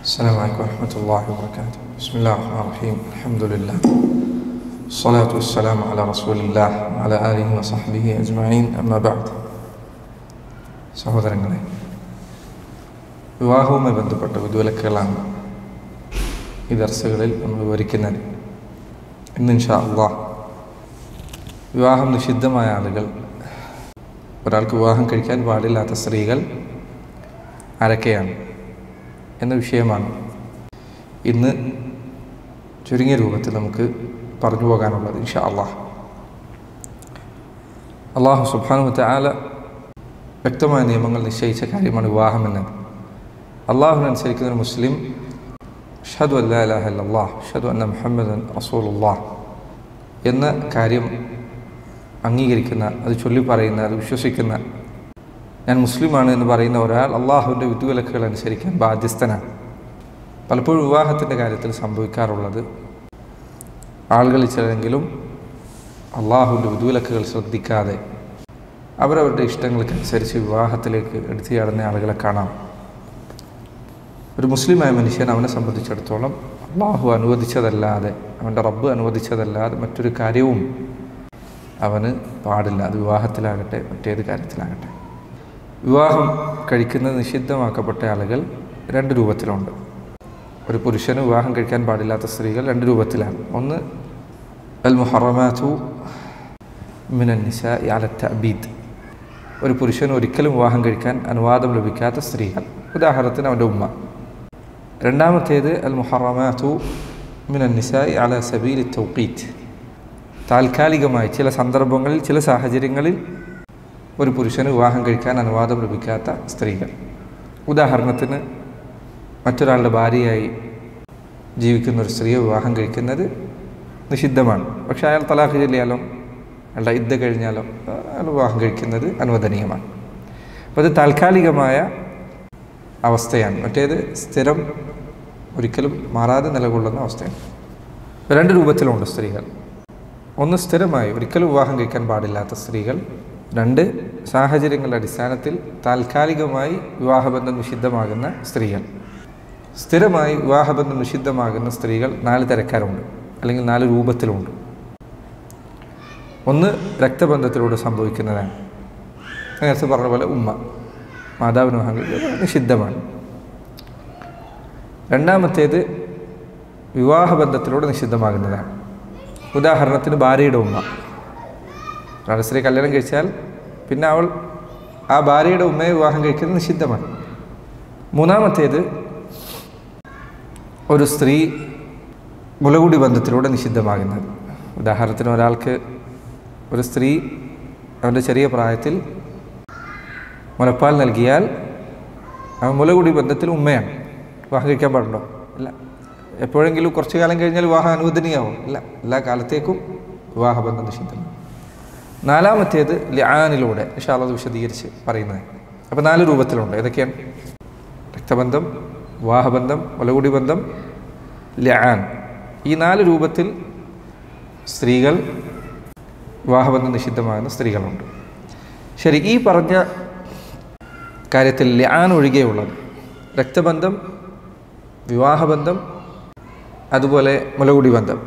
السلام عليكم ورحمة الله وبركاته. بسم الله الرحمن الرحيم. الحمد لله والصلاة والسلام على رسول الله وعلى آله وصحبه أجمعين. أما بعد. സഹോദരങ്ങളെ, വിവാഹവുമായി ബന്ധപ്പെട്ട വിദ്വലക്കുകളാണ് ഈ ദർസുകളിൽ നമ്മൾ വിവരിക്കുന്നത്. ഇന്ന് ഇൻഷാ അല്ലാഹ് വിവാഹം നിഷിദ്ധമായ ആളുകൾ, ഒരാൾക്ക് വിവാഹം കഴിക്കാൻ പാടില്ലാത്ത സ്ത്രീകൾ ആരൊക്കെയാണ് എന്ന വിഷയമാണ് ഇന്ന് ചുരുങ്ങിയ രൂപത്തിൽ നമുക്ക് പറഞ്ഞു പോകാനുള്ളത് ഇൻഷാ അല്ലാഹ്. അല്ലാഹു സുബ്ഹാനഹു വ തആല വ്യക്തമായ നിയമങ്ങൾ നിശ്ചയിച്ച കാര്യമാണ് വിവാഹം എന്നത്. അള്ളാഹുവിനനുസരിക്കുന്ന ഒരു മുസ്ലിം അഷ്ഹദു അല്ലാ ഇലാഹ ഇല്ലല്ലാഹ് അഷ്ഹദു അന്ന മുഹമ്മദൻ റസൂലുള്ളാഹ് എന്ന കാര്യം അംഗീകരിക്കുന്ന, അത് ചൊല്ലി പറയുന്ന, അത് വിശ്വസിക്കുന്ന, ഞാൻ മുസ്ലിമാണ് എന്ന് പറയുന്ന ഒരാൾ അള്ളാഹുവിൻ്റെ വിധിവിലക്കുകൾ അനുസരിക്കാൻ ബാധ്യസ്ഥനാണ്. പലപ്പോഴും വിവാഹത്തിൻ്റെ കാര്യത്തിൽ സംഭവിക്കാറുള്ളത്, ആളുകളിൽ ചിലരെങ്കിലും അള്ളാഹുവിൻ്റെ വിധിവിലക്കുകൾ ശ്രദ്ധിക്കാതെ അവരവരുടെ ഇഷ്ടങ്ങൾക്കനുസരിച്ച് വിവാഹത്തിലേക്ക് എടുത്തു ചാടുന്ന ആളുകളെ കാണാം. ഒരു മുസ്ലിമായ മനുഷ്യൻ, അവനെ സംബന്ധിച്ചിടത്തോളം അള്ളാഹു അനുവദിച്ചതല്ലാതെ, അവൻ്റെ റബ്ബ് അനുവദിച്ചതല്ലാതെ മറ്റൊരു കാര്യവും അവന് പാടില്ല. അത് വിവാഹത്തിലാകട്ടെ മറ്റേത് കാര്യത്തിലാകട്ടെ. വിവാഹം കഴിക്കുന്നത് നിഷിദ്ധമാക്കപ്പെട്ട ആളുകൾ രണ്ട് രൂപത്തിലുണ്ട്. ഒരു പുരുഷന് വിവാഹം കഴിക്കാൻ പാടില്ലാത്ത സ്ത്രീകൾ രണ്ട് രൂപത്തിലാണ്. ഒന്ന് അൽ മുഹറമാതു മിനൻ നിസാഇ അല തഅബീദ്, ഒരു പുരുഷന് ഒരിക്കലും വിവാഹം കഴിക്കാൻ അനുവാദം ലഭിക്കാത്ത സ്ത്രീകൾ, ഉദാഹരണത്തിന് അവൻ്റെ ഉമ്മ. രണ്ടാമത്തേത് അൽ മുഹറമാതു മിനൻ നിസാഇ അല സബീലി തൗഖീത്ത്, താൽക്കാലികമായി ചില സന്ദർഭങ്ങളിൽ, ചില സാഹചര്യങ്ങളിൽ ഒരു പുരുഷന് വിവാഹം കഴിക്കാൻ അനുവാദം ലഭിക്കാത്ത സ്ത്രീകൾ. ഉദാഹരണത്തിന് മറ്റൊരാളുടെ ഭാര്യയായി ജീവിക്കുന്ന ഒരു സ്ത്രീയെ വിവാഹം കഴിക്കുന്നത് നിഷിദ്ധമാണ്. പക്ഷേ അയാൾ തലാഖ് ചൊല്ലിയാലോ, അയാളുടെ ഇദ്ദ കഴിഞ്ഞാലോ അയാൾ വിവാഹം കഴിക്കുന്നത് അനുവദനീയമാണ്. അപ്പോൾ അത് താൽക്കാലികമായ അവസ്ഥയാണ്. മറ്റേത് സ്ഥിരം, ഒരിക്കലും മാറാതെ നിലകൊള്ളുന്ന അവസ്ഥയാണ്. രണ്ട് രൂപത്തിലുണ്ട് സ്ത്രീകൾ. ഒന്ന് സ്ഥിരമായി ഒരിക്കലും വിവാഹം കഴിക്കാൻ പാടില്ലാത്ത സ്ത്രീകൾ. രണ്ട് സാഹചര്യങ്ങളുടെ അടിസ്ഥാനത്തിൽ താൽക്കാലികമായി വിവാഹബന്ധം നിഷിദ്ധമാകുന്ന സ്ത്രീകൾ. സ്ഥിരമായി വിവാഹബന്ധം നിഷിദ്ധമാകുന്ന സ്ത്രീകൾ നാല് തരക്കാരുണ്ട്, അല്ലെങ്കിൽ നാല് രൂപത്തിലുണ്ട്. ഒന്ന് രക്തബന്ധത്തിലൂടെ സംഭവിക്കുന്നതാണ്. നേരത്തെ പറഞ്ഞ പോലെ ഉമ്മ, മാതാവിന് വിവാഹം കഴിക്കുന്നത് നിഷിദ്ധമാണ്. രണ്ടാമത്തേത് വിവാഹബന്ധത്തിലൂടെ നിഷിദ്ധമാകുന്നതാണ്. ഉദാഹരണത്തിന് ഭാര്യയുടെ ഉമ്മ. ഒരാൾ സ്ത്രീ കല്യാണം കഴിച്ചാൽ പിന്നെ അവൾ ആ ഭാര്യയുടെ ഉമ്മയെ വിവാഹം കഴിക്കുന്നത് നിഷിദ്ധമാണ്. മൂന്നാമത്തേത് ഒരു സ്ത്രീ മുലകുടി ബന്ധത്തിലൂടെ നിഷിദ്ധമാകുന്നത്. ഉദാഹരണത്തിന് ഒരാൾക്ക്, ഒരു സ്ത്രീ അവൻ്റെ ചെറിയ പ്രായത്തിൽ മുലപ്പാൽ നൽകിയാൽ അവൻ മുലകുടി ബന്ധത്തിൽ ഉമ്മയാണ്. വിവാഹം കഴിക്കാൻ പാടുണ്ടോ? ഇല്ല. എപ്പോഴെങ്കിലും കുറച്ചു കാലം കഴിഞ്ഞാൽ വിവാഹം അനുവദനീയമാവും? ഇല്ല. എല്ലാ കാലത്തേക്കും വിവാഹബന്ധം നിഷിദ്ധമാണ്. നാലാമത്തേത് ലിആനിലൂടെ, ഇൻഷാ അല്ലാഹ് വിശദീകരിച്ച് പറയുന്നത്. അപ്പോൾ നാല് രൂപത്തിലുണ്ട്. ഏതൊക്കെയാണ്? രക്തബന്ധം, വിവാഹബന്ധം, മുലകുടി ബന്ധം, ലിആൻ. ഈ നാല് രൂപത്തിൽ സ്ത്രീകൾ, വിവാഹബന്ധം നിഷിദ്ധമാകുന്ന സ്ത്രീകളുണ്ട്. ശരി, ഈ പറഞ്ഞ കാര്യത്തിൽ ലിആൻ ഒഴികെയുള്ളത്, രക്തബന്ധം, വിവാഹബന്ധം, അതുപോലെ മുലകുടി ബന്ധം,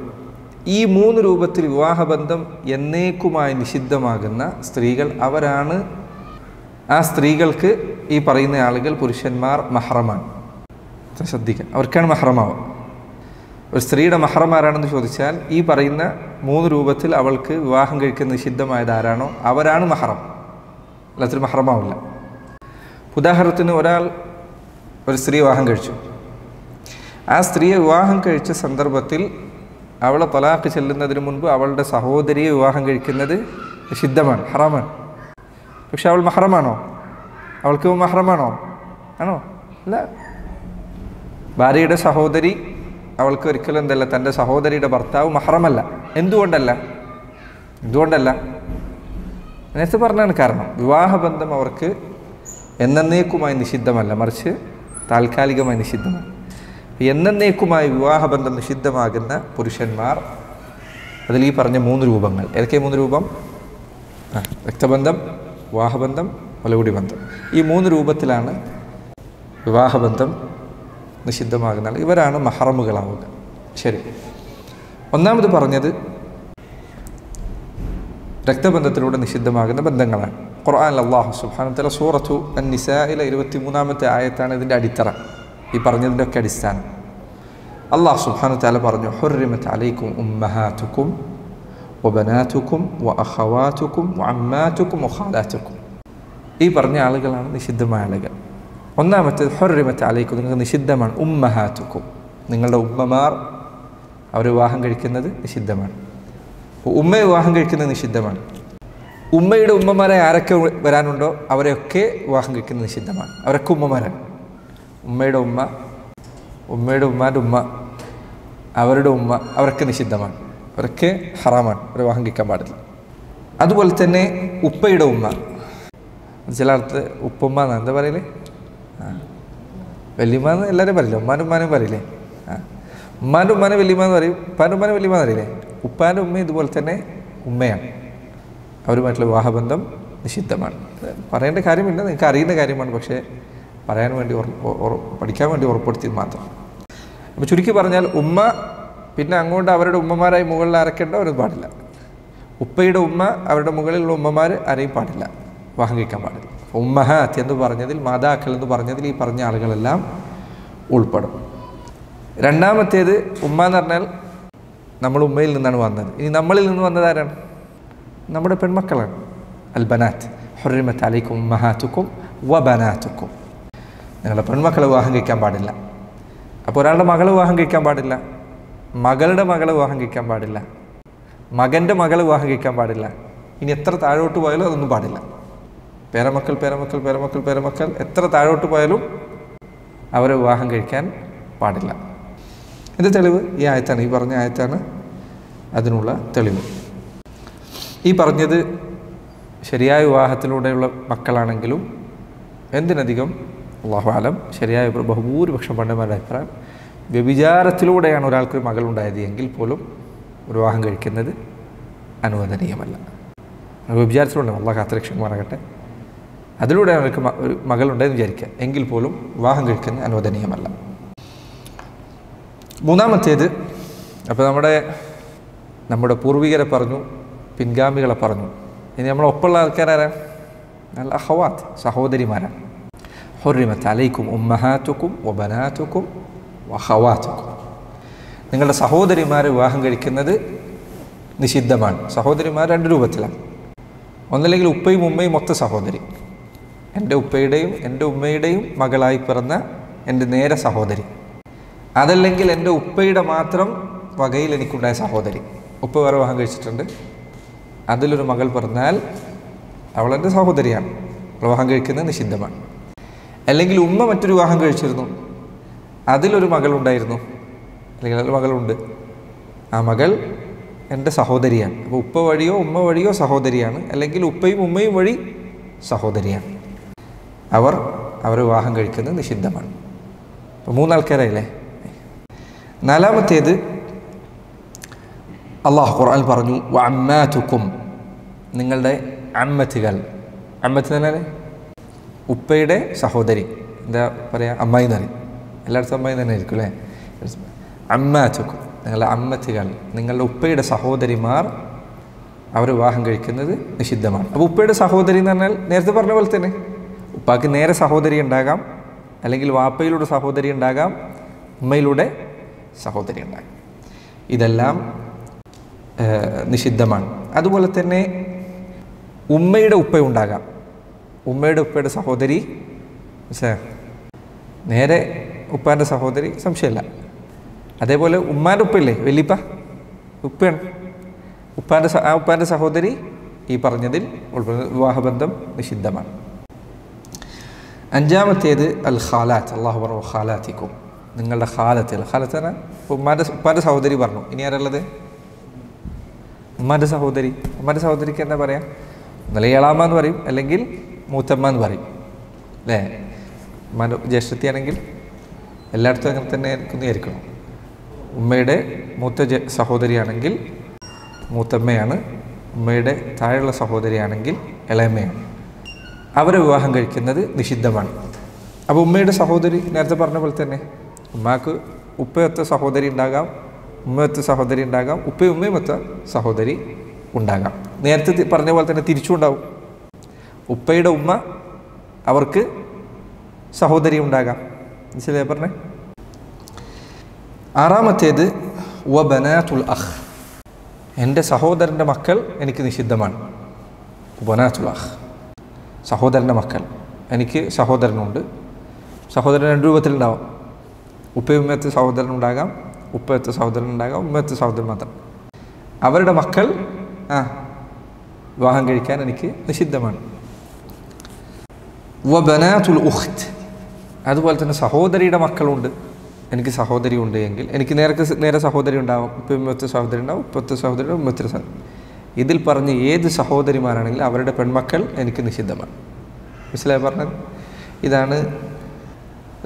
ഈ മൂന്ന് രൂപത്തിൽ വിവാഹബന്ധം എന്നേക്കുമായി നിഷിദ്ധമാകുന്ന സ്ത്രീകൾ, അവരാണ്, ആ സ്ത്രീകൾക്ക് ഈ പറയുന്ന ആളുകൾ, പുരുഷന്മാർ മഹ്റമാണ്. ശ്രദ്ധിക്കുക, അവർക്കാണ് മഹ്റമാവുക. ഒരു സ്ത്രീയുടെ മഹ്റം ആരാണെന്ന് ചോദിച്ചാൽ, ഈ പറയുന്ന മൂന്ന് രൂപത്തിൽ അവൾക്ക് വിവാഹം കഴിക്കുന്ന നിഷിദ്ധമായത് ആരാണോ അവരാണ് മഹ്റം. അല്ലാത്തൊരു മഹ്റമാവില്ല. ഉദാഹരണത്തിന് ഒരു സ്ത്രീ വിവാഹം കഴിച്ചു. ആ സ്ത്രീയെ വിവാഹം കഴിച്ച സന്ദർഭത്തിൽ അവളെ തലാഖ് ചെല്ലുന്നതിന് മുൻപ് അവളുടെ സഹോദരിയെ വിവാഹം കഴിക്കുന്നത് നിഷിദ്ധമാണ്, ഹറാമാണ്. പക്ഷെ അവൾ മഹ്റമാണോ? അവൾക്ക് മഹ്റമാണോ? ആണോ? അല്ല. ഭാര്യയുടെ സഹോദരി അവൾക്ക് ഒരിക്കലും എന്തല്ല, തൻ്റെ സഹോദരിയുടെ ഭർത്താവ് മഹ്റമല്ല. എന്തുകൊണ്ടല്ല? നേരത്തെ പറഞ്ഞാണ് കാരണം. വിവാഹബന്ധം അവർക്ക് എന്നേക്കുമായി നിഷിദ്ധമല്ല, മറിച്ച് താൽക്കാലികമായി നിഷിദ്ധമാണ്. എന്നേക്കുമായി വിവാഹബന്ധം നിഷിദ്ധമാകുന്ന പുരുഷന്മാർ, അതിൽ ഈ പറഞ്ഞ മൂന്ന് രൂപങ്ങൾ. ഏതൊക്കെ മൂന്ന് രൂപം? രക്തബന്ധം, വിവാഹബന്ധം, മുലകുടി ബന്ധം. ഈ മൂന്ന് രൂപത്തിലാണ് വിവാഹബന്ധം നിഷിദ്ധമാകുന്ന ആൾ, ഇവരാണ് മഹറമുകളാവുക. ശരി, ഒന്നാമത് പറഞ്ഞത് രക്തബന്ധത്തിലൂടെ നിഷിദ്ധമാകുന്ന ബന്ധങ്ങളാണ്. ഖുർആനിൽ അല്ലാഹു സുബ്ഹാനഹു വ തആല സൂറത്തു അൻ-നിസാഇലെ 23-ാമത്തെ ആയത്താണ് ഇതിൻ്റെ അടിത്തറ, ഈ പറഞ്ഞതിൻ്റെ ഒക്കെ അടിസ്ഥാനം. അല്ലാഹു സുബ്ഹാനഹു വ തആല പറഞ്ഞു, ഹുർരിമത് അലൈക്കും ഉമ്മഹാതുക്കും വബനാതുക്കും വഅഖവാതുക്കും വഅമ്മാതുക്കും വഖാലാതുക്കും. ഈ പറഞ്ഞ ആളുകളാണ് നിഷിദ്ധമായ ആളുകൾ. ഒന്നാമത്തേത് ഹുർരിമത് അലൈക്കും, നിങ്ങൾക്ക് നിഷിദ്ധമാണ്. ഉമ്മഹാതുക്കും, നിങ്ങളുടെ ഉമ്മമാർ അവർ വിവാഹം കഴിക്കുന്നത് നിഷിദ്ധമാണ്. ഉമ്മയെ വിവാഹം കഴിക്കുന്നത് നിഷിദ്ധമാണ്. ഉമ്മയുടെ ഉമ്മമാരെ ആരൊക്കെ വരാനുണ്ടോ അവരെയൊക്കെ വിവാഹം കഴിക്കുന്നത് നിഷിദ്ധമാണ്. അവരൊക്കെ ഉമ്മമാരാണ്. ഉമ്മയുടെ ഉമ്മ, ഉമ്മയുടെ ഉമ്മാൻ്റെ ഉമ്മ, അവരുടെ ഉമ്മ, അവരൊക്കെ നിഷിദ്ധമാണ്. അവരൊക്കെ ഹറാമാണ്, അവർ വിവാഹം കഴിക്കാൻ പാടില്ല. അതുപോലെ തന്നെ ഉപ്പയുടെ ഉമ്മ, ചില അടുത്ത് ഉപ്പുമ്മ എന്നാണ് എന്താ പറയലേ, വല്യമ്മന്ന് എല്ലാവരും പറയില്ലേ, ഉമ്മാൻ്റെ ഉമ്മാനും പറയില്ലേ, ഉമ്മാൻ്റെ ഉമ്മാനെ വല്യമ്മന്ന് പറയും, ഉപ്പാൻ്റെ ഉമ്മാനെ വല്യമ്മന്ന് അറിയില്ലേ. ഉപ്പാൻ്റെ ഉമ്മ ഇതുപോലെ തന്നെ ഉമ്മയാണ്. അവരുമായിട്ടുള്ള വിവാഹബന്ധം നിഷിദ്ധമാണ്. പറയേണ്ട കാര്യമില്ല, നിങ്ങൾക്ക് അറിയുന്ന കാര്യമാണ്, പക്ഷേ പറയാൻ വേണ്ടി പഠിക്കാൻ വേണ്ടി ഉറപ്പെടുത്തിയത് മാത്രം. അപ്പോൾ ചുരുക്കി പറഞ്ഞാൽ ഉമ്മ, പിന്നെ അങ്ങോട്ട് അവരുടെ ഉമ്മമാരായി മുകളിൽ ആരൊക്കെയുണ്ടോ അവരൊന്നും പാടില്ല. ഉപ്പയുടെ ഉമ്മ, അവരുടെ മുകളിലുള്ള ഉമ്മമാർ ആരെയും പാടില്ല, വിവാഹം കഴിക്കാൻ പാടില്ല. ഉമ്മഹാത്ത് എന്ന് പറഞ്ഞതിൽ, മാതാക്കൾ എന്ന് പറഞ്ഞതിൽ ഈ പറഞ്ഞ ആളുകളെല്ലാം ഉൾപ്പെടും. രണ്ടാമത്തേത് ഉമ്മ എന്ന് പറഞ്ഞാൽ നമ്മൾ ഉമ്മയിൽ നിന്നാണ് വന്നത്. ഇനി നമ്മളിൽ നിന്ന് വന്നത് ആരാണ്? നമ്മുടെ പെൺമക്കളാണ്. അൽ ബനാത്ത് ഹുർരിമത് അലൈക്കും ഉമ്മഹാതുക്കും വബനാതുക്കും. നിങ്ങളുടെ പെൺമക്കളെ വിവാഹം കഴിക്കാൻ പാടില്ല. അപ്പോൾ ഒരാളുടെ മകളെ വിവാഹം കഴിക്കാൻ പാടില്ല, മകളുടെ മകളെ വിവാഹം കഴിക്കാൻ പാടില്ല, മകൻ്റെ മകളെ വിവാഹം കഴിക്കാൻ പാടില്ല. ഇനി എത്ര താഴോട്ട് പോയാലും അതൊന്നും പാടില്ല. പേരമക്കൾ പേരമക്കൾ പേരമക്കൾ പേരമക്കൾ എത്ര താഴോട്ട് പോയാലും അവരെ വിവാഹം കഴിക്കാൻ പാടില്ല. ഇതിൻ്റെ തെളിവ് ഈ ആയത്താണ്, ഈ പറഞ്ഞ ആയത്താണ് അതിനുള്ള തെളിവ്. ഈ പറഞ്ഞത് ശരിയായ വിവാഹത്തിലൂടെയുള്ള മക്കളാണെങ്കിലും എന്തിനധികം അല്ലാഹു ആലം ശരിയായ ബഹുഭൂരിപക്ഷം പണ്ഡിതന്മാരുടെ അഭിപ്രായം വ്യഭിചാരത്തിലൂടെയാണ് ഒരാൾക്കൊരു മകളുണ്ടായത് എങ്കിൽ പോലും ഒരു വിവാഹം കഴിക്കുന്നത് അനുവദനീയമല്ല. വ്യഭിചാരത്തിലൂടെ അല്ലാഹു കാത്തുരക്ഷമാറാകട്ടെ, അതിലൂടെ അവർക്ക് ഒരു മകളുണ്ടെന്ന് വിചാരിക്കുക, എങ്കിൽ പോലും വിവാഹം കഴിക്കുന്നത് അനുവദനീയമല്ല. മൂന്നാമത്തേത്, അപ്പോൾ നമ്മുടെ പൂർവികരെ പറഞ്ഞു, പിൻഗാമികളെ പറഞ്ഞു. ഇനി നമ്മളൊപ്പമുള്ള ആൾക്കാരാരാണ്? നല്ല അഖവാത്ത്, സഹോദരിമാരാണ്. ഹുർരിമത് അലൈക്കും ഉമ്മഹാതുക്കും വബനാതുക്കും വഖവാതുക്കും. നിങ്ങളുടെ സഹോദരിമാരെ വിവാഹം കഴിക്കുന്നത് നിഷിദ്ധമാണ്. സഹോദരിമാർ രണ്ട് രൂപത്തിലാണ്. ഒന്നല്ലെങ്കിൽ ഉപ്പയും ഉമ്മയും മൊത്ത സഹോദരി, എൻ്റെ ഉപ്പയുടെയും എൻ്റെ ഉമ്മയുടെയും മകളായി പിറന്ന എൻ്റെ നേരെ സഹോദരി. അതല്ലെങ്കിൽ എൻ്റെ ഉപ്പയുടെ മാത്രം വകയിൽ എനിക്കുണ്ടായ സഹോദരി. ഉപ്പ വേറെ വിവാഹം കഴിച്ചിട്ടുണ്ട്, അതിലൊരു മകൾ പിറന്നാൽ അവളെൻ്റെ സഹോദരിയാണ്, വിവാഹം കഴിക്കുന്നത് നിഷിദ്ധമാണ്. അല്ലെങ്കിൽ ഉമ്മ മറ്റൊരു വിവാഹം കഴിച്ചിരുന്നു, അതിലൊരു മകളുണ്ടായിരുന്നു, അല്ലെങ്കിൽ അതിൽ മകളുണ്ട്, ആ മകൾ എൻ്റെ സഹോദരിയാണ്. അപ്പോൾ ഉപ്പ വഴിയോ ഉമ്മ വഴിയോ സഹോദരിയാണ്, അല്ലെങ്കിൽ ഉപ്പയും ഉമ്മയും വഴി സഹോദരിയാണ്. അവരെ വിവാഹം കഴിക്കുന്നത് നിഷിദ്ധമാണ്. അപ്പോൾ മൂന്നാൾക്കാരായില്ലേ. നാലാമത്തേത് അല്ലാഹു ഖുർആനിൽ പറഞ്ഞു, വഅമ്മാതുക്കും, നിങ്ങളുടെ അമ്മത്തുകൾ. അമ്മത്ത് തന്നെ ഉപ്പയുടെ സഹോദരി, എന്താ പറയുക, അമ്മായി എന്ന് പറയും, എല്ലായിടത്തും അമ്മായി തന്നെ ആയിരിക്കും അല്ലേ. അമ്മാതുക്കും, നിങ്ങളുടെ അമ്മത്തുകൾ, നിങ്ങളുടെ ഉപ്പയുടെ സഹോദരിമാർ, അവർ വിവാഹം കഴിക്കുന്നത് നിഷിദ്ധമാണ്. അപ്പോൾ ഉപ്പയുടെ സഹോദരി എന്ന് പറഞ്ഞാൽ നേരത്തെ പറഞ്ഞ പോലെ തന്നെ ഉപ്പാക്ക് നേരെ സഹോദരി ഉണ്ടാകാം, അല്ലെങ്കിൽ വാപ്പയിലൂടെ സഹോദരി ഉണ്ടാകാം, ഉമ്മയിലൂടെ സഹോദരി ഉണ്ടാകാം. ഇതെല്ലാം നിഷിദ്ധമാണ്. അതുപോലെ തന്നെ ഉമ്മയുടെ ഉപ്പയുണ്ടാകാം, ഉമ്മയുടെ ഉപ്പയുടെ സഹോദരി നേരെ ഉപ്പാൻ്റെ സഹോദരി, സംശയമില്ല. അതേപോലെ ഉമ്മാൻ്റെ ഉപ്പയില്ലേ, വലിയപ്പ ഉപ്പയാണ്, ഉപ്പാൻ്റെ സഹോദരി ഈ പറഞ്ഞതിൽ ഉൾപ്പെടുന്ന വിവാഹബന്ധം നിഷിദ്ധമാണ്. അഞ്ചാമത്തേത് അൽ ഖാലാത്ത്. അല്ലാഹു പറഞ്ഞു ഖാലാത്തിക്കും, നിങ്ങളുടെ ഖാലത്തുകൾ. ഖാലത്ത് പറഞ്ഞാൽ ഉപ്പാൻ്റെ സഹോദരി പറഞ്ഞു. ഇനി ആരുള്ളത്? ഉമ്മാൻ്റെ സഹോദരി. ഉമ്മാൻ്റെ സഹോദരിക്ക് എന്താ പറയുക? ഒന്നല്ലേ ഏളാമ്മ എന്ന് പറയും, അല്ലെങ്കിൽ മൂത്തമ്മ എന്ന് പറയും അല്ലേ. ഉമ്മാൻ്റെ ജ്യേഷ്ഠത്തിയാണെങ്കിൽ എല്ലായിടത്തും അങ്ങനെ തന്നെ ആയിരിക്കണം. ഉമ്മയുടെ മൂത്ത സഹോദരിയാണെങ്കിൽ മൂത്തമ്മയാണ്, ഉമ്മയുടെ താഴെയുള്ള സഹോദരിയാണെങ്കിൽ ഇളയമ്മയാണ്. അവരെ വിവാഹം കഴിക്കുന്നത് നിഷിദ്ധമാണ്. അപ്പോൾ ഉമ്മയുടെ സഹോദരി നേരത്തെ പറഞ്ഞ പോലെ തന്നെ ഉമ്മാക്ക് ഉപ്പയൊത്ത സഹോദരി ഉണ്ടാകാം, ഉമ്മയൊത്ത സഹോദരി ഉണ്ടാകാം, ഉപ്പയും ഉമ്മയുമൊത്ത സഹോദരി ഉണ്ടാകാം. നേരത്തെ പറഞ്ഞ പോലെ തന്നെ തിരിച്ചും ഉണ്ടാവും. ഉപ്പയുടെ ഉമ്മ അവർക്ക് സഹോദരി ഉണ്ടാകാം. മനസ്സിലായി പറഞ്ഞേ. ആറാമത്തേത് വബനാതുൽ അഖ്, എൻ്റെ സഹോദരൻ്റെ മക്കൾ എനിക്ക് നിഷിദ്ധമാണ്. ബനാതുൽ അഖ്, സഹോദരൻ്റെ മക്കൾ. എനിക്ക് സഹോദരനുണ്ട്. സഹോദരൻ രണ്ട് രൂപത്തിലുണ്ടാവാം. ഉപ്പയുമ്മയത്തെ സഹോദരനുണ്ടാകാം, ഉപ്പയത്തെ സഹോദരനുണ്ടാകാം, ഉമ്മയത്തെ സഹോദരൻ മാത്രം. അവരുടെ മക്കൾ വിവാഹം കഴിക്കാൻ എനിക്ക് നിഷിദ്ധമാണ്. വബനാതുൽ ഉഖ്ത്, അതുപോലെ തന്നെ സഹോദരിയുടെ മക്കളുണ്ട്, എനിക്ക് സഹോദരി ഉണ്ട് എങ്കിൽ എനിക്ക് നേരെ സഹോദരി ഉണ്ടാവും. ഉപ്പത്തെ സഹോദരി ഉണ്ടാവും, ഉപ്പത്തെ സഹോദരി, ഉമ്മത്തെ സഹോദരി. ഇതിൽ പറഞ്ഞ് ഏത് സഹോദരിമാരാണെങ്കിലും അവരുടെ പെൺമക്കൾ എനിക്ക് നിഷിദ്ധമാണ്. മനസ്സിലായി പറഞ്ഞത്? ഇതാണ്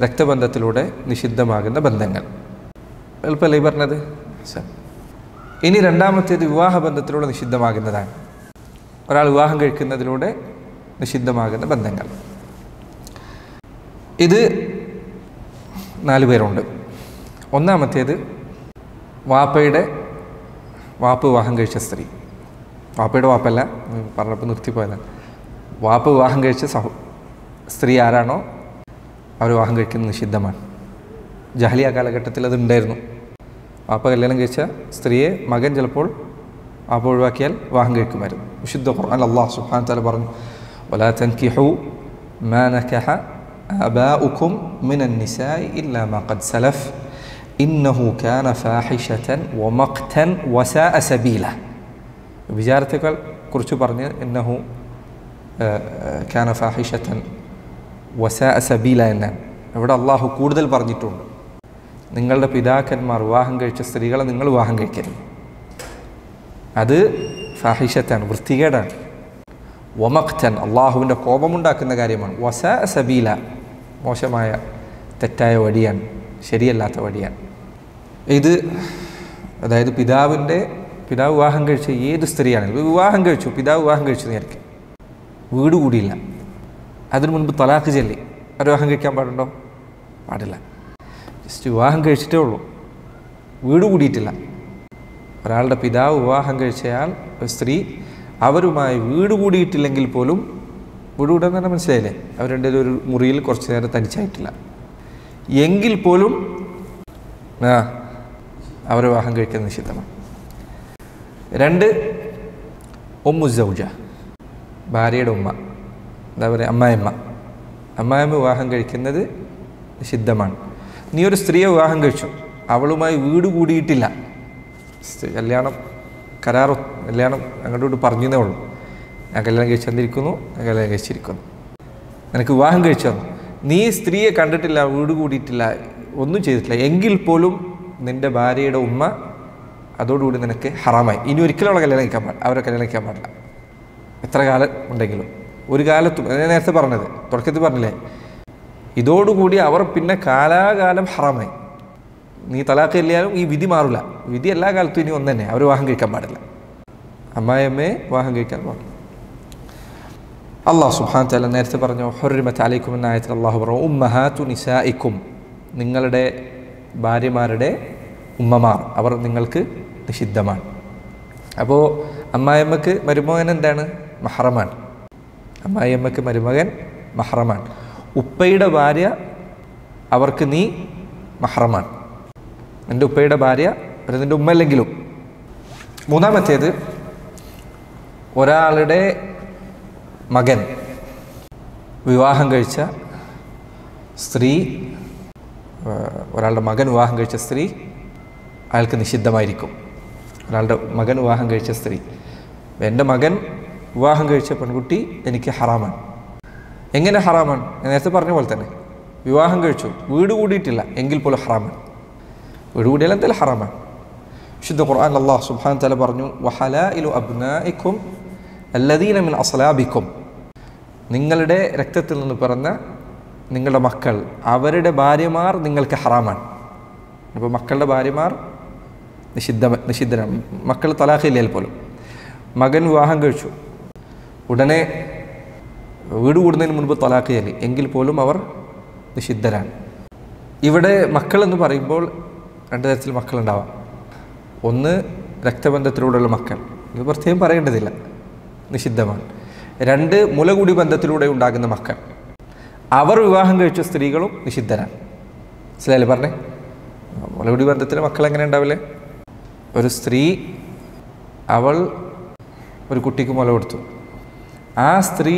രക്തബന്ധത്തിലൂടെ നിഷിദ്ധമാകുന്ന ബന്ധങ്ങൾ. എളുപ്പമല്ലേ ഈ പറഞ്ഞത്? ഇനി രണ്ടാമത്തേത് വിവാഹബന്ധത്തിലൂടെ നിഷിദ്ധമാകുന്നതാണ്. ഒരാൾ വിവാഹം കഴിക്കുന്നതിലൂടെ നിഷിദ്ധമാകുന്ന ബന്ധങ്ങൾ. ഇത് 4 പേരുണ്ട്. ഒന്നാമത്തേത് വാപ്പ വിവാഹം കഴിച്ച സ്ത്രീ. വാപ്പയുടെ വാപ്പല്ല, പറഞ്ഞപ്പോൾ നിർത്തിപ്പോയതാണ്. വാപ്പ വിവാഹം കഴിച്ച സ്ത്രീ ആരാണോ അവർ വിവാഹം കഴിക്കുന്നത് നിഷിദ്ധമാണ്. ജഹലിയ കാലഘട്ടത്തിൽ അതുണ്ടായിരുന്നു. വാപ്പ കല്യാണം കഴിച്ച സ്ത്രീയെ മകൻ ചിലപ്പോൾ വാപ്പ ഒഴിവാക്കിയാൽ വിവാഹം കഴിക്കുമായിരുന്നു. വിശുദ്ധ ഖുർആൻ അല്ലാഹു സുബ്ഹാനഹു വ തആല പറഞ്ഞു, വലാ തൻകിഹു മാ നകഹ ആബാഉകും മിനൻ നിസാഇ ഇല്ലാ മാ ഖദ് സലഫ് ഇന്നഹു കാന ഫാഹിശതൻ വമഖ്തൻ വസാഅ സബീല. വിചാരത്തെക്കാൾ കുറിച്ച് പറഞ്ഞ് ഇന്നഹു കാന ഫാഹിശതൻ വസാഅ സബീല എന്നാണ്. ഇവിടെ അള്ളാഹു കൂടുതൽ പറഞ്ഞിട്ടുണ്ട്, നിങ്ങളുടെ പിതാക്കന്മാർ വിവാഹം കഴിച്ച സ്ത്രീകളെ നിങ്ങൾ വിവാഹം കഴിക്കരുത്. അത് ഫാഹിഷത്താണ്, വൃത്തികേടാണ്. വമഖ്തൻ, അള്ളാഹുവിൻ്റെ കോപമുണ്ടാക്കുന്ന കാര്യമാണ്. വസാഅ സബീല, മോശമായ തെറ്റായ വഴിയാണ്, ശരിയല്ലാത്ത വഴിയാണ്. ഇത് അതായത് പിതാവ് വിവാഹം കഴിച്ച ഏത് സ്ത്രീയാണെങ്കിലും വിവാഹം കഴിച്ചു, പിതാവ് വിവാഹം കഴിച്ചു നേരത്തെ വീട് കൂടിയില്ല, അതിനു മുൻപ് തലാഖ് ചൊല്ലി അവർ വിവാഹം കഴിക്കാൻ പാടുണ്ടോ? പാടില്ല. ജസ്റ്റ് വിവാഹം കഴിച്ചിട്ടേ ഉള്ളൂ, വീട് കൂടിയിട്ടില്ല. ഒരാളുടെ പിതാവ് വിവാഹം കഴിച്ചയാൾ സ്ത്രീ അവരുമായി വീട് കൂടിയിട്ടില്ലെങ്കിൽ പോലും, വീട് കൂടാന്ന് പറഞ്ഞാൽ മനസ്സിലായില്ലേ, അവർ രണ്ടുപേരും ഒരു മുറിയിൽ കുറച്ച് നേരം തനിച്ചായിട്ടില്ല എങ്കിൽ പോലും അവർ വിവാഹം കഴിക്കുന്നത് നിഷിദ്ധമാണ്. 2 ഉമ്മു സൗജ, ഭാര്യയുടെ ഉമ്മ, എന്താ പറയുക, അമ്മായിയമ്മ വിവാഹം കഴിക്കുന്നത് നിഷിദ്ധമാണ്. നീ ഒരു സ്ത്രീയെ വിവാഹം കഴിച്ചു, അവളുമായി വീട് കൂടിയിട്ടില്ല, കല്യാണം അങ്ങോട്ട് പറഞ്ഞതേ ഉള്ളൂ, ഞാൻ കല്യാണം കഴിച്ചിരിക്കുന്നു, ഞാൻ കല്യാണം കഴിച്ചിരിക്കുന്നു, നിനക്ക് വിവാഹം കഴിച്ചു തന്നു, നീ സ്ത്രീയെ കണ്ടിട്ടില്ല, വീട് കൂടിയിട്ടില്ല, ഒന്നും ചെയ്തിട്ടില്ല എങ്കിൽ പോലും നിൻ്റെ ഭാര്യയുടെ ഉമ്മ അതോടുകൂടി നിനക്ക് ഹറാമായി. ഇനി ഒരിക്കലും അവരെ കല്യാണം കഴിക്കാൻ പാടില്ല. എത്ര കാലം ഉണ്ടെങ്കിലും ഒരു കാലത്തും, ഞാൻ നേരത്തെ പറഞ്ഞത് തുടക്കത്തിൽ പറഞ്ഞില്ലേ, ഇതോടുകൂടി അവർ പിന്നെ കാലാകാലം ഹറാമായി. നീ തലാഖ് ഇല്ലാലും ഈ വിധി മാറില്ല. വിധി എല്ലാ കാലത്തും ഇനി ഒന്ന് തന്നെ, അവർ വിവാഹം കഴിക്കാൻ പാടില്ല. അമ്മായിയമ്മയെ വിവാഹം കഴിക്കാൻ പാടില്ല. അല്ലാഹു സുബ്ഹാനഹു വ തആല നേരത്തെ പറഞ്ഞു, ഹുർരിമത് അലൈക്കും എന്ന ആയത്തിൽ അല്ലാഹു പറഞ്ഞു, ഉമ്മഹാതു നിസാഇക്കും, നിങ്ങളുടെ ഭാര്യമാരുടെ ഉമ്മമാർ അവർ നിങ്ങൾക്ക് നിഷിദ്ധമാണ്. അപ്പോൾ അമ്മായിയമ്മക്ക് മരുമകൻ എന്താണ്? മഹ്റമാണ്. അമ്മായിയമ്മക്ക് മരുമകൻ മഹ്റമാണ്. ഉപ്പയുടെ ഭാര്യ അവർക്ക് നീ മഹ്റമാണ്. എൻ്റെ ഉപ്പയുടെ ഭാര്യ, നിൻ്റെ ഉമ്മല്ലെങ്കിലും. മൂന്നാമത്തേത്, ഒരാളുടെ മകൻ വിവാഹം കഴിച്ച സ്ത്രീ, ഒരാളുടെ മകൻ വിവാഹം കഴിച്ച സ്ത്രീ അയാൾക്ക് നിഷിദ്ധമായിരിക്കും. ഒരാളുടെ മകൻ വിവാഹം കഴിച്ച സ്ത്രീ, എൻ്റെ മകൻ വിവാഹം കഴിച്ച പെൺകുട്ടി എനിക്ക് ഹറാമാണ്. എങ്ങനെ ഹറാമാണ്? ഞാൻ നേരത്തെ പറഞ്ഞ പോലെ തന്നെ, വിവാഹം കഴിച്ചു, വീട് കൂടിയിട്ടില്ല എങ്കിൽ പോലും ഹറാമാണ്. വീട് കൂടിയാൽ എന്തായാലും ഹറാമാണ്. വിശുദ്ധ ഖുർആൻ അല്ലാഹു സുബ്ഹാനഹു വ തആല പറഞ്ഞു, വഹലായിലു അബ്നാഇക്കും അല്ലദീന മിൻ അസ്ലാബിക്കും, നിങ്ങളുടെ രക്തത്തിൽ നിന്ന് പിറന്ന നിങ്ങളുടെ മക്കൾ, അവരുടെ ഭാര്യമാർ നിങ്ങൾക്ക് ഹറാമാണ്. അപ്പോൾ മക്കളുടെ ഭാര്യമാർ നിഷിദ്ധനാണ്. മക്കൾ തലാഖില്ലാൽ പോലും. മകൻ വിവാഹം കഴിച്ചു, ഉടനെ വീട് കൂടുന്നതിന് മുൻപ് തലാഖ് ചൊല്ലി എങ്കിൽ പോലും അവർ നിഷിദ്ധരാണ്. ഇവിടെ മക്കളെന്ന് പറയുമ്പോൾ രണ്ട് തരത്തിൽ മക്കളുണ്ടാവാം. ഒന്ന് രക്തബന്ധത്തിലൂടെയുള്ള മക്കൾ, ഇത് പ്രത്യേകം പറയേണ്ടതില്ല, നിഷിദ്ധമാണ്. രണ്ട് മുലകുടി ബന്ധത്തിലൂടെ ഉണ്ടാകുന്ന മക്കൾ, അവർ വിവാഹം കഴിച്ച സ്ത്രീകളും നിഷിദ്ധരാണ്. മനസ്സിലായില്ലേ പറഞ്ഞേ? മുലകുടി ബന്ധത്തിലെ മക്കൾ എങ്ങനെ ഉണ്ടാവില്ലേ? ഒരു സ്ത്രീ അവൾ ഒരു കുട്ടിക്ക് മുല കൊടുത്തു. ആ സ്ത്രീ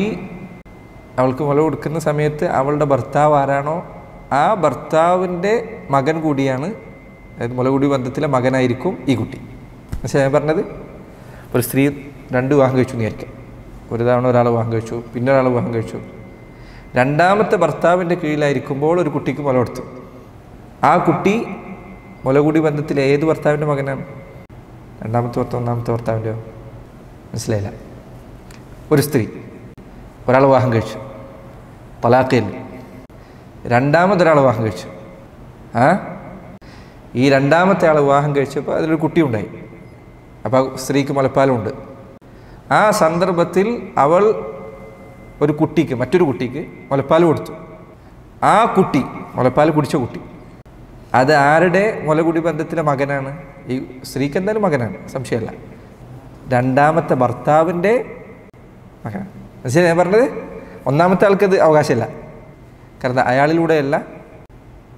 അവൾക്ക് മുല കൊടുക്കുന്ന സമയത്ത് അവളുടെ ഭർത്താവ് ആരാണോ ആ ഭർത്താവിൻ്റെ മകൻ കൂടിയാണ്, അതായത് മുലകുടി ബന്ധത്തിലെ മകനായിരിക്കും ഈ കുട്ടി. മനസ്സിലായി ഞാൻ പറഞ്ഞത്? ഒരു സ്ത്രീ 2 വിവാഹം കഴിച്ചു എന്ന് വിചാരിക്കാം. ഒരു തവണ ഒരാൾ വിവാഹം കഴിച്ചു, പിന്നെ ഒരാൾ വിവാഹം കഴിച്ചു. രണ്ടാമത്തെ ഭർത്താവിൻ്റെ കീഴിലായിരിക്കുമ്പോൾ ഒരു കുട്ടിക്ക് മുല കൊടുത്തു. ആ കുട്ടി മുലകുടി ബന്ധത്തിൽ ഏത് ഭർത്താവിൻ്റെ മകനാണ്? രണ്ടാമത്തെ ഭർത്താവ്, ഒന്നാമത്തെ ഭർത്താവിൻ്റെയോ? മനസ്സിലായില്ല. ഒരു സ്ത്രീ ഒരാൾ വിവാഹം കഴിച്ചു, തലാഖിൽ. രണ്ടാമതൊരാൾ വിവാഹം കഴിച്ചു. ഈ രണ്ടാമത്തെ ആൾ വിവാഹം കഴിച്ചപ്പോൾ അതിലൊരു കുട്ടി ഉണ്ടായി. അപ്പോൾ സ്ത്രീക്ക് മുലപ്പാലുണ്ട്. ആ സന്ദർഭത്തിൽ അവൾ ഒരു കുട്ടിക്ക്, മറ്റൊരു കുട്ടിക്ക് മുലപ്പാൽ കൊടുത്തു. ആ കുട്ടി, മുലപ്പാൽ കുടിച്ച കുട്ടി, അത് ആരുടെ മുലകുടി ബന്ധത്തിലെ മകനാണ്? ഈ സ്ത്രീക്ക് എന്തായാലും മകനാണ്, സംശയമല്ല. രണ്ടാമത്തെ ഭർത്താവിൻ്റെ മകനാണ്. മനസ്സിലായി ഞാൻ പറഞ്ഞത്? ഒന്നാമത്തെ ആൾക്കത് അവകാശമില്ല. കാരണം അയാളിലൂടെയല്ല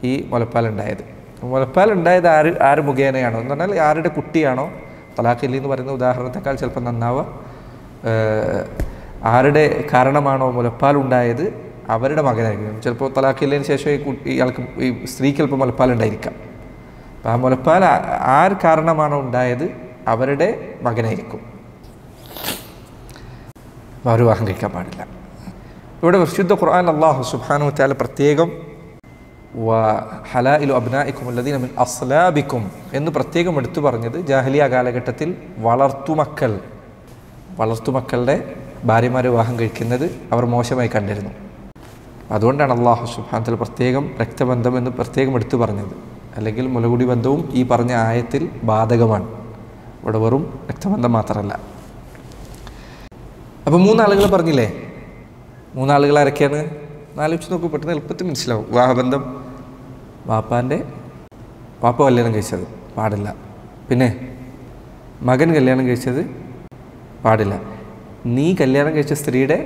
ഈ മുലപ്പാലുണ്ടായത്. മുലപ്പാലുണ്ടായത് ആര് മുഖേനയാണോ എന്ന് പറഞ്ഞാൽ ആരുടെ കുട്ടിയാണോ, തലാഖില്ലി എന്ന് പറയുന്ന ഉദാഹരണത്തെക്കാൾ ചിലപ്പോൾ നന്നാവുക, ആരുടെ കാരണമാണോ മുലപ്പാലുണ്ടായത് അവരുടെ മകനായിരിക്കും. ചിലപ്പോൾ തലാഖില്ലതിന് ശേഷം ഈ സ്ത്രീക്ക് ചിലപ്പോൾ മുലപ്പാലുണ്ടായിരിക്കാം. അപ്പം ആ മുലപ്പാൽ ആര് കാരണമാണോ ഉണ്ടായത് അവരുടെ മകനായിരിക്കും. അവർ വിവാഹം കഴിക്കാൻ പാടില്ല. ഇവിടെ വിശുദ്ധ ഖുർആൻ അല്ലാഹു സുബ്ഹാനഹു വ തആല പ്രത്യേകം ഹലായിലു അബ്നാഇക്കും അല്ലദീന മിൻ അസ്ലാബിക്കും എന്ന് പ്രത്യേകം എടുത്തു പറഞ്ഞത് ജാഹിലിയ കാലഘട്ടത്തിൽ വളർത്തുമക്കളുടെ ഭാര്യമാരെ വിവാഹം കഴിക്കുന്നത് അവർ മോശമായി കണ്ടിരുന്നു. അതുകൊണ്ടാണ് അല്ലാഹു സുബ്ഹാനഹു വ തആല പ്രത്യേകം രക്തബന്ധം എന്ന് പ്രത്യേകം എടുത്തു പറഞ്ഞത്. അല്ലെങ്കിൽ മുലകുടി ബന്ധവും ഈ പറഞ്ഞ ആയത്തിൽ ബാധകമാണ്. ഇവിടെ വെറും രക്തബന്ധം മാത്രമല്ല. അപ്പോൾ 3 ആളുകൾ പറഞ്ഞില്ലേ? 3 ആളുകൾ ആരൊക്കെയാണ്? ആലോചിച്ച് നോക്കൂ, പെട്ടെന്ന് എളുപ്പത്തിൽ മനസ്സിലാവും. വിവാഹബന്ധം, വാപ്പ കല്യാണം കഴിച്ചത് പാടില്ല. പിന്നെ മകൻ കല്യാണം കഴിച്ചത് പാടില്ല. നീ കല്യാണം കഴിച്ച സ്ത്രീയുടെ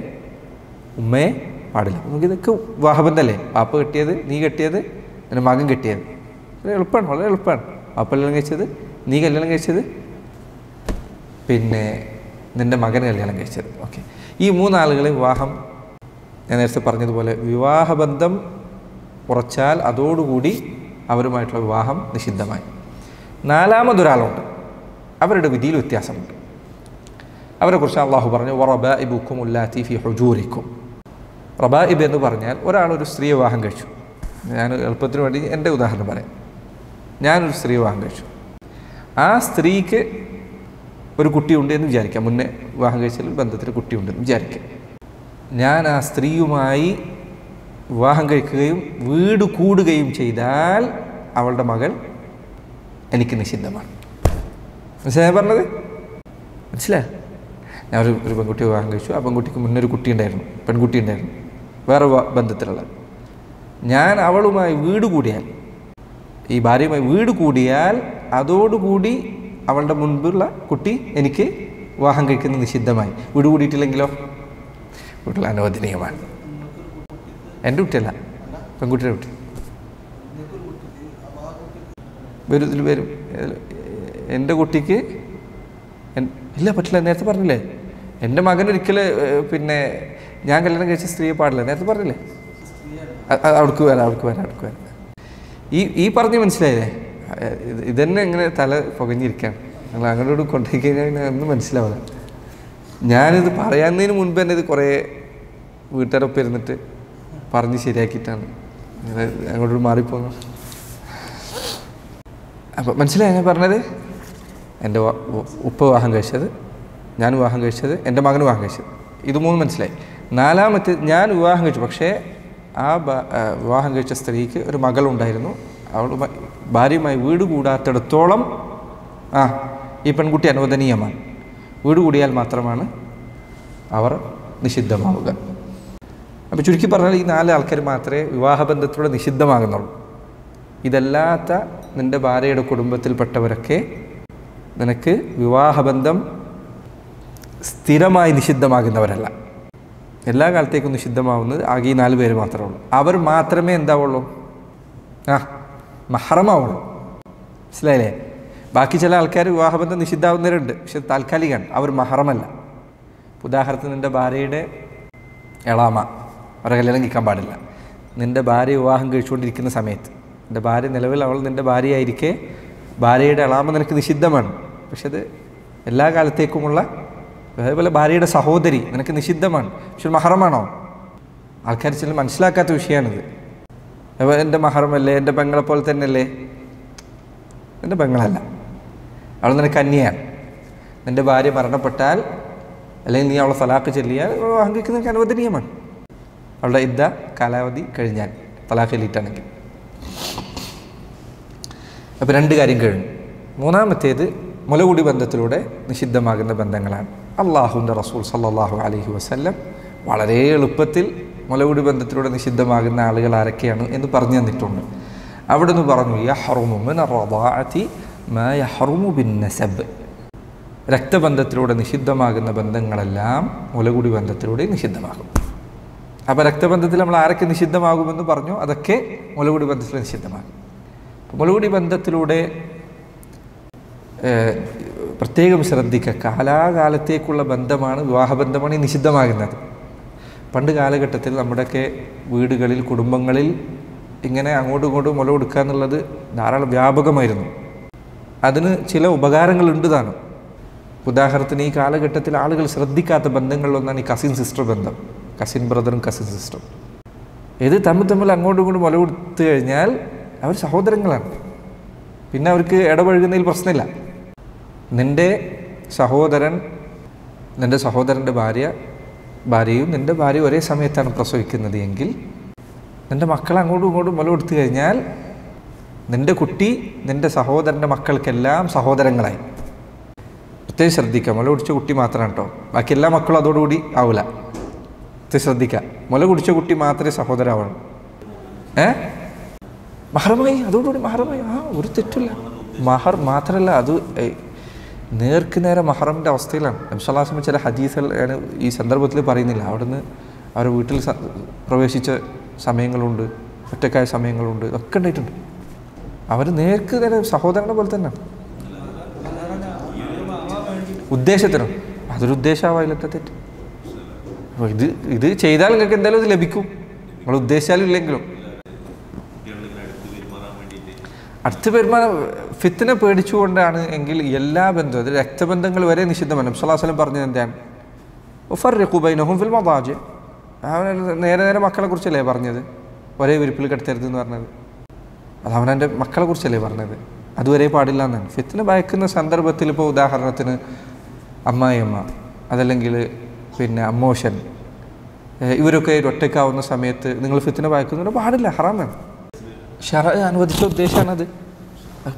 ഉമ്മയെ പാടില്ല. നമുക്കിതൊക്കെ വിവാഹബന്ധമല്ലേ? വാപ്പ കെട്ടിയത്, നീ കെട്ടിയത്, പിന്നെ മകൻ കെട്ടിയത്. വളരെ എളുപ്പമാണ്, വളരെ എളുപ്പമാണ്. വാപ്പ കല്യാണം കഴിച്ചത്, നീ കല്യാണം കഴിച്ചത്, പിന്നെ നിൻ്റെ മകൻ കല്യാണം കഴിച്ചത്. ഓക്കെ, ഈ 3 ആളുകളെ വിവാഹം, ഞാൻ നേരത്തെ പറഞ്ഞതുപോലെ വിവാഹബന്ധം ഉറച്ചാൽ അതോടുകൂടി അവരുമായിട്ടുള്ള വിവാഹം നിഷിദ്ധമായി. 4മതൊരാളുണ്ട്, അവരുടെ വിധിയിൽ വ്യത്യാസമുണ്ട്. അവരെക്കുറിച്ച് അള്ളാഹു പറഞ്ഞു, വറബാഇബുക്കും ഉല്ലാത്തി ഫി ഹുജൂരിക്കും. റബാഇബ് എന്ന് പറഞ്ഞാൽ ഒരാളൊരു സ്ത്രീ വിവാഹം കഴിച്ചു. ഞാൻ എളുപ്പത്തിന് വേണ്ടി എൻ്റെ ഉദാഹരണം പറയാം. ഞാനൊരു സ്ത്രീ വിവാഹം കഴിച്ചു. ആ സ്ത്രീക്ക് ഒരു കുട്ടിയുണ്ട് എന്ന് വിചാരിക്കാം. മുന്നേ വിവാഹം കഴിച്ചാൽ ബന്ധത്തിൽ കുട്ടിയുണ്ടെന്ന് വിചാരിക്കാം. ഞാൻ ആ സ്ത്രീയുമായി വിവാഹം കഴിക്കുകയും വീട് കൂടുകയും ചെയ്താൽ അവളുടെ മകൾ എനിക്ക് നിഷിദ്ധമാണ്. മനസ്സിലായി പറഞ്ഞത്? മനസ്സിലായി? ഞാൻ ഒരു പെൺകുട്ടി വിവാഹം കഴിച്ചു. ആ പെൺകുട്ടിക്ക് മുന്നേ ഒരു കുട്ടി ഉണ്ടായിരുന്നു, പെൺകുട്ടി ഉണ്ടായിരുന്നു, വേറെ ബന്ധത്തിലുള്ളത്. ഞാൻ അവളുമായി വീട് കൂടിയാൽ, ഈ ഭാര്യയുമായി വീട് കൂടിയാൽ അതോടുകൂടി അവളുടെ മുൻപുള്ള കുട്ടി എനിക്ക് വിവാഹം കഴിക്കുന്നത് നിഷിദ്ധമായി. വീട് കൂടിയിട്ടില്ലെങ്കിലോ? വീട്ടിൽ അനുവദനീയമാണ്. എൻ്റെ കുട്ടിയല്ല, പെൺകുട്ടിയുടെ കുട്ടി വരും. എൻ്റെ കുട്ടിക്ക് ഇല്ല, പറ്റില്ല. നേരത്തെ പറഞ്ഞില്ലേ, എൻ്റെ മകനൊരിക്കൽ പിന്നെ ഞാൻ കല്യാണം കഴിച്ച സ്ത്രീയെ പാടില്ല. നേരത്തെ പറഞ്ഞില്ലേ? അവിടേക്ക് വരാം. ഈ പറഞ്ഞ് മനസ്സിലായില്ലേ? ഇതന്നെ ഇങ്ങനെ തല പുകഞ്ഞിരിക്കുകയാണ്. നിങ്ങൾ അങ്ങോട്ട് കൊണ്ടുപോയി കഴിഞ്ഞാൽ ഒന്നും മനസ്സിലാവില്ല. ഞാനിത് പറയാവുന്നതിന് മുൻപ് തന്നെ ഇത് കുറേ വീട്ടുകാരൊപ്പം ഇരുന്നിട്ട് പറഞ്ഞ് ശരിയാക്കിയിട്ടാണ് അങ്ങോട്ട് മാറിപ്പോകുന്നത്. അപ്പോൾ മനസ്സിലായി ഞാൻ പറഞ്ഞത്? എൻ്റെ ഉപ്പ വിവാഹം കഴിച്ചത്, ഞാൻ വിവാഹം കഴിച്ചത്, എൻ്റെ മകൻ വിവാഹം കഴിച്ചത്, ഇത് 3 മനസ്സിലായി. 4മത്തെ ഞാൻ വിവാഹം കഴിച്ചു, പക്ഷേ ആ വിവാഹം കഴിച്ച സ്ത്രീക്ക് ഒരു മകളുണ്ടായിരുന്നു. അവളുമായി ഭാര്യയുമായി വീട് കൂടാത്തിടത്തോളം ഈ പെൺകുട്ടി അനുവദനീയമാണ്. വീട് കൂടിയാൽ മാത്രമാണ് അവർ നിഷിദ്ധമാവുക. അപ്പോൾ ചുരുക്കി പറഞ്ഞാൽ ഈ 4 ആൾക്കാർ മാത്രമേ വിവാഹബന്ധത്തിലൂടെ നിഷിദ്ധമാകുന്നുള്ളൂ. ഇതല്ലാത്ത നിൻ്റെ ഭാര്യയുടെ കുടുംബത്തിൽപ്പെട്ടവരൊക്കെ നിനക്ക് വിവാഹബന്ധം സ്ഥിരമായി നിഷിദ്ധമാകുന്നവരല്ല. എല്ലാ കാലത്തേക്കും നിഷിദ്ധമാവുന്നത് ആകെ ഈ 4 പേര് മാത്രമേ ഉള്ളൂ. അവർ മാത്രമേ എന്താവുള്ളൂ, മഹറമാവുള്ളൂ. മനസ്സിലായില്ലേ? ബാക്കി ചില ആൾക്കാർ വിവാഹബന്ധം നിഷിദ്ധാവുന്നവരുണ്ട്, പക്ഷെ താൽക്കാലികമാണ്, അവർ മഹറമല്ല. ഉദാഹരണത്തിന് നിൻ്റെ ഭാര്യയുടെ എളാമ, അവരെ കല്യാണം കഴിക്കാൻ പാടില്ല. നിൻ്റെ ഭാര്യ വിവാഹം കഴിച്ചുകൊണ്ടിരിക്കുന്ന സമയത്ത്, നിൻ്റെ ഭാര്യ നിലവിൽ അവൾ നിൻ്റെ ഭാര്യയായിരിക്കെ ഭാര്യയുടെ എളാമ നിനക്ക് നിഷിദ്ധമാണ്, പക്ഷെ അത് എല്ലാ കാലത്തേക്കുമുള്ള. അതേപോലെ ഭാര്യയുടെ സഹോദരി നിനക്ക് നിഷിദ്ധമാണ്, പക്ഷെ മഹറമാണോ? ആൾക്കാർ ചില മനസ്സിലാക്കാത്ത വിഷയമാണിത്. എൻ്റെ മഹറമല്ലേ, എൻ്റെ പെങ്ങളെ പോലെ തന്നെയല്ലേ? എൻ്റെ പെങ്ങളല്ല, അവൾ നിനക്ക് അന്യയാണ്. നിൻ്റെ ഭാര്യ മരണപ്പെട്ടാൽ അല്ലെങ്കിൽ നീ അവളെ തലാഖ് ചൊല്ലിയാൽ വിവാഹം കഴിക്കുന്നതിന് അനുവദനീയമാണ്. അവളുടെ ഇദ്ദ കാലാവധി കഴിഞ്ഞാൽ തലാഖ് ചൊല്ലിയിട്ടാണെങ്കിൽ. അപ്പോൾ 2 കാര്യം കഴിഞ്ഞു. മൂന്നാമത്തേത് മുലകുടി ബന്ധത്തിലൂടെ നിഷിദ്ധമാകുന്ന ബന്ധങ്ങളാണ്. അള്ളാഹുവിൻ്റെ റസൂൽ സല്ലല്ലാഹു അലൈഹി വസല്ലം വളരെ എളുപ്പത്തിൽ മുലകുടി ബന്ധത്തിലൂടെ നിഷിദ്ധമാകുന്ന ആളുകൾ ആരൊക്കെയാണ് എന്ന് പറഞ്ഞു തന്നിട്ടുണ്ട്. അവിടെ നിന്ന് പറഞ്ഞു, യഹ്റുമു മിന റദാഅതി മാ യഹ്റുമു ബിന്നസബ്. രക്തബന്ധത്തിലൂടെ നിഷിദ്ധമാകുന്ന ബന്ധങ്ങളെല്ലാം മുലകുടി ബന്ധത്തിലൂടെ നിഷിദ്ധമാകും. അപ്പോൾ രക്തബന്ധത്തിൽ നമ്മൾ ആരൊക്കെ നിഷിദ്ധമാകുമെന്ന് പറഞ്ഞു, അതൊക്കെ മുലകുടി ബന്ധത്തിലൂടെ നിഷിദ്ധമാകും. മുലകുടി ബന്ധത്തിലൂടെ പ്രത്യേകം ശ്രദ്ധിക്കുക, കാലാകാലത്തേക്കുള്ള ബന്ധമാണ്, വിവാഹബന്ധമാണ് ഈ നിഷിദ്ധമാകുന്നത്. പണ്ട് കാലഘട്ടത്തിൽ നമ്മുടെയൊക്കെ വീടുകളിൽ, കുടുംബങ്ങളിൽ ഇങ്ങനെ അങ്ങോട്ടും ഇങ്ങോട്ടും മുല കൊടുക്കുക എന്നുള്ളത് ധാരാളം വ്യാപകമായിരുന്നു. അതിന് ചില ഉപകാരങ്ങളുണ്ട് താനും. ഉദാഹരണത്തിന് ഈ കാലഘട്ടത്തിൽ ആളുകൾ ശ്രദ്ധിക്കാത്ത ബന്ധങ്ങളിലൊന്നാണ് ഈ കസിൻ സിസ്റ്റർ ബന്ധം. കസിൻ ബ്രദറും കസിൻ സിസ്റ്ററും ഇത് തമ്മിൽ അങ്ങോട്ടും ഇങ്ങോട്ടും മുല കൊടുത്തു കഴിഞ്ഞാൽ അവർ സഹോദരങ്ങളാണ്. പിന്നെ അവർക്ക് ഇടപഴകുന്നതിൽ പ്രശ്നമില്ല. നിൻ്റെ സഹോദരൻ്റെ ഭാര്യയും നിൻ്റെ ഭാര്യയും ഒരേ സമയത്താണ് പ്രസവിക്കുന്നത് എങ്കിൽ നിൻ്റെ മക്കൾ അങ്ങോട്ടും ഇങ്ങോട്ടും മുല കൊടുത്തു കഴിഞ്ഞാൽ നിൻ്റെ കുട്ടി നിൻ്റെ സഹോദരൻ്റെ മക്കൾക്കെല്ലാം സഹോദരങ്ങളായി. പ്രത്യേകം ശ്രദ്ധിക്കുക, മുല കുടിച്ച കുട്ടി മാത്രമാണ് കേട്ടോ, ബാക്കി എല്ലാ മക്കളും അതോടുകൂടി ആവില്ല. പ്രത്യേകം ശ്രദ്ധിക്കുക, മുല കുടിച്ച കുട്ടി മാത്രമേ സഹോദരമാവണം. മഹറമായി, അതോടുകൂടി മഹറമായി. ഒരു തെറ്റില്ല. മഹർ മാത്രമല്ല, അത് നേർക്ക് നേരെ മഹറമിൻ്റെ അവസ്ഥയിലാണ്. നബി സല്ലല്ലാഹു അലൈഹി വസല്ലം ചില ഹദീസുകൾ ഈ സന്ദർഭത്തിൽ പറയുന്നില്ല. അവിടുന്ന് അവരുടെ വീട്ടിൽ പ്രവേശിച്ച സമയങ്ങളുണ്ട്, ഒറ്റക്കായ സമയങ്ങളുണ്ട്, ഇതൊക്കെ ഉണ്ടായിട്ടുണ്ട്. അവർ നേർക്ക് നേരെ സഹോദരനെ പോലെ തന്നെ ഉദ്ദേശത്തിനും. അതൊരു ഉദ്ദേശമാവില്ലത്തെ തെറ്റ്. അപ്പോൾ ഇത് ചെയ്താൽ നിങ്ങൾക്ക് എന്തായാലും ഇത് ലഭിക്കും, നിങ്ങൾ ഉദ്ദേശിച്ചാലും ഇല്ലെങ്കിലും. അടുത്ത് പെരുമാറാൻ ഫിത്തിനെ പേടിച്ചുകൊണ്ടാണ് എങ്കിൽ എല്ലാ ബന്ധവും, അത് രക്തബന്ധങ്ങൾ വരെ നിഷിദ്ധമാണ്. നബി സല്ലല്ലാഹു അലൈഹി വസല്ലം പറഞ്ഞത് എന്താണ്? ഉഫർരിഖു ബൈനഹും ഫിൽ മദാജി. നേരെ മക്കളെ കുറിച്ചല്ലേ പറഞ്ഞത്, ഒരേ വിരിപ്പിൽ കിടത്തരുതെന്ന് പറഞ്ഞത്. അത് അവനൻ്റെ മക്കളെ കുറിച്ചല്ലേ പറഞ്ഞത്, അതുവരെ പാടില്ല എന്നാണ്. ഫിത്തിനെ ഭയക്കുന്ന സന്ദർഭത്തിൽ ഇപ്പോൾ ഉദാഹരണത്തിന് അമ്മായിയമ്മ, അതല്ലെങ്കിൽ പിന്നെ അമ്മോഷൻ, ഇവരൊക്കെ ഒറ്റയ്ക്കാവുന്ന സമയത്ത് നിങ്ങൾ ഫിത്തിനെ ഭയക്കുന്നത് പാടില്ല, ഹറാമാണ്. ശറഅ അനുവദിച്ച ഉദ്ദേശമാണത്.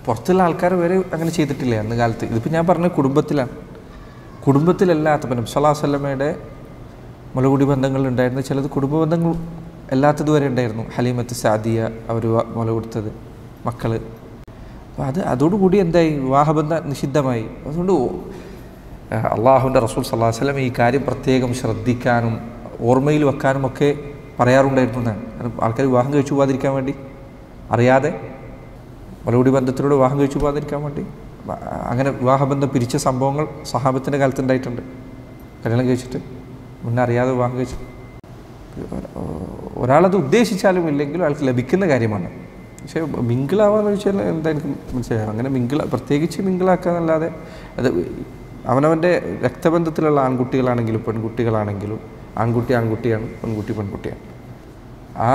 പുറത്തുള്ള ആൾക്കാർ വരെ അങ്ങനെ ചെയ്തിട്ടില്ല അന്ന് കാലത്ത്. ഇതിപ്പോൾ ഞാൻ പറഞ്ഞ കുടുംബത്തിലാണ്. കുടുംബത്തിലല്ലാത്ത നബി സല്ലല്ലാഹു അലൈഹി വസല്ലമയുടെ മുലകുടി ബന്ധങ്ങളുണ്ടായിരുന്നു, ചിലത് കുടുംബ ബന്ധങ്ങൾ അല്ലാത്തത് വരെ ഉണ്ടായിരുന്നു. ഹലീമത്ത് സാദിയ അവർ മുല കൊടുത്തത് മക്കൾ. അപ്പോൾ അതോടുകൂടി എന്തായി, വിവാഹബന്ധം നിഷിദ്ധമായി. അതുകൊണ്ട് അള്ളാഹുവിൻ്റെ റസൂൽ സല്ലല്ലാഹു അലൈഹി വസല്ലം ഈ കാര്യം പ്രത്യേകം ശ്രദ്ധിക്കാനും ഓർമ്മയിൽ വെക്കാനും ഒക്കെ പറയാറുണ്ടായിരുന്നു എന്നാണ്. ആൾക്കാർ വിവാഹം കഴിച്ചു പോകാതിരിക്കാൻ വേണ്ടി, അറിയാതെ മുലകുടി ബന്ധത്തിലൂടെ വിവാഹം കഴിച്ചു പോകാതിരിക്കാൻ വേണ്ടി അങ്ങനെ വിവാഹബന്ധം പിരിച്ച സംഭവങ്ങൾ സഹാബത്തിൻ്റെ കാലത്ത് ഉണ്ടായിട്ടുണ്ട്. കല്യാണം കഴിച്ചിട്ട് മുന്നേ അറിയാതെ വിവാഹം കഴിച്ചു. ഒരാളത് ഉദ്ദേശിച്ചാലും ഇല്ലെങ്കിലും അയാൾക്ക് ലഭിക്കുന്ന കാര്യമാണ്. പക്ഷേ മിങ്കിളാവാന്ന് വെച്ചാൽ എന്താ എനിക്ക് മനസ്സിലായി, അങ്ങനെ പ്രത്യേകിച്ച് മിങ്കിളാക്കാന്നല്ലാതെ അത് അവനവൻ്റെ രക്തബന്ധത്തിലുള്ള ആൺകുട്ടികളാണെങ്കിലും പെൺകുട്ടികളാണെങ്കിലും ആൺകുട്ടി ആൺകുട്ടിയാണ്, പെൺകുട്ടി പെൺകുട്ടിയാണ്. ആ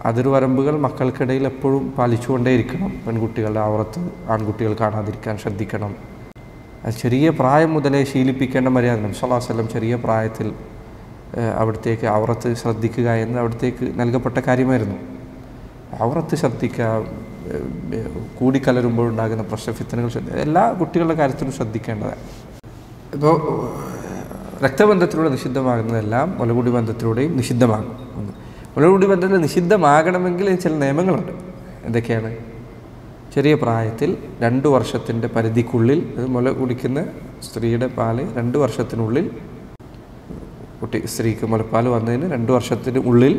അതിർവരമ്പുകൾ മക്കൾക്കിടയിൽ എപ്പോഴും പാലിച്ചുകൊണ്ടേയിരിക്കണം. പെൺകുട്ടികളുടെ ഔറത്ത് ആൺകുട്ടികൾ കാണാതിരിക്കാൻ ശ്രദ്ധിക്കണം. അത് ചെറിയ പ്രായം മുതലേ ശീലിപ്പിക്കേണ്ട മര്യാദ. നബി സല്ലല്ലാഹു അലൈഹി വസല്ലം ചെറിയ പ്രായത്തിൽ അവിടത്തേക്ക് ഔറത്ത് ശ്രദ്ധിക്കുക എന്ന് അവിടത്തേക്ക് നൽകപ്പെട്ട കാര്യമായിരുന്നു. ഔറത്ത് ശ്രദ്ധിക്കുക, കൂടിക്കലരുമ്പോഴുണ്ടാകുന്ന ഫിത്നകൾ എല്ലാ കുട്ടികളുടെ കാര്യത്തിലും ശ്രദ്ധിക്കേണ്ടതാണ്. ഇപ്പോൾ രക്തബന്ധത്തിലൂടെ നിഷിദ്ധമാകുന്നതെല്ലാം മുലകുടി ബന്ധത്തിലൂടെയും നിഷിദ്ധമാകും. മുലകുടി ബന്ധത്തിൽ നിഷിദ്ധമാകണമെങ്കിൽ ചില നിയമങ്ങളുണ്ട്. എന്തൊക്കെയാണ്? ചെറിയ പ്രായത്തിൽ 2 വർഷത്തിൻ്റെ പരിധിക്കുള്ളിൽ, മുല കുടിക്കുന്ന സ്ത്രീയുടെ പാല് 2 വർഷത്തിനുള്ളിൽ, സ്ത്രീക്ക് മുലപ്പാൽ വന്നതിന് 2 വർഷത്തിന് ഉള്ളിൽ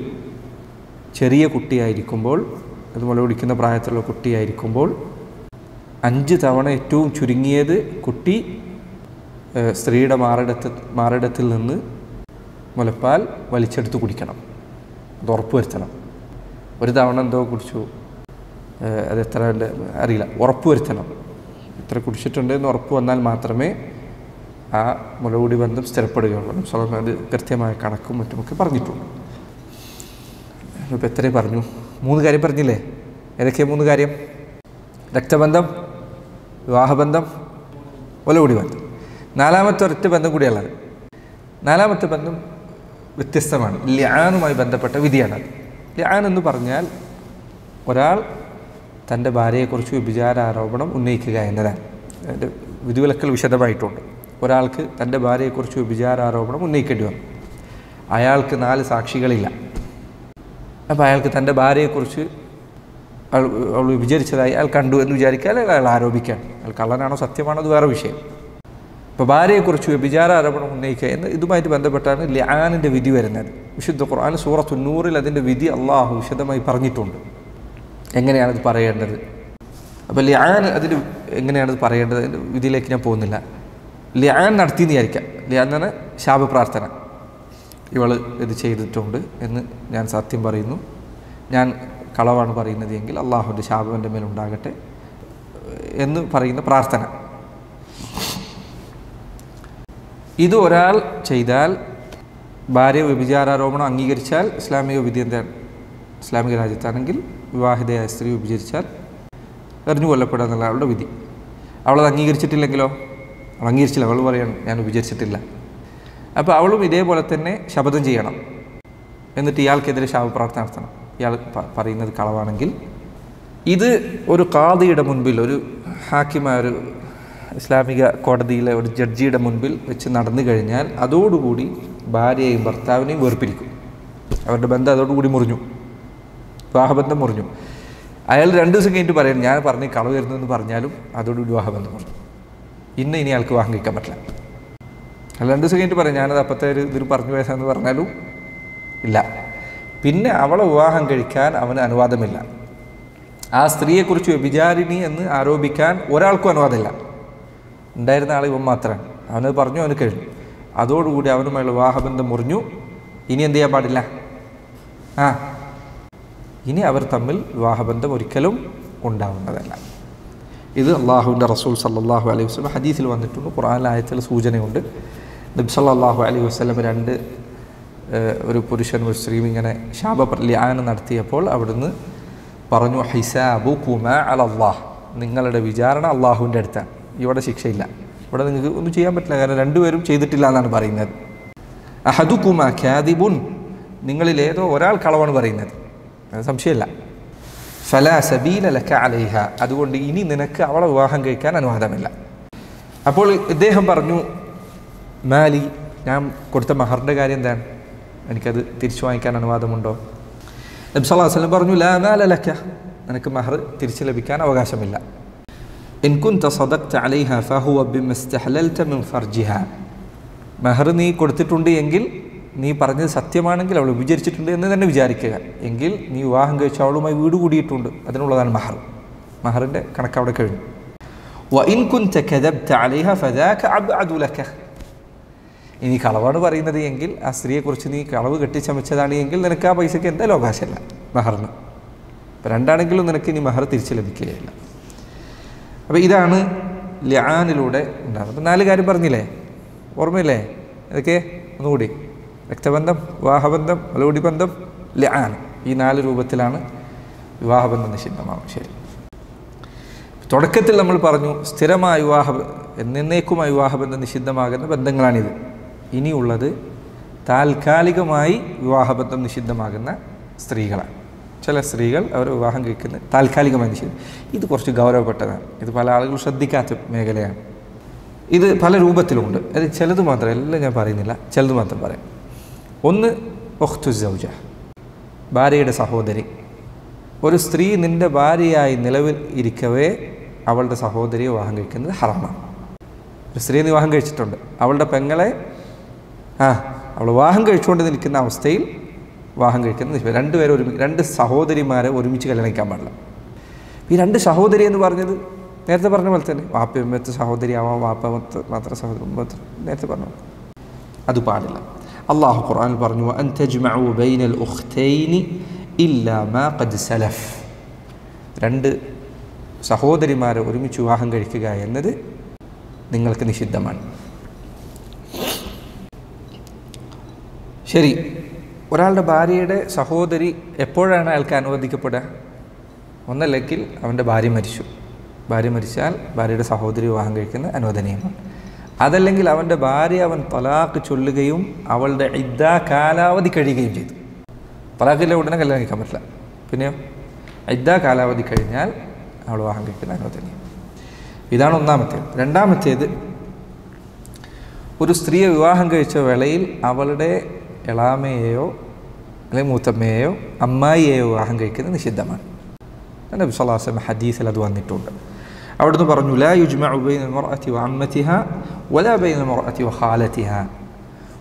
ചെറിയ കുട്ടിയായിരിക്കുമ്പോൾ, അത് മുല കുടിക്കുന്ന പ്രായത്തിലുള്ള കുട്ടിയായിരിക്കുമ്പോൾ 5 തവണ ഏറ്റവും ചുരുങ്ങിയത് കുട്ടി സ്ത്രീയുടെ മാറിടത്തിൽ നിന്ന് മുലപ്പാൽ വലിച്ചെടുത്ത് കുടിക്കണം. അത് ഉറപ്പ് വരുത്തണം. ഒരു തവണ എന്തോ കുടിച്ചു, അത് എത്ര അറിയില്ല, ഉറപ്പ് വരുത്തണം. ഇത്ര കുടിച്ചിട്ടുണ്ടെന്ന് ഉറപ്പ് വന്നാൽ മാത്രമേ ആ മുലകൂടി ബന്ധം സ്ഥിരപ്പെടുകയുള്ളൂ. അത് കൃത്യമായ കണക്കും മറ്റുമൊക്കെ പറഞ്ഞിട്ടുണ്ട്. ഇപ്പോൾ എത്രയും പറഞ്ഞു? 3 കാര്യം പറഞ്ഞില്ലേ? ഏതൊക്കെയാണ് 3 കാര്യം? രക്തബന്ധം, വിവാഹബന്ധം, മുലകൂടി ബന്ധം. 4ാമത്തെ ഒരൊറ്റ ബന്ധം കൂടിയുള്ളത്. 4ാമത്തെ ബന്ധം വ്യത്യസ്തമാണ്. ലിആനുമായി ബന്ധപ്പെട്ട വിധിയാണത്. ലിആൻ എന്ന് പറഞ്ഞാൽ ഒരാൾ തൻ്റെ ഭാര്യയെക്കുറിച്ച് വ്യഭിചാര ആരോപണം ഉന്നയിക്കുക എന്നതാണ്. അതിൻ്റെ വിധിവിലക്കൽ വിശദമായിട്ടുണ്ട്. ഒരാൾക്ക് തൻ്റെ ഭാര്യയെക്കുറിച്ച് വ്യഭിചാര ആരോപണം ഉന്നയിക്കേണ്ടി വന്നു. അയാൾക്ക് 4 സാക്ഷികളില്ല. അപ്പോൾ അയാൾക്ക് തൻ്റെ ഭാര്യയെക്കുറിച്ച് അവൾ വിചാരിച്ചതായി അയാൾ കണ്ടു എന്ന് വിചാരിക്കാൻ അയാൾ ആരോപിക്കാൻ, അയാൾ കള്ളനാണോ സത്യമാണോ അത് വേറെ വിഷയം. ഇപ്പോൾ ഭാര്യയെക്കുറിച്ച് വ്യഭിചാര ആരോപണം ഉന്നയിക്കുക എന്ന് ഇതുമായിട്ട് ബന്ധപ്പെട്ടാണ് ലിആനിൻ്റെ വിധി വരുന്നത്. വിശുദ്ധ ഖുർആൻ സൂറത്തുൻ നൂറിൽ അതിൻ്റെ വിധി അള്ളാഹു വിശദമായി പറഞ്ഞിട്ടുണ്ട്, എങ്ങനെയാണത് പറയേണ്ടത്. അപ്പോൾ ലിആൻ അതിന് എങ്ങനെയാണത് പറയേണ്ടത് അതിൻ്റെ വിധിയിലേക്ക് ഞാൻ പോകുന്നില്ല. ലിആൻ നടത്തിയെന്ന് വിചാരിക്കാം. ലിആൻ എന്ന് പറഞ്ഞാൽ ശാപപ്രാർത്ഥന. ഇവൾ ഇത് ചെയ്തിട്ടുണ്ട് എന്ന് ഞാൻ സത്യം പറയുന്നു, ഞാൻ കളവാണ് പറയുന്നത് എങ്കിൽ അള്ളാഹുവിൻ്റെ ശാപം എൻ്റെ മേലുണ്ടാകട്ടെ എന്ന് പറയുന്ന പ്രാർത്ഥന. ഇത് ഒരാൾ ചെയ്താൽ, ഭാര്യ വ്യഭിചാരാരോപണം അംഗീകരിച്ചാൽ, ഇസ്ലാമിക വിധി എന്താണ്? ഇസ്ലാമിക രാജ്യത്താണെങ്കിൽ വിവാഹിതയായ സ്ത്രീ വ്യഭിചരിച്ചാൽ എറിഞ്ഞു കൊല്ലപ്പെടുക എന്നുള്ള അവളുടെ വിധി. അവളത് അംഗീകരിച്ചിട്ടില്ലെങ്കിലോ? അവൾ അംഗീകരിച്ചില്ല, അവൾ പറയണം ഞാൻ വിചാരിച്ചിട്ടില്ല. അപ്പോൾ അവളും ഇതേപോലെ തന്നെ ശപഥം ചെയ്യണം. എന്നിട്ട് ഇയാൾക്കെതിരെ ശാപപ്രാർത്ഥന നടത്തണം. ഇയാൾ പറയുന്നത് കളവാണെങ്കിൽ ഇത് ഒരു ഖാദിയുടെ മുൻപിൽ, ഒരു ഹാക്കിമായ ഒരു ഇസ്ലാമിക കോടതിയിലെ ഒരു ജഡ്ജിയുടെ മുൻപിൽ വെച്ച് നടന്നു കഴിഞ്ഞാൽ അതോടുകൂടി ഭാര്യയെയും ഭർത്താവിനെയും വേർപിരിക്കും. അവരുടെ ബന്ധം അതോടുകൂടി മുറിഞ്ഞു, വിവാഹബന്ധം മുറിഞ്ഞു. അയാൾ 2 ദിവസം കഴിഞ്ഞിട്ട് പറയും ഞാൻ പറഞ്ഞ് കളവ് വരുന്നതെന്ന് പറഞ്ഞാലും അതോടുകൂടി വിവാഹബന്ധം മുറിഞ്ഞു. ഇനി അയാൾക്ക് വിവാഹം കഴിക്കാൻ പറ്റില്ല. അല്ല 2 ദിവസം കഴിഞ്ഞിട്ട് പറയും ഞാനത് അപ്പത്തെ ഇതിൽ പറഞ്ഞു പോയതെന്ന് പറഞ്ഞാലും ഇല്ല. പിന്നെ അവളെ വിവാഹം കഴിക്കാൻ അവന് അനുവാദമില്ല. ആ സ്ത്രീയെക്കുറിച്ച് വ്യഭിചാരിണി എന്ന് ആരോപിക്കാൻ ഒരാൾക്കും അനുവാദമില്ല. ഉണ്ടായിരുന്ന ആൾ ഇവൻ മാത്രമാണ്. അവനത് പറഞ്ഞു, അവന് കഴിഞ്ഞു. അതോടുകൂടി അവനുമായുള്ള വിവാഹബന്ധം മുറിഞ്ഞു. ഇനി എന്ത് ചെയ്യാൻ പാടില്ല? ഇനി അവർ തമ്മിൽ വിവാഹബന്ധം ഒരിക്കലും ഉണ്ടാവുന്നതല്ല. ഇത് അള്ളാഹുവിൻ്റെ റസൂൽ സല്ലല്ലാഹു അലൈഹി വസല്ലം ഹദീസിൽ വന്നിട്ടുണ്ട്. ഖുർആനിലെ ആയത്തിൽ സൂചനയുണ്ട്. നബി സല്ലല്ലാഹു അലൈഹി വസല്ലം 2 ഒരു പുരുഷനും ഒരു സ്ത്രീയും ഇങ്ങനെ ലിആൻ നടത്തിയപ്പോൾ അവിടുന്ന് പറഞ്ഞു ഹിസാബുകുമാ അലല്ലാഹ്, നിങ്ങളുടെ വിചാരണ അള്ളാഹുവിൻ്റെ അടുത്താണ്, ഇവിടെ ശിക്ഷയില്ല, ഇവിടെ നിങ്ങൾക്ക് ഒന്നും ചെയ്യാൻ പറ്റില്ല, കാരണം 2 പേരും ചെയ്തിട്ടില്ല എന്നാണ് പറയുന്നത്. അഹദുകുമാ കാദിബുൻ, നിങ്ങളിലേതോ ഒരാൾ കളവാണ് പറയുന്നത്, അത് സംശയമില്ല. ഫലാ സബീല ലക അലൈഹ, അതുകൊണ്ട് ഇനി നിനക്ക് അവളെ വിവാഹം കഴിക്കാൻ അനുവാദമില്ല. അപ്പോൾ ഇദ്ദേഹം പറഞ്ഞു മാലി, ഞാൻ കൊടുത്ത മഹറിൻ്റെ കാര്യം എന്താണ്, എനിക്കത് തിരിച്ചു വാങ്ങിക്കാൻ അനുവാദമുണ്ടോ? നബി സല്ലല്ലാഹു അലൈഹി വസല്ലം പറഞ്ഞു ലാ മാല ലക, നിനക്ക് മഹർ തിരിച്ചു ലഭിക്കാൻ അവകാശമില്ല. ഇൻ കുൻത സദഖ്ത അലൈഹ ഫഹുവ ബിമസ്തഹലൽത മിൻ ഫർജിഹ, മഹർ നീ കൊടുത്തിട്ടുണ്ട് എങ്കിൽ, നീ പറഞ്ഞത് സത്യമാണെങ്കിൽ, അവൾ വിചാരിച്ചിട്ടുണ്ട് എന്ന് തന്നെ വിചാരിക്കുക എങ്കിൽ നീ വിവാഹം കഴിച്ച അവളുമായി വീട് കൂടിയിട്ടുണ്ട്, അതിനുള്ളതാണ് മഹർ. മഹറിൻ്റെ കണക്ക് അവിടെ കഴിഞ്ഞു. വ ഇൻ കുൻത കദബ്ത അലൈഹ ഫദാക അബ്അദു ലക, ഇനി കളവാണ് പറയുന്നത് എങ്കിൽ, ആ സ്ത്രീയെക്കുറിച്ച് നീ കളവ് കെട്ടിച്ചമച്ചതാണ് എങ്കിൽ നിനക്ക് ആ പൈസയ്ക്ക് എന്തായാലും അവകാശമില്ല മഹറിന്. ഇപ്പം 2 ആണെങ്കിലും നിനക്ക് ഇനി മഹർ തിരിച്ചു ലഭിക്കുകയില്ല. അപ്പോൾ ഇതാണ് ലിആനിലൂടെ ഉണ്ടാകുന്നത്. അപ്പോൾ 4 കാര്യം പറഞ്ഞില്ലേ, ഓർമ്മയില്ലേ? ഇതൊക്കെ ഒന്നുകൂടി: രക്തബന്ധം, വിവാഹബന്ധം, മുലകുടി ബന്ധം, ലിആൻ. ഈ 4 രൂപത്തിലാണ് വിവാഹബന്ധം നിഷിദ്ധമാകും. ശരി, തുടക്കത്തിൽ നമ്മൾ പറഞ്ഞു സ്ഥിരമായ എന്നേക്കുമായി വിവാഹബന്ധം നിഷിദ്ധമാകുന്ന ബന്ധങ്ങളാണിത്. ഇനിയുള്ളത് താൽക്കാലികമായി വിവാഹബന്ധം നിഷിദ്ധമാകുന്ന സ്ത്രീകളാണ്. ചില സ്ത്രീകൾ അവർ വിവാഹം കഴിക്കുന്നത് താൽക്കാലികമായി നിഷിദ്ധം. ഇത് കുറച്ച് ഗൗരവപ്പെട്ടതാണ്. ഇത് പല ആളുകളും ശ്രദ്ധിക്കാത്ത മേഖലയാണ്. ഇത് പല രൂപത്തിലുണ്ട്. അത് ചിലത് മാത്രം, എല്ലാം ഞാൻ പറയുന്നില്ല, ചിലത് മാത്രം പറയാം. ഒന്ന് ഉഖ്തു സൗജ, ഭാര്യയുടെ സഹോദരി. ഒരു സ്ത്രീ നിൻ്റെ ഭാര്യയായി നിലവിൽ ഇരിക്കവേ അവളുടെ സഹോദരിയെ വിവാഹം കഴിക്കുന്നത് ഹറാമാണ്. ഒരു സ്ത്രീ വിവാഹം കഴിച്ചിട്ടുണ്ട്, അവളുടെ പെങ്ങളെ അവൾ വിവാഹം കഴിച്ചുകൊണ്ട് നിൽക്കുന്ന അവസ്ഥയിൽ വിവാഹം കഴിക്കുന്നത് രണ്ടുപേരും രണ്ട് സഹോദരിമാരെ ഒരുമിച്ച് കല്യാണം കഴിക്കാൻ പാടില്ല. ഈ രണ്ട് സഹോദരി എന്ന് പറഞ്ഞത് നേരത്തെ പറഞ്ഞ പോലെ തന്നെ വാപ്പയമ്മത്തെ സഹോദരി ആവാം, വാപ്പമത്ത് മാത്രം സഹോദരി നേരത്തെ പറഞ്ഞു, അത് പാടില്ല. അള്ളാഹു ഖുർആനിൽ പറഞ്ഞു അൻ തജ്മഉ ബൈനൽ ഉഖ്തൈനി ഇല്ലാ മാ ഖദ് സലഫ്. രണ്ട് സഹോദരിമാരെ ഒരുമിച്ച് വിവാഹം കഴിക്കുക എന്നത് നിങ്ങൾക്ക് നിഷിദ്ധമാണ്. ശരി, ഒരാളുടെ ഭാര്യയുടെ സഹോദരി എപ്പോഴാണ് അയാൾക്ക് അനുവദിക്കപ്പെടുക? ഒന്നല്ലെങ്കിൽ അവൻ്റെ ഭാര്യ മരിച്ചു, ഭാര്യ മരിച്ചാൽ ഭാര്യയുടെ സഹോദരി വിവാഹം കഴിക്കുന്നത് അനുവദനീയമാണ്. അതല്ലെങ്കിൽ അവൻ്റെ ഭാര്യ അവൻ തലാഖ് ചൊല്ലുകയും അവളുടെ ഇദ്ദ കാലാവധി കഴിയുകയും ചെയ്തു. തലാഖില്ല ഉടനെ കല്യാണം കഴിക്കാൻ പറ്റില്ല, പിന്നെയോ ഇദ്ദ കാലാവധി കഴിഞ്ഞാൽ അവൾ വിവാഹം കഴിക്കുന്ന അനുവദനീയം. ഇതാണ് ഒന്നാമത്തേത്. രണ്ടാമത്തേത്, ഒരു സ്ത്രീയെ വിവാഹം കഴിച്ച വേളയിൽ അവളുടെ എളാമയെയോ അല്ലെങ്കിൽ മൂത്തമ്മയെയോ അമ്മായിയെയോ വിവാഹം കഴിക്കുന്നത് നിഷിദ്ധമാണ്. നബി സ്വല്ലല്ലാഹു അലൈഹി വസല്ലം ഹദീസിൽ അത് വന്നിട്ടുണ്ട്. അവിടുന്ന് പറഞ്ഞു ലാ യുജ്മഉ ബൈനൽ മർഅതി വഅമ്മതിഹാ വലാ ബൈനൽ മർഅതി വഖാലതിഹാ.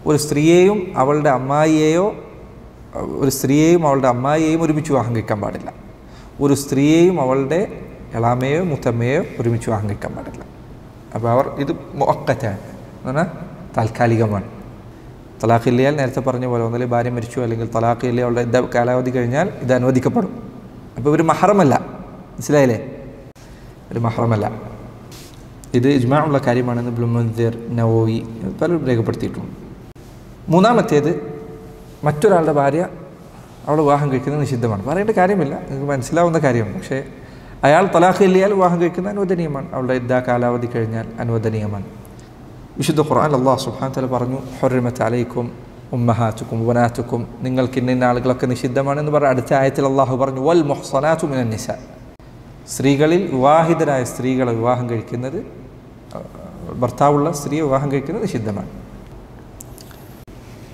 ഒരു സ്ത്രീയെയും അവളുടെ അമ്മായിയെയും ഒരുമിച്ച് വിവാഹം കഴിക്കാൻ പാടില്ല. ഒരു സ്ത്രീയെയും അവളുടെ എളാമയോ മുത്തമ്മയോ ഒരുമിച്ച് വിവാഹം കഴിക്കാൻ പാടില്ല. അപ്പോൾ അവർ ഇത് മുഅഖ്ഖത്താണ്, എന്ന് പറഞ്ഞാൽ താൽക്കാലികമാണ്. തലാഖില്ലിയാൽ നേരത്തെ പറഞ്ഞ പോലെ ഒന്നിൽ ഭാര്യ മരിച്ചു അല്ലെങ്കിൽ തലാഖില്ലിയ അവളുടെ ഇദ്ദ കാലാവധി കഴിഞ്ഞാൽ ഇത് അനുവദിക്കപ്പെടും. അപ്പോൾ ഇവർ മഹറമല്ല, മനസ്സിലായില്ലേ? ഒരു മഹറമല്ല. ഇത് ഇജ്മാഉള്ള കാര്യമാണെന്ന് ഇബ്നു മുൻദിർ, നവവി പലരും രേഖപ്പെടുത്തിയിട്ടുണ്ട്. മൂന്നാമത്തേത്, മറ്റൊരാളുടെ ഭാര്യ അവൾ വിവാഹം കഴിക്കുന്നത് നിഷിദ്ധമാണ്. പറയേണ്ട കാര്യമില്ല, നിങ്ങൾക്ക് മനസ്സിലാവുന്ന കാര്യമാണ്. പക്ഷേ അയാൾ തലാഖില്ലിയാൽ വിവാഹം കഴിക്കുന്നത് അനുവദനീയമാണ്, അവളുടെ ഇദ്ദ കാലാവധി കഴിഞ്ഞാൽ അനുവദനീയമാണ്. വിശുദ്ധ ഖുർആൻ അല്ലാഹു സുബ്ഹാനഹു വ തആല പറഞ്ഞു ഹുർരിമത് അലൈക്കും ഉമ്മഹാതുക്കും വബനാതുക്കും, നിങ്ങൾക്ക് ഇന്ന ആളുകളൊക്കെ നിഷിദ്ധമാണെന്ന് പറഞ്ഞ അടുത്ത ആയത്തിൽ അള്ളാഹു പറഞ്ഞു വൽ മുഹ്സനാതു മിനൻ നിസാ, സ്ത്രീകളിൽ വിവാഹിതരായ സ്ത്രീകളെ വിവാഹം കഴിക്കുന്നത്, ഭർത്താവുള്ള സ്ത്രീയെ വിവാഹം കഴിക്കുന്നത് നിഷിദ്ധമാണ്.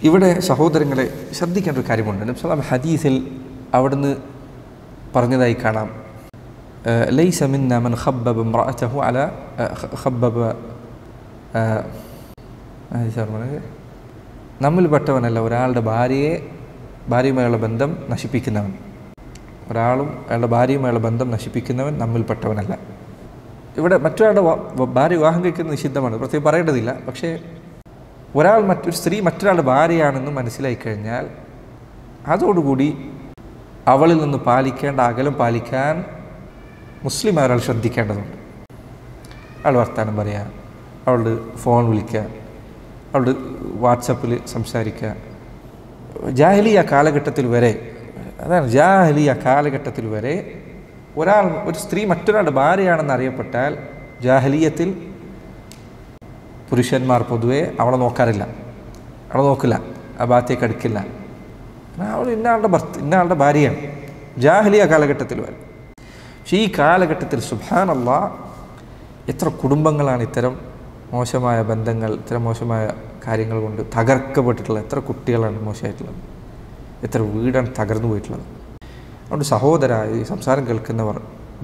ഇവിടെ സഹോദരങ്ങളെ ശ്രദ്ധിക്കേണ്ട ഒരു കാര്യമുണ്ട്. നബി സല്ലല്ലാഹു അലൈഹി വസല്ലം ഹദീസിൽ അവിടുന്ന് പറഞ്ഞതായി കാണാം ലൈസ മിന്ന മൻ ഖബ്ബബ ഇംറഅതഹു അലാ ഖബ്ബബ നമ്മിൽപ്പെട്ടവനല്ല ഒരാളുടെ ഭാര്യയുമായുള്ള ബന്ധം നശിപ്പിക്കുന്നവൻ. ഒരാളും അയാളുടെ ഭാര്യയുമായുള്ള ബന്ധം നശിപ്പിക്കുന്നവൻ നമ്മിൽപ്പെട്ടവനല്ല. ഇവിടെ മറ്റൊരാളുടെ ഭാര്യ വിവാഹം കഴിക്കുന്നത് നിഷിദ്ധമാണ്, പ്രത്യേകം പറയേണ്ടതില്ല. പക്ഷേ മറ്റൊരു സ്ത്രീ മറ്റൊരാളുടെ ഭാര്യയാണെന്ന് മനസ്സിലായി കഴിഞ്ഞാൽ അതോടുകൂടി അവളിൽ നിന്ന് പാലിക്കേണ്ട അകലം പാലിക്കാൻ മുസ്ലിം ഒരാൾ ശ്രദ്ധിക്കേണ്ടതുണ്ട്. അവൾ വർത്താനം പറയുക, അവളുടെ ഫോൺ വിളിക്കുക, അവളുടെ വാട്സപ്പിൽ സംസാരിക്കുക. ജാഹിലിയ കാലഘട്ടത്തിൽ വരെ, അതാണ് ജാഹിലിയ കാലഘട്ടത്തിൽ വരെ ഒരു സ്ത്രീ മറ്റൊരാളുടെ ഭാര്യയാണെന്ന് അറിയപ്പെട്ടാൽ ജാഹിലിയത്തിൽ പുരുഷന്മാർ പൊതുവെ അവളെ നോക്കാറില്ല, അവളെ നോക്കില്ല, ആ ഭാഗത്തേക്ക് അടുക്കില്ല. അവൾ ഇന്നയാളുടെ ഭാര്യയാണ്, ജാഹിലിയ കാലഘട്ടത്തിൽ വരെ. പക്ഷേ ഈ കാലഘട്ടത്തിൽ സുബ്ഹാനല്ലാഹ് എത്ര കുടുംബങ്ങളാണ് ഇത്തരം മോശമായ ബന്ധങ്ങൾ, ഇത്തരം മോശമായ കാര്യങ്ങൾ കൊണ്ട് തകർക്കപ്പെട്ടിട്ടുള്ളത്. എത്ര കുട്ടികളാണ് മോശമായിട്ടുള്ളത്, എത്ര വീടാണ് തകർന്നു പോയിട്ടുള്ളത്. അതുകൊണ്ട് സഹോദര, ഈ സംസാരം കേൾക്കുന്നവർ,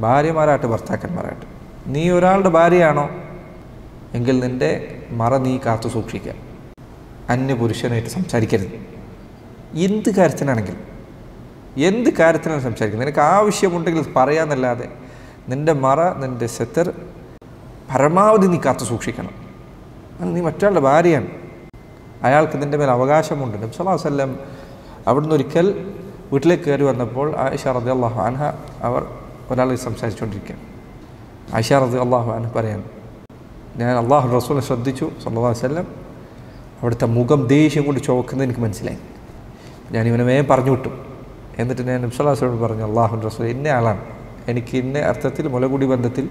ഭാര്യമാരായിട്ട് ഭർത്താക്കന്മാരായിട്ട്, നീ ഒരാളുടെ ഭാര്യയാണോ എങ്കിൽ നിൻ്റെ മറ നീ കാത്തു സൂക്ഷിക്കുക. അന്യ പുരുഷനായിട്ട് സംസാരിക്കരുത്. എന്ത് കാര്യത്തിനാണ് സംസാരിക്കുന്നത്, നിനക്ക് ആവശ്യമുണ്ടെങ്കിൽ പറയാമെന്നല്ലാതെ നിൻ്റെ മറ, നിൻ്റെ സെത്തർ പരമാവധി നീ കാത്തു സൂക്ഷിക്കണം. നീ മറ്റൊരാളുടെ ഭാര്യയാണ്, അയാൾക്ക് നിൻ്റെ മേൽ അവകാശമുണ്ട്. നബി സല്ലല്ലാഹു അലൈഹി വസല്ലം അവിടുന്ന് ഒരിക്കൽ വീട്ടിലേക്ക് കയറി വന്നപ്പോൾ ആയിഷ റളിയല്ലാഹു അൻഹ അവർ ഒരാൾ സംസാരിച്ചുകൊണ്ടിരിക്കുകയാണ്. ആയിഷ റളിയല്ലാഹു അൻഹ പറയാൻ, ഞാൻ അള്ളാഹു റസൂലിനെ ശ്രദ്ധിച്ചു സല്ലല്ലാഹു അലൈഹി വസല്ലം, അവിടുത്തെ മുഖം ദേഷ്യം കൊണ്ട് ചുവക്കുന്നത് എനിക്ക് മനസ്സിലായി. ഞാൻ ഇവനെ വേഗം പറഞ്ഞു വിട്ടു. എന്നിട്ട് ഞാൻ നബി സല്ലല്ലാഹു അലൈഹി വസല്ലം പറഞ്ഞു, അള്ളാഹു റസൂൽ ഇന്ന ആളാണ്, എനിക്ക് ഇന്ന അർത്ഥത്തിൽ മുലകുടി ബന്ധത്തിൽ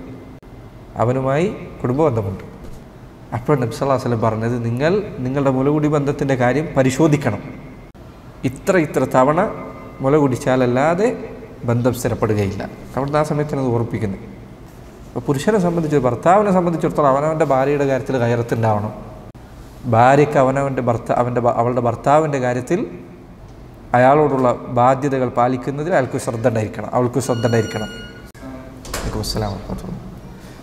അവനുമായി കുടുംബ ബന്ധമുണ്ട്. അപ്പോൾ നബി സല്ലല്ലാഹു അലൈഹി വസല്ലം പറഞ്ഞത്, നിങ്ങളുടെ മുലകുടി ബന്ധത്തിൻ്റെ കാര്യം പരിശോധിക്കണം. ഇത്ര തവണ മുല കുടിച്ചാലല്ലാതെ ബന്ധം സ്ഥിരപ്പെടുകയില്ല. അവിടുന്ന് ആ സമയത്താണ് അത് ഓർപ്പിക്കുന്നത്. അപ്പോൾ പുരുഷനെ സംബന്ധിച്ച്, ഭർത്താവിനെ സംബന്ധിച്ചിടത്തോളം അവനവൻ്റെ ഭാര്യയുടെ കാര്യത്തിൽ ഗൈറത്തുണ്ടാവണം. ഭാര്യയ്ക്ക് അവളുടെ ഭർത്താവിൻ്റെ കാര്യത്തിൽ അയാളോടുള്ള ബാധ്യതകൾ പാലിക്കുന്നതിൽ അയാൾക്ക് ശ്രദ്ധ ഉണ്ടായിരിക്കണം, അവൾക്ക് ശ്രദ്ധ ഉണ്ടായിരിക്കണം.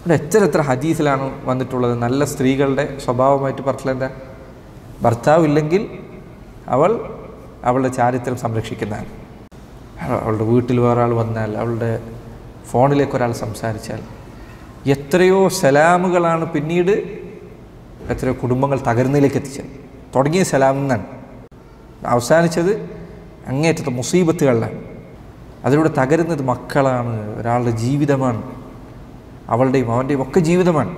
ഇവിടെ എത്ര ഹദീസിലാണ് വന്നിട്ടുള്ളത്. നല്ല സ്ത്രീകളുടെ സ്വഭാവമായിട്ട് പറഞ്ഞില്ല, ഭർത്താവ് ഇല്ലെങ്കിൽ അവളുടെ ചാരിത്രം സംരക്ഷിക്കുന്നതാണ്. അവളുടെ വീട്ടിൽ വേറെ ആൾ വന്നാൽ, അവളുടെ ഫോണിലേക്ക് ഒരാൾ സംസാരിച്ചാൽ എത്രയോ സലാമുകളാണ് പിന്നീട് എത്രയോ കുടുംബങ്ങൾ തകർന്നതിലേക്ക് എത്തിച്ചത്. തുടങ്ങിയ സലാമിൽ നിന്നാണ് അവസാനിച്ചത് അങ്ങേറ്റത്തെ മുസീബത്തുകളിലാണ്. അതിലൂടെ തകരുന്നത് മക്കളാണ്, ഒരാളുടെ ജീവിതമാണ്, അവളുടെയും അവൻ്റെയും ഒക്കെ ജീവിതമാണ്.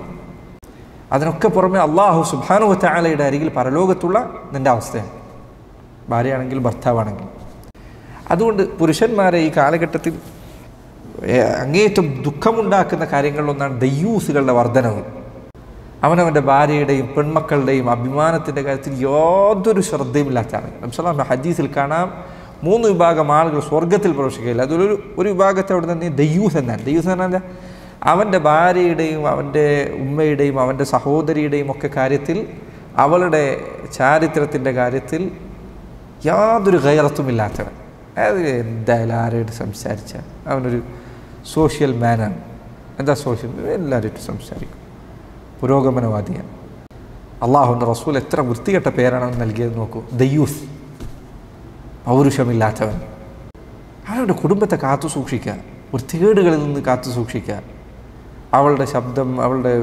അതിനൊക്കെ പുറമെ അള്ളാഹു സുബ്ഹാനഹു വ തആലയുടെ അരികിൽ പരലോകത്തുള്ള നിൻ്റെ അവസ്ഥയാണ്, ഭാര്യയാണെങ്കിലും ഭർത്താവാണെങ്കിലും. അതുകൊണ്ട് പുരുഷന്മാരെ ഈ കാലഘട്ടത്തിൽ അങ്ങേയറ്റം ദുഃഖമുണ്ടാക്കുന്ന കാര്യങ്ങളിലൊന്നാണ് ദയ്യൂസുകളുടെ വർധനവ്. അവനവൻ്റെ ഭാര്യയുടെയും പെൺമക്കളുടെയും അഭിമാനത്തിൻ്റെ കാര്യത്തിൽ യാതൊരു ശ്രദ്ധയും ഇല്ലാത്തതാണ്. നബി ഹദീസിൽ കാണാം 3 വിഭാഗം ആളുകൾ സ്വർഗത്തിൽ പ്രവേശിക്കുകയില്ല. ഒരു വിഭാഗത്തെ അവിടെ നിന്ന് ദയ്യൂസ് എന്നാണ്. ദയ്യൂസ് എന്ന് പറഞ്ഞാൽ അവൻ്റെ ഭാര്യയുടെയും അവൻ്റെ ഉമ്മയുടെയും അവൻ്റെ സഹോദരിയുടെയും ഒക്കെ കാര്യത്തിൽ, അവളുടെ ചാരിത്രത്തിൻ്റെ കാര്യത്തിൽ യാതൊരു ഗൈറത്തും ഇല്ലാത്തവൻ. അതായത് എന്തായാലും ആരോട് സംസാരിച്ചാൽ അവനൊരു സോഷ്യൽ മാനാണ്. എന്താ സോഷ്യൽ? എല്ലാവരും സംസാരിക്കും, പുരോഗമനവാദിയാണ്. അള്ളാഹുവിൻ്റെ റസൂൽ എത്ര വൃത്തികെട്ട പേരാണ് നൽകിയത് നോക്കൂ. ദയ്യൂസ്, പൗരുഷമില്ലാത്തവൻ. അവരുടെ കുടുംബത്തെ കാത്തു സൂക്ഷിക്കുക, വൃത്തികേടുകളിൽ നിന്ന് കാത്തു സൂക്ഷിക്കുക. അവളുടെ ശബ്ദം, അവളുടെ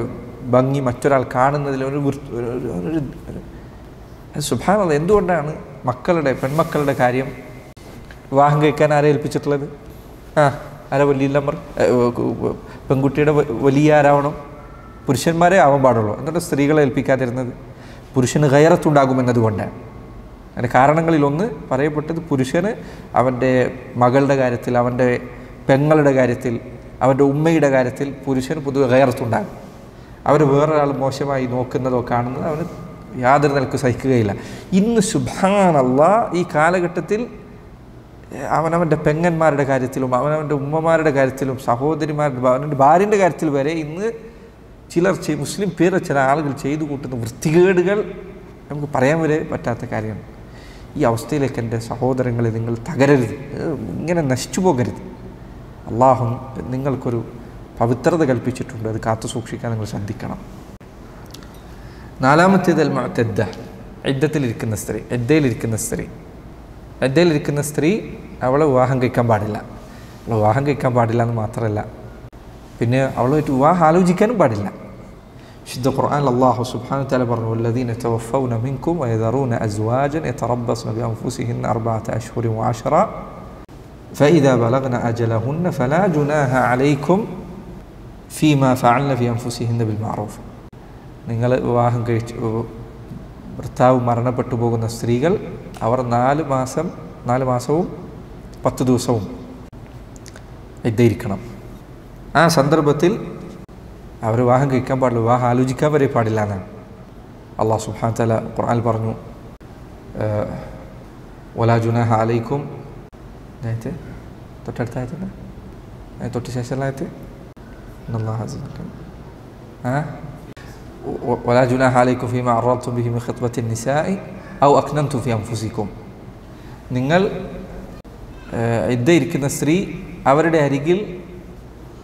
ഭംഗി മറ്റൊരാൾ കാണുന്നതിൽ സുബ്ഹാനല്ലാഹ്. എന്തുകൊണ്ടാണ് പെൺമക്കളുടെ കാര്യം വിവാഹം കഴിക്കാൻ ആരെ ഏൽപ്പിച്ചിട്ടുള്ളത്? ആരാ വലിയ നമ്പർ? പെൺകുട്ടിയുടെ വലിയ ആരാവണം? പുരുഷന്മാരെ ആവാൻ പാടുള്ളൂ. എന്നിട്ട് സ്ത്രീകളെ ഏൽപ്പിക്കാതിരുന്നത് പുരുഷന് ഗൈറത്തുണ്ടാകുമെന്നതുകൊണ്ടാണ്. അതിൻ്റെ കാരണങ്ങളിലൊന്ന് പറയപ്പെട്ടത്, പുരുഷന് അവൻ്റെ മകളുടെ കാര്യത്തിൽ, അവൻ്റെ പെങ്ങളുടെ കാര്യത്തിൽ, അവൻ്റെ ഉമ്മയുടെ കാര്യത്തിൽ പുരുഷന് പൊതുവെ ഗൈറത്തുണ്ടാകും. അവർ വേറൊരാൾ മോശമായി നോക്കുന്നതോ കാണുന്നതോ അവന് യാതൊരു നിലക്ക് സഹിക്കുകയില്ല. ഇന്ന് സുബ്ഹാനല്ലാഹ് ഈ കാലഘട്ടത്തിൽ അവനവൻ്റെ പെങ്ങന്മാരുടെ കാര്യത്തിലും അവനവൻ്റെ ഉമ്മമാരുടെ കാര്യത്തിലും സഹോദരിമാരുടെ അവൻ്റെ ഭാര്യൻ്റെ കാര്യത്തിൽ വരെ ഇന്ന് ചിലർ മുസ്ലിം പേര് ചില ആളുകൾ ചെയ്തു കൂട്ടുന്ന വൃത്തികേടുകൾ നമുക്ക് പറയാൻ വരെ പറ്റാത്ത കാര്യമാണ്. ഈ അവസ്ഥയിലേക്ക് എൻ്റെ സഹോദരങ്ങളെ നിങ്ങൾ തകരരുത്, ഇങ്ങനെ നശിച്ചു പോകരുത്. അള്ളാഹു നിങ്ങൾക്കൊരു പവിത്രത കൽപ്പിച്ചിട്ടുണ്ട്, അത് കാത്തു സൂക്ഷിക്കാൻ നിങ്ങൾ ശ്രദ്ധിക്കണം. 4-ാമത്തേത് അൽ മുഅ്തദ്ദ, ഇദ്ദത്തിലിരിക്കുന്ന സ്ത്രീ. ഇദ്ദയിലിരിക്കുന്ന സ്ത്രീ അവളെ വിവാഹം കഴിക്കാൻ പാടില്ല. അവളെ വിവാഹം കഴിക്കാൻ പാടില്ല എന്ന് മാത്രമല്ല, പിന്നെ അവളുമായിട്ട് വിവാഹം ആലോചിക്കാനും പാടില്ല. വിശുദ്ധ ഖുർആനിൽ അല്ലാഹു സുബ്ഹാനഹു വ തആല പറഞ്ഞു, വല്ലദീന തവഫൗന മിൻകും വയദറൂന അസ്വാജൻ യതറബ്ബസ്ന ബിഅൻഫുസിഹിന്ന 4 അശ്ഹുരി വഅശ്റ ഫഇദാ ബലഗ്ന അജലഹുന്ന ഫലാ ജുനാഹ അലൈക്കും ഫീമാ ഫഅൽന ഫി അൻഫുസിഹിന്ന ബിൽമഅറൂഫ്. നിങ്ങൾ വിവാഹം കഴിച്ച് ഭർത്താവ് മരണപ്പെട്ടു പോകുന്ന സ്ത്രീകൾ, അവർ 4 മാസവും 10 ദിവസവും ഇദ്ദയിരിക്കണം. ആ സന്ദർഭത്തിൽ അവർ വിവാഹം കഴിക്കാൻ പാടില്ല, വിവാഹം ആലോചിക്കാൻ വരെ പാടില്ല എന്നാണ് അല്ലാഹു സുബ്ഹാനഹു വ തആല ഖുർആനിൽ പറഞ്ഞു. വലാ ജുനാഹ അലൈക്കും, തൊട്ടടുത്ത ആയത്തില്ല, തൊട്ട് ശേഷമുള്ള ആയത്ത്, വലാ ജുനാഹ അലൈക്കും ഫീമാ അറദ്തും ബിഹി മിൻ ഖിത്ബത്തിൻ നിസാഇ ഔ അക്നൻതും ഫീ അൻഫുസിക്കും. നിങ്ങൾ ഇദ്ദയിരിക്കുന്ന സ്ത്രീ അവരുടെ അരികിൽ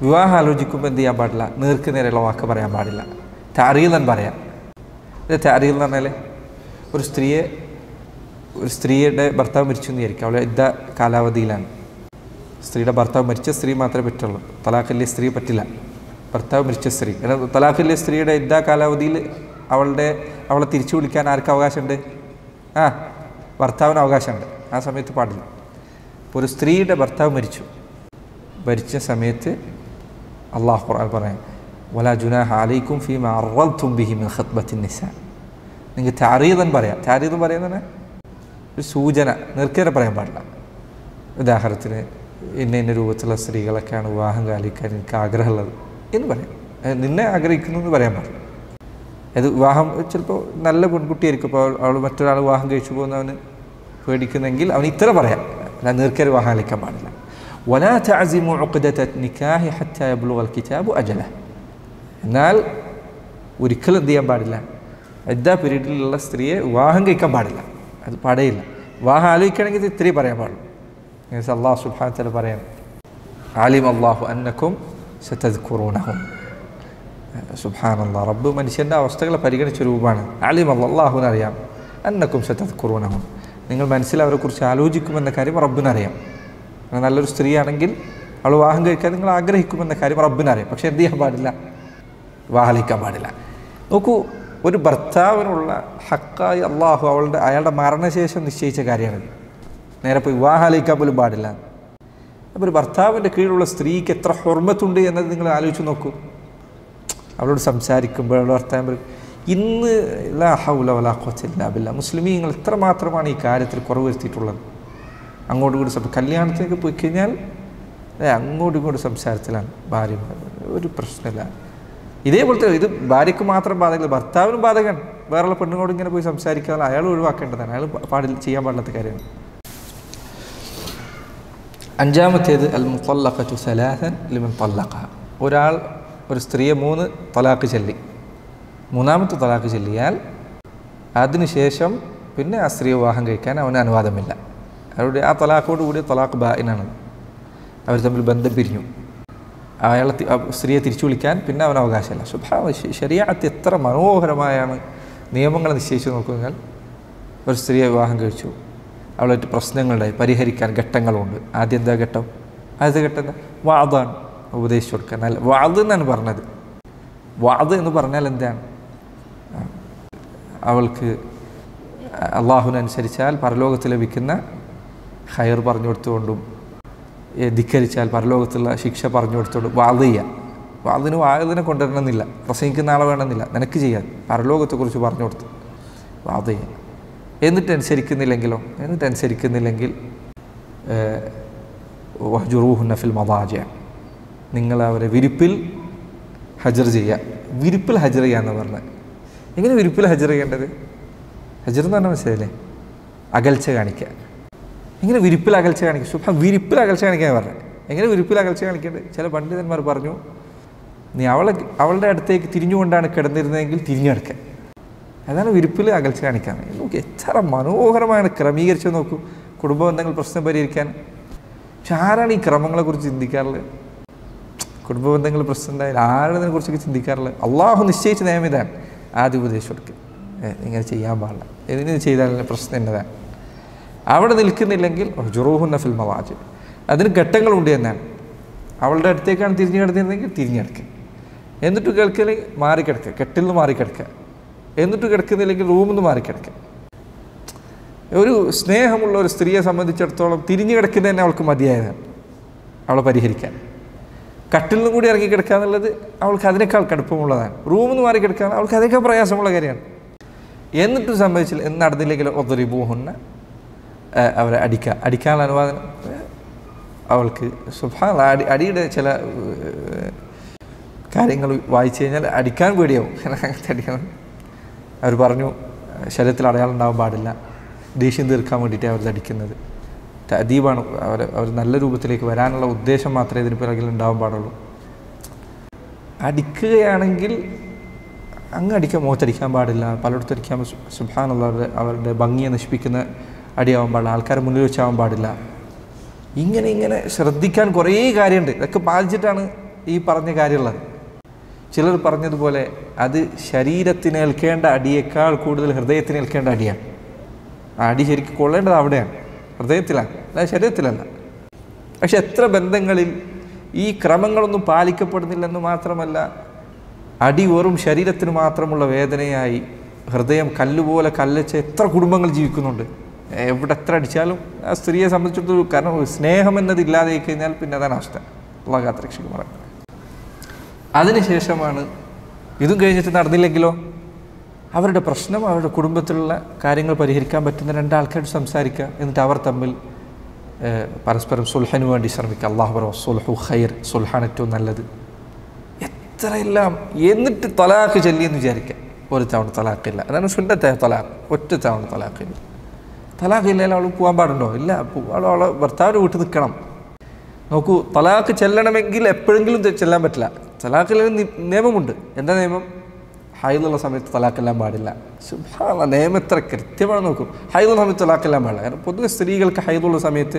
വിവാഹം ആലോചിക്കുമ്പോൾ എന്ത് ചെയ്യാൻ പാടില്ല? നേർക്ക് നേരെയുള്ള വാക്ക് പറയാൻ പാടില്ല. തഅരീദൻ പറയാം. തഅരീദ് എന്ന് പറഞ്ഞാൽ ഒരു സ്ത്രീയുടെ ഭർത്താവ് മരിച്ചു എന്ന് വിചാരിക്കും, അവളെ ഇദ്ദ കാലാവധിയിലാണ്. സ്ത്രീയുടെ ഭർത്താവ് മരിച്ച സ്ത്രീ മാത്രമേ പറ്റുള്ളൂ, തലാഖിലെ സ്ത്രീ പറ്റില്ല. ഭർത്താവ് മരിച്ച സ്ത്രീ, തലാഖിലെ സ്ത്രീയുടെ ഇദ്ദ കാലാവധിയിൽ അവളെ തിരിച്ചു വിളിക്കാൻ ആർക്ക് അവകാശമുണ്ട്? ഭർത്താവിന് അവകാശമുണ്ട്. ആ സമയത്ത് പാടില്ല. ഇപ്പോൾ ഒരു സ്ത്രീയുടെ ഭർത്താവ് മരിച്ച സമയത്ത് അല്ലാഹു ഖുർആൻ പറയാം, വലാ ജുനാഹ അലൈക്കും ഫീമാ അറദ്തും ബിഹി മിൻ ഖിത്ബത്തിൻ നിസാ. നിങ്ങൾ തഅരീദൻ പറയാം. തഅരീദ് പറയുന്നത് ഒരു സൂചന, നേർക്കേറെ പറയാൻ പാടില്ല. ഉദാഹരണത്തിന്, ഇന്ന രൂപത്തിലുള്ള സ്ത്രീകളൊക്കെയാണ് വിവാഹം കാലിക്കാൻ എനിക്ക് ആഗ്രഹമുള്ളത് എന്ന് പറയാം. നിന്നെ ആഗ്രഹിക്കുന്നു എന്ന് പറയാൻ പാടില്ല. അത് വിവാഹം ചിലപ്പോൾ നല്ല പെൺകുട്ടിയായിരിക്കും, ഇപ്പോൾ അവൾ മറ്റൊരാൾ വിവാഹം കഴിച്ചു പോകുന്നവന് പേടിക്കുന്നെങ്കിൽ അവന് ഇത്ര പറയാം, അല്ല നേർക്കേറെ വിവാഹം കാലിക്കാൻ പാടില്ല. ولا تعزموا عقدة النكاح حتى يبلغ الكتاب أجله. എന്നാൽ ഒരിക്കലും എന്ത് ചെയ്യാൻ പാടില്ല? ഇദ്ദ പീരീഡിലുള്ള സ്ത്രീയെ വിവാഹം കഴിക്കാൻ പാടില്ല, അത് പാടേയില്ല. വിവാഹം ആലോചിക്കുകയാണെങ്കിൽ ഇത് ഇത്രയും പറയാൻ പാടുള്ളൂ. അല്ലാഹു സുബ്ഹാനഹു വ തആല പറയാം, ആലിം അല്ലാഹു അന്നക്കും സതദ്കുറൂനഹും. സുബ്ഹാനല്ലാഹ്, റബ്ബ് മനുഷ്യൻ്റെ അവസ്ഥകളെ പരിഗണിച്ച രൂപമാണ്. ആലിം അല്ലാഹുവിനറിയാം അന്നക്കും സതദ്കുറൂനഹും, നിങ്ങൾ മനസ്സിൽ അവരെക്കുറിച്ച് ആലോചിക്കുമെന്ന കാര്യം റബ്ബിനറിയാം. നല്ലൊരു സ്ത്രീയാണെങ്കിൽ അവൾ വിവാഹം കഴിക്കാൻ നിങ്ങൾ ആഗ്രഹിക്കുമെന്ന കാര്യം റബ്ബിനറിയാം. പക്ഷെ എന്ത് ചെയ്യാൻ പാടില്ല? വിവാഹലിക്കാൻ പാടില്ല. നോക്കൂ, ഒരു ഭർത്താവിനുള്ള ഹക്കായി അള്ളാഹു അയാളുടെ മരണശേഷം നിശ്ചയിച്ച കാര്യമാണിത്. നേരെ പോയി വിവാഹലിക്കാൻ പോലും പാടില്ല. അപ്പോൾ ഒരു ഭർത്താവിൻ്റെ കീഴിലുള്ള സ്ത്രീക്ക് എത്ര ഹുർമത്തുണ്ട് എന്നത് നിങ്ങൾ ആലോചിച്ച് നോക്കൂ. അവളോട് സംസാരിക്കുമ്പോൾ അവളുടെ ഭർത്താവ് പറയും, ഇന്ന് ലാ ഹൗല വലാ ഖുവത ഇല്ലാ ബില്ലാഹ്, മുസ്ലിമീങ്ങൾ എത്ര മാത്രമാണ് ഈ കാര്യത്തിൽ കുറവ് വരുത്തിയിട്ടുള്ളത്. അങ്ങോട്ടും ഇങ്ങോട്ടും കല്യാണത്തിലേക്ക് പോയി കഴിഞ്ഞാൽ അങ്ങോട്ടും ഇങ്ങോട്ടും സംസാരത്തിലാണ് ഭാര്യ, ഒരു പ്രശ്നമില്ല. ഇതേപോലത്തെ ഇത് ഭാര്യയ്ക്ക് മാത്രം ബാധകമില്ല, ഭർത്താവിനും ബാധകമാണ്. വേറെയുള്ള പെണ്ണുങ്ങളോട് ഇങ്ങനെ പോയി സംസാരിക്കാതെ അയാൾ ഒഴിവാക്കേണ്ടതാണ്, അയാൾ ചെയ്യാൻ പാടില്ലാത്ത കാര്യമാണ്. അഞ്ചാമത്തേത് അൽ മുത്തല്ലഖതു സലാസൻ ലിമൻ തല്ലഖഹ. ഒരാൾ ഒരു സ്ത്രീയെ 3 തലാഖ് ചൊല്ലി, 3ാമത്തെ തലാഖ് ചൊല്ലിയാൽ അതിനുശേഷം പിന്നെ ആ സ്ത്രീയെ വിവാഹം കഴിക്കാൻ അവന് അനുവാദമില്ല. അവരുടെ ആ തലാഖോട് കൂടിയ തലാഖ് ബാഇനാണ്. അവർ തമ്മിൽ ബന്ധം പിരിഞ്ഞു. അയാളെ സ്ത്രീയെ തിരിച്ചു വിളിക്കാൻ പിന്നെ അവന് അവകാശമില്ല. സുബ്ഹാനല്ലാഹ്, ശരീഅത്ത് എത്ര മനോഹരമായാണ് നിയമങ്ങൾ നിശ്ചയിച്ചു നോക്കുമെന്നാൽ, ഒരു സ്ത്രീയെ വിവാഹം കഴിച്ചു, അവളായിട്ട് പ്രശ്നങ്ങളുണ്ടായി, പരിഹരിക്കാൻ ഘട്ടങ്ങളുണ്ട്. ആദ്യം എന്താ ഘട്ടം? ആദ്യത്തെ ഘട്ടം എന്താ? വാദാണ്, ഉപദേശിച്ചു കൊടുക്കാൻ. അല്ല, വാദ് എന്നാണ് പറഞ്ഞത്. വാദ് എന്ന് പറഞ്ഞാൽ എന്താണ്? അവൾക്ക് അള്ളാഹുവിനനുസരിച്ചാൽ പരലോകത്ത് ലഭിക്കുന്ന ഖൈർ പറഞ്ഞു കൊടുത്തുകൊണ്ടും ധിക്കരിച്ചാൽ പരലോകത്തുള്ള ശിക്ഷ പറഞ്ഞു കൊടുത്തുകൊണ്ടും വാദ് ചെയ്യാം. വാദിനെ കൊണ്ടുവരണമെന്നില്ല, പ്രസംഗിക്കുന്ന ആളെ വേണമെന്നില്ല, നിനക്ക് ചെയ്യാൻ പരലോകത്തെക്കുറിച്ച് പറഞ്ഞു കൊടുത്തു വാദ് ചെയ്യാം. എന്നിട്ട് അനുസരിക്കുന്നില്ലെങ്കിൽ വഹ്ജുറൂഹുന്ന ഫിൽ മദാജിഅ, നിങ്ങൾ അവരെ വിരിപ്പിൽ ഹജർ ചെയ്യുക. വിരിപ്പിൽ ഹജർ ചെയ്യാന്ന് പറഞ്ഞത് എങ്ങനെ? വിരിപ്പിൽ ഹജർ ചെയ്യേണ്ടത്? ഹജർ എന്ന് പറഞ്ഞാൽ മനസ്സിലായില്ലേ? അകൽച്ച കാണിക്കുക. എങ്ങനെ വിരിപ്പിൽ അകൽച്ച കാണിക്കുക? വിരിപ്പിൽ അകൽച്ച കാണിക്കാൻ പറഞ്ഞത് എങ്ങനെ? വിരിപ്പിൽ അകൽച്ച കാണിക്കേണ്ടത്? ചില പണ്ഡിതന്മാർ പറഞ്ഞു, നീ അവളുടെ അടുത്തേക്ക് തിരിഞ്ഞുകൊണ്ടാണ് കിടന്നിരുന്നതെങ്കിൽ തിരിഞ്ഞെടുക്കുക. അതാണ് വിരിപ്പിൽ അകൽച്ച കാണിക്കാൻ. നോക്കി എത്ര മനോഹരമാണ് ക്രമീകരിച്ച് നോക്കൂ കുടുംബ ബന്ധങ്ങൾ പ്രശ്നം പരിഹരിക്കാൻ. പക്ഷെ ആരാണ് ഈ ക്രമങ്ങളെക്കുറിച്ച് ചിന്തിക്കാറുള്ളത്? കുടുംബ ബന്ധങ്ങൾ പ്രശ്നം ഉണ്ടായാൽ ആരാണ് കുറിച്ചൊക്കെ ചിന്തിക്കാറുള്ളത്? അള്ളാഹു നിശ്ചയിച്ച നിയമം ഇതാണ്. ആദ്യം ഉപദേശിച്ചു കൊടുക്കുക, ഇങ്ങനെ ചെയ്യാൻ പാടില്ല, ഇതിന് ചെയ്താൽ പ്രശ്നം എന്നതാണ്. അവിടെ നിൽക്കുന്നില്ലെങ്കിൽ ജുറൂഹുന്ന ഫിൽ മവാജി, അതിന് ഘട്ടങ്ങളുണ്ട് എന്നാണ്. അവളുടെ അടുത്തേക്കാണ് തിരിഞ്ഞു കിടന്നിരുന്നെങ്കിൽ തിരിഞ്ഞെടുക്കുക, എന്നിട്ട് കേൾക്കില്ലെങ്കിൽ മാറിക്കിടക്കുക, കെട്ടിൽ നിന്ന് മാറിക്കിടക്കുക, എന്നിട്ട് കിടക്കുന്നില്ലെങ്കിൽ റൂമിൽ നിന്ന് മാറിക്കിടക്കുക. ഒരു സ്നേഹമുള്ള ഒരു സ്ത്രീയെ സംബന്ധിച്ചിടത്തോളം തിരിഞ്ഞു കിടക്കുന്നത് തന്നെ അവൾക്ക് മതിയായതാണ് അവളെ പരിഹരിക്കാൻ. കട്ടിൽ നിന്നും കൂടി ഇറങ്ങി കിടക്കുക എന്നുള്ളത് അവൾക്ക് അതിനേക്കാൾ കടുപ്പമുള്ളതാണ്. റൂമിൽ നിന്ന് മാറി കിടക്കുക അവൾക്ക് അതിനേക്കാൾ പ്രയാസമുള്ള കാര്യമാണ്. എന്നിട്ടും സംഭവിച്ചില്ല, എന്ന് നടന്നില്ലെങ്കിൽ ഒദ്രിബൂഹുന്ന, അവരെ അടിക്കാനുള്ള അനുവാദം അവൾക്ക്. സുബ്ഹാനല്ലാഹ്, അടിയുടെ ചില കാര്യങ്ങൾ വായിച്ചു കഴിഞ്ഞാൽ അടിക്കാൻ പേടിയാവും. അങ്ങനത്തെ അടിക്കണം. അവർ പറഞ്ഞു, ശരീരത്തിൽ അടയാളം ഉണ്ടാവാൻ പാടില്ല, ദേഷ്യം തീർക്കാൻ വേണ്ടിയിട്ടാണ് അവർ അടിക്കുന്നത്. തഅദീബാണ്. അവർ നല്ല രൂപത്തിലേക്ക് വരാനുള്ള ഉദ്ദേശം മാത്രമേ ഇതിന് പിറകിൽ ഉണ്ടാവാൻ പാടുള്ളൂ. അടിക്കുകയാണെങ്കിൽ അങ്ങ് അടിക്കാൻ, മുഖത്തടിക്കാൻ പാടില്ല, പലയിടത്തും അടിക്കാൻ. സുബ്ഹാനല്ലാഹ്, അവരുടെ ഭംഗിയെ നശിപ്പിക്കുന്ന അടിയാവാൻ പാടില്ല, ആൾക്കാരെ മുന്നിൽ വെച്ചാവാൻ പാടില്ല. ഇങ്ങനെ ശ്രദ്ധിക്കാൻ കുറേ കാര്യമുണ്ട്. ഇതൊക്കെ പാലിച്ചിട്ടാണ് ഈ പറഞ്ഞ കാര്യമുള്ളത്. ചിലർ പറഞ്ഞതുപോലെ അത് ശരീരത്തിനേൽക്കേണ്ട അടിയേക്കാൾ കൂടുതൽ ഹൃദയത്തിനേൽക്കേണ്ട അടിയാണ്. ആ അടി ശരിക്കും കൊള്ളേണ്ടത് അവിടെയാണ്, ഹൃദയത്തിലാണ്, അല്ല ശരീരത്തിലല്ല. പക്ഷെ എത്ര ബന്ധങ്ങളിൽ ഈ ക്രമങ്ങളൊന്നും പാലിക്കപ്പെടുന്നില്ലെന്ന് മാത്രമല്ല, അടി വെറും ശരീരത്തിന് മാത്രമുള്ള വേദനയായി ഹൃദയം കല്ലുപോലെ കല്ലച്ച് എത്ര കുടുംബങ്ങൾ ജീവിക്കുന്നുണ്ട്. എവിടെ എത്ര അടിച്ചാലും ആ സ്ത്രീയെ സംബന്ധിച്ചിടത്തോളം, കാരണം സ്നേഹം എന്നതില്ലാതെ കഴിഞ്ഞാൽ പിന്നെ അതാണ് അവസ്ഥ. അല്ലാഹു കാത്തുരക്ഷിക്കുമാറാകട്ടെ. അതിനുശേഷമാണ് ഇതും കഴിഞ്ഞിട്ട് നടന്നില്ലെങ്കിലോ അവരുടെ പ്രശ്നം, അവരുടെ കുടുംബത്തിലുള്ള കാര്യങ്ങൾ പരിഹരിക്കാൻ പറ്റുന്ന രണ്ടാൾക്കാരോട് സംസാരിക്കുക. എന്നിട്ട് അവർ തമ്മിൽ പരസ്പരം സുൽഹിന് വേണ്ടി ശ്രമിക്കുക. അല്ലാഹു പറ സുൽഹു ഖൈർ, സുൽഹാണ് ഏറ്റവും നല്ലത്. എത്രയെല്ലാം. എന്നിട്ട് തലാഖ് ചൊല്ലിയെന്ന് വിചാരിക്കുക, ഒരു തവണ തലാഖില്ല. അതാണ് സുന്നത്തായ തലാഖ്, ഒറ്റ തവണ തലാഖില്ല. തലാഖില്ലെങ്കിൽ അവൾ പോകാൻ പാടുണ്ടോ? ഇല്ല, അവളെ ഭർത്താവിൻ്റെ വീട്ടിൽ നിൽക്കണം. നോക്കൂ, തലാഖ് ചെല്ലണമെങ്കിൽ എപ്പോഴെങ്കിലും ചെല്ലാൻ പറ്റില്ല. തലാഖിൽ നിയമമുണ്ട്. എന്താ നിയമം? ഹൈദുള്ള സമയത്ത് തലാഖെല്ലാം പാടില്ല. സുബ്ഹാനല്ലാഹ്, നിയമം എത്ര കൃത്യമാണ് നോക്കും. ഹൈദുള്ള സമയത്ത് തലാഖെല്ലാം പാടില്ല. കാരണം പൊതുവെ സ്ത്രീകൾക്ക് ഹൈദുള്ള സമയത്ത്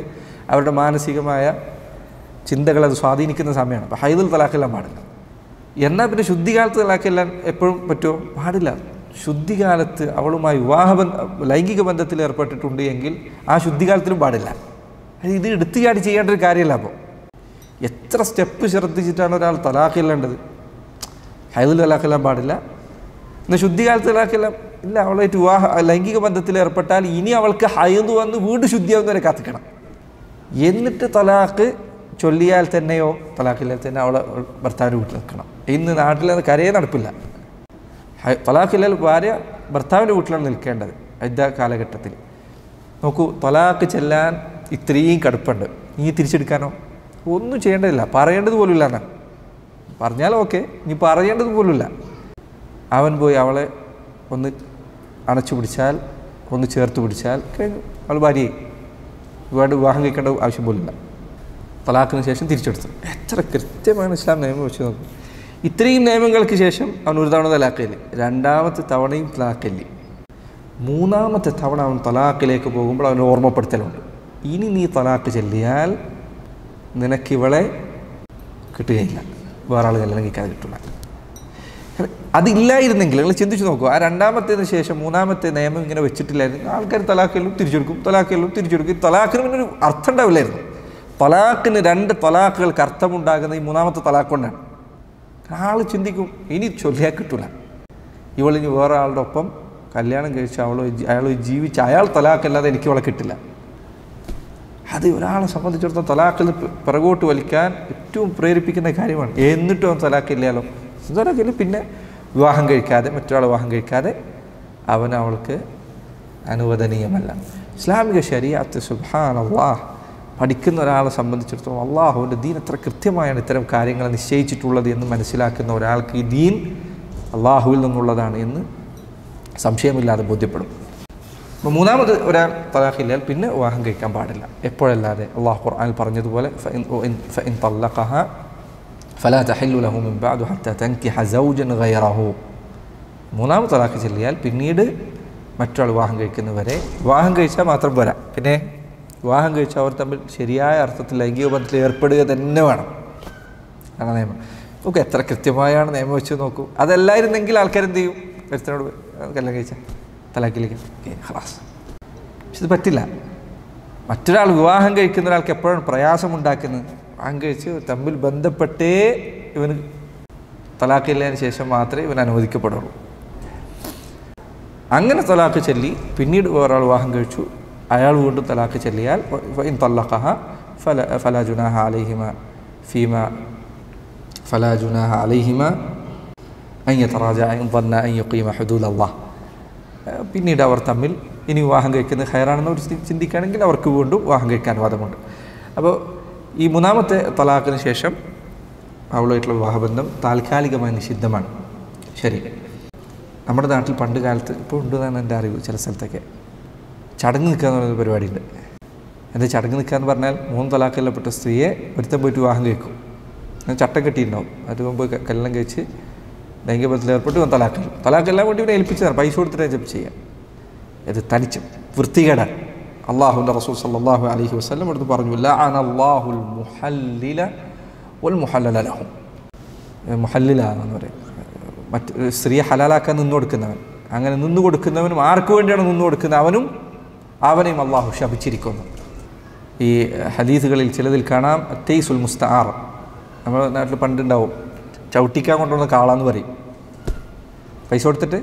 അവരുടെ മാനസികമായ ചിന്തകൾ അത് സ്വാധീനിക്കുന്ന സമയമാണ്. അപ്പോൾ ഹൈദുൽ തലാഖെല്ലാം പാടില്ല. എന്നാൽ പിന്നെ ശുദ്ധികാലത്ത് തലാഖെല്ലാം എപ്പോഴും പറ്റുമോ? പാടില്ല. ശുദ്ധികാലത്ത് അവളുമായി ലൈംഗിക ബന്ധത്തിൽ ഏർപ്പെട്ടിട്ടുണ്ട് എങ്കിൽ ആ ശുദ്ധികാലത്തിലും പാടില്ല. ഇത് എടുത്തുചാടി ചെയ്യേണ്ട ഒരു കാര്യമല്ല. അപ്പോൾ എത്ര സ്റ്റെപ്പ് ശ്രദ്ധിച്ചിട്ടാണ് ഒരാൾ തലാഖില്ലേണ്ടത്. ഹൈദുൽ തലാഖെല്ലാം പാടില്ല. എന്നാൽ ശുദ്ധികാലത്ത് തലാഖെല്ലാം ഇല്ല. അവളായിട്ട് ലൈംഗിക ബന്ധത്തിൽ ഏർപ്പെട്ടാൽ ഇനി അവൾക്ക് ഹൈദ് വന്ന് വീണ്ടും ശുദ്ധിയാവുന്നവരെ കാത്തിക്കണം. എന്നിട്ട് തലാഖ് ചൊല്ലിയാൽ തന്നെയോ തലാഖില്ലാൽ തന്നെ അവളെ ഭർത്താവിൻ്റെ വീട്ടിൽ നിൽക്കണം. ഇന്ന് നാട്ടിൽ അത് കരയെ നടപ്പില്ല. തലാഖില്ലാൽ ഭാര്യ ഭർത്താവിൻ്റെ വീട്ടിലാണ് നിൽക്കേണ്ടത്. ഇദ്ദ കാലഘട്ടത്തിൽ നോക്കൂ, തലാഖ് ചെല്ലാൻ ഇത്രയും കടുപ്പുണ്ട്. ഇനി തിരിച്ചെടുക്കാനോ ഒന്നും ചെയ്യേണ്ടതില്ല. പറയേണ്ടത് പോലുമില്ല. എന്നാ പറഞ്ഞാൽ ഓക്കെ, ഇനി പറയേണ്ടത് പോലുമില്ല. അവൻ പോയി അവളെ ഒന്ന് അണച്ചു പിടിച്ചാൽ, ഒന്ന് ചേർത്ത് പിടിച്ചാൽ കഴിഞ്ഞു, അവൾ ഭാര്യയായി. ഒരുപാട് വിവാഹം കഴിക്കേണ്ട ആവശ്യം പോലില്ല. തലാഖിന് ശേഷം തിരിച്ചെടുത്തു. എത്ര കൃത്യമാണ് ഇസ്ലാം നിയമം വെച്ച് നോക്കും. ഇത്രയും നിയമങ്ങൾക്ക് ശേഷം അവൻ ഒരു തവണ തലാഖില്ല, രണ്ടാമത്തെ തവണയും തലാഖില്ല, മൂന്നാമത്തെ തവണ അവൻ തലാഖിലേക്ക് പോകുമ്പോൾ അവന് ഓർമ്മപ്പെടുത്തലുണ്ട്. ഇനി നീ തലാഖ് ചെല്ലിയാൽ നിനക്കിവളെ കിട്ടുകയില്ല, വേറെ ആൾ കല്യാണം കഴിക്കാതെ കിട്ടില്ല. അതില്ലായിരുന്നെങ്കിൽ നിങ്ങൾ ചിന്തിച്ച് നോക്കൂ, ആ രണ്ടാമത്തേതിന് ശേഷം മൂന്നാമത്തെ നിയമം ഇങ്ങനെ വെച്ചിട്ടില്ലായിരുന്നു, ആൾക്കാർ തലാഖെല്ലും തിരിച്ചെടുക്കും, തലാഖെല്ലും തിരിച്ചെടുക്കും. തലാഖിന് പിന്നെ ഒരു അർത്ഥം ഉണ്ടാവില്ലായിരുന്നു. തലാഖിന് രണ്ട് തലാഖുകൾക്ക് അർത്ഥമുണ്ടാകുന്ന ഈ മൂന്നാമത്തെ തലാഖ് കൊണ്ടാണ്. ആൾ ചിന്തിക്കും ഇനി ചൊല്ലിയാൽ കിട്ടില്ല, ഇവളിനി വേറെ ആളുടെ ഒപ്പം കല്യാണം കഴിച്ച് അയാൾ ജീവിച്ച് അയാൾ തലാഖല്ലാതെ എനിക്ക് ഇവളെ കിട്ടില്ല. അത് ഒരാളെ സംബന്ധിച്ചിടത്തോളം തലാഖിൽ പിറകോട്ട് വലിക്കാൻ ഏറ്റവും പ്രേരിപ്പിക്കുന്ന കാര്യമാണ്. എന്നിട്ടും അവൻ തലാഖില്ലാലോ, തലാഖില്ല, പിന്നെ വിവാഹം കഴിക്കാതെ, മറ്റൊരാളെ വിവാഹം കഴിക്കാതെ അവൾക്ക് അനുവദനീയമല്ല. ഇസ്ലാമിക ശരീഅത്ത് സുബ്ഹാനല്ലാഹ് പഠിക്കുന്ന ഒരാളെ സംബന്ധിച്ചിടത്തോളം അള്ളാഹുവിൻ്റെ ദീൻ എത്ര കൃത്യമായാണ് ഇത്തരം കാര്യങ്ങൾ നിശ്ചയിച്ചിട്ടുള്ളത് എന്ന് മനസ്സിലാക്കുന്ന ഒരാൾക്ക് ഈ ദീൻ അള്ളാഹുവിൽ നിന്നുള്ളതാണ് എന്ന് സംശയമില്ലാതെ ബോധ്യപ്പെടും. അപ്പോൾ മൂന്നാമത് ഒരാൾ തലാഖില്ലാൽ പിന്നെ വിവാഹം കഴിക്കാൻ പാടില്ല, എപ്പോഴല്ലാതെ അള്ളാഹു ഖുർആനിൽ പറഞ്ഞതുപോലെ ഫഇൻ തല്ലഖഹ ഫലാ തഹില്ലു ലഹു മിൻ ബഅദു ഹത്താ തൻകിഹ സൗജൻ ഗൈറഹു. മൂന്നാമത് തലാഖ് ചൊല്ലിയാൽ പിന്നീട് മറ്റൊരാൾ വിവാഹം കഴിക്കുന്നവരെ, വിവാഹം കഴിച്ചാൽ മാത്രം പോരാ, പിന്നെ വിവാഹം കഴിച്ചാൽ അവർ തമ്മിൽ ശരിയായ അർത്ഥത്തിൽ ലൈംഗിക ബന്ധത്തിൽ ഏർപ്പെടുക തന്നെ വേണം. അതാണ് നിയമം. ഓക്കെ, എത്ര കൃത്യമായാണ് നിയമം വെച്ച് നോക്കൂ. അതല്ലായിരുന്നെങ്കിൽ ആൾക്കാരെന്ത് ചെയ്യും? ഒരുത്തനോട് കല്യാണം കഴിച്ചാൽ തലാഖിലേക്ക് ഖലാസ്. പക്ഷെ ഇത് പറ്റില്ല. മറ്റൊരാൾ വിവാഹം കഴിക്കുന്ന ഒരാൾക്ക് എപ്പോഴാണ് പ്രയാസമുണ്ടാക്കുന്നത്? വിവാഹം കഴിച്ച് തമ്മിൽ ബന്ധപ്പെട്ടേ ഇവന് തലാഖില്ലതിന് ശേഷം മാത്രമേ ഇവൻ അനുവദിക്കപ്പെടുള്ളൂ. അങ്ങനെ തലാഖ് ചൊല്ലി പിന്നീട് വേറൊരാൾ വിവാഹം കഴിച്ചു, അയാൾ വീണ്ടും തലാഖ് ചൊല്ലിയാൽ ഫഇൻ തല്ലഖഹ ഫലാ ജുനാഹ അലൈഹിമ അൻ യതറാജഅ ഇൻ ظن അൻ യുഖീമ ഹുദൂദ അല്ലാഹ്. പിന്നീട് അവർ തമ്മിൽ ഇനി വിവാഹം കഴിക്കുന്നത് ഖൈറാണെന്ന് അവർ ചിന്തിക്കുകയാണെങ്കിൽ അവർക്ക് വീണ്ടും വിവാഹം കഴിക്കാൻ അനുവാദമുണ്ട്. അപ്പോൾ ഈ മൂന്നാമത്തെ തലാഖിന് ശേഷം അവളുമായിട്ടുള്ള വിവാഹബന്ധം താൽക്കാലികമായി നിഷിദ്ധമാണ്. ശരി, നമ്മുടെ നാട്ടിൽ പണ്ട് കാലത്ത് ഇപ്പോൾ ഉണ്ടെന്നാണ് എൻ്റെ അറിവ്, ചില സ്ഥലത്തൊക്കെ ചടങ്ങ് നിൽക്കുക എന്ന് പറയുന്ന പരിപാടിയുണ്ട്. എന്താ ചടങ്ങ് നിൽക്കുക എന്ന് പറഞ്ഞാൽ 3 തലാഖില്ലപ്പെട്ട സ്ത്രീയെ ഒരുത്തൻ പോയിട്ട് വിവാഹം കഴിക്കും. ചട്ടം കെട്ടിയിട്ടുണ്ടാവും, അത് പോയി കല്യാണം കഴിച്ച് ലൈംഗിക ബന്ധത്തിൽ ഏർപ്പെട്ട് തലാഖെല്ലാം വേണ്ടി ഇവനെ ഏൽപ്പിച്ചതാണ്, പൈസ കൊടുത്തിട്ട് ജപ് ചെയ്യാം. ഇത് തനിച്ചും വൃത്തികേടാണ്. അള്ളാഹുവിൻ്റെ റസൂൽ സല്ലല്ലാഹു അലൈഹി വസല്ലം അടുത്ത് പറഞ്ഞു, ലഅനല്ലാഹുൽ മുഹല്ലില വൽ മുഹല്ലല ലഹും. മുഹല്ലില എന്ന് പറയും, മറ്റ് സ്ത്രീയെ ഹലാലാക്കാൻ നിന്ന് കൊടുക്കുന്നവൻ, അങ്ങനെ നിന്ന് കൊടുക്കുന്നവനും ആർക്ക് വേണ്ടിയാണ് നിന്ന് കൊടുക്കുന്നത് അവനെയും അള്ളാഹു ശപിച്ചിരിക്കുന്നു. ഈ ഹദീസുകളിൽ ചിലതിൽ കാണാം തൈസുൽ മുസ്തആർ. നമ്മുടെ നാട്ടിൽ പണ്ടുണ്ടാവും, ചവിട്ടിക്കാൻ കൊണ്ടുവന്ന കാളാന്ന് പറയും, പൈസ കൊടുത്തിട്ട്.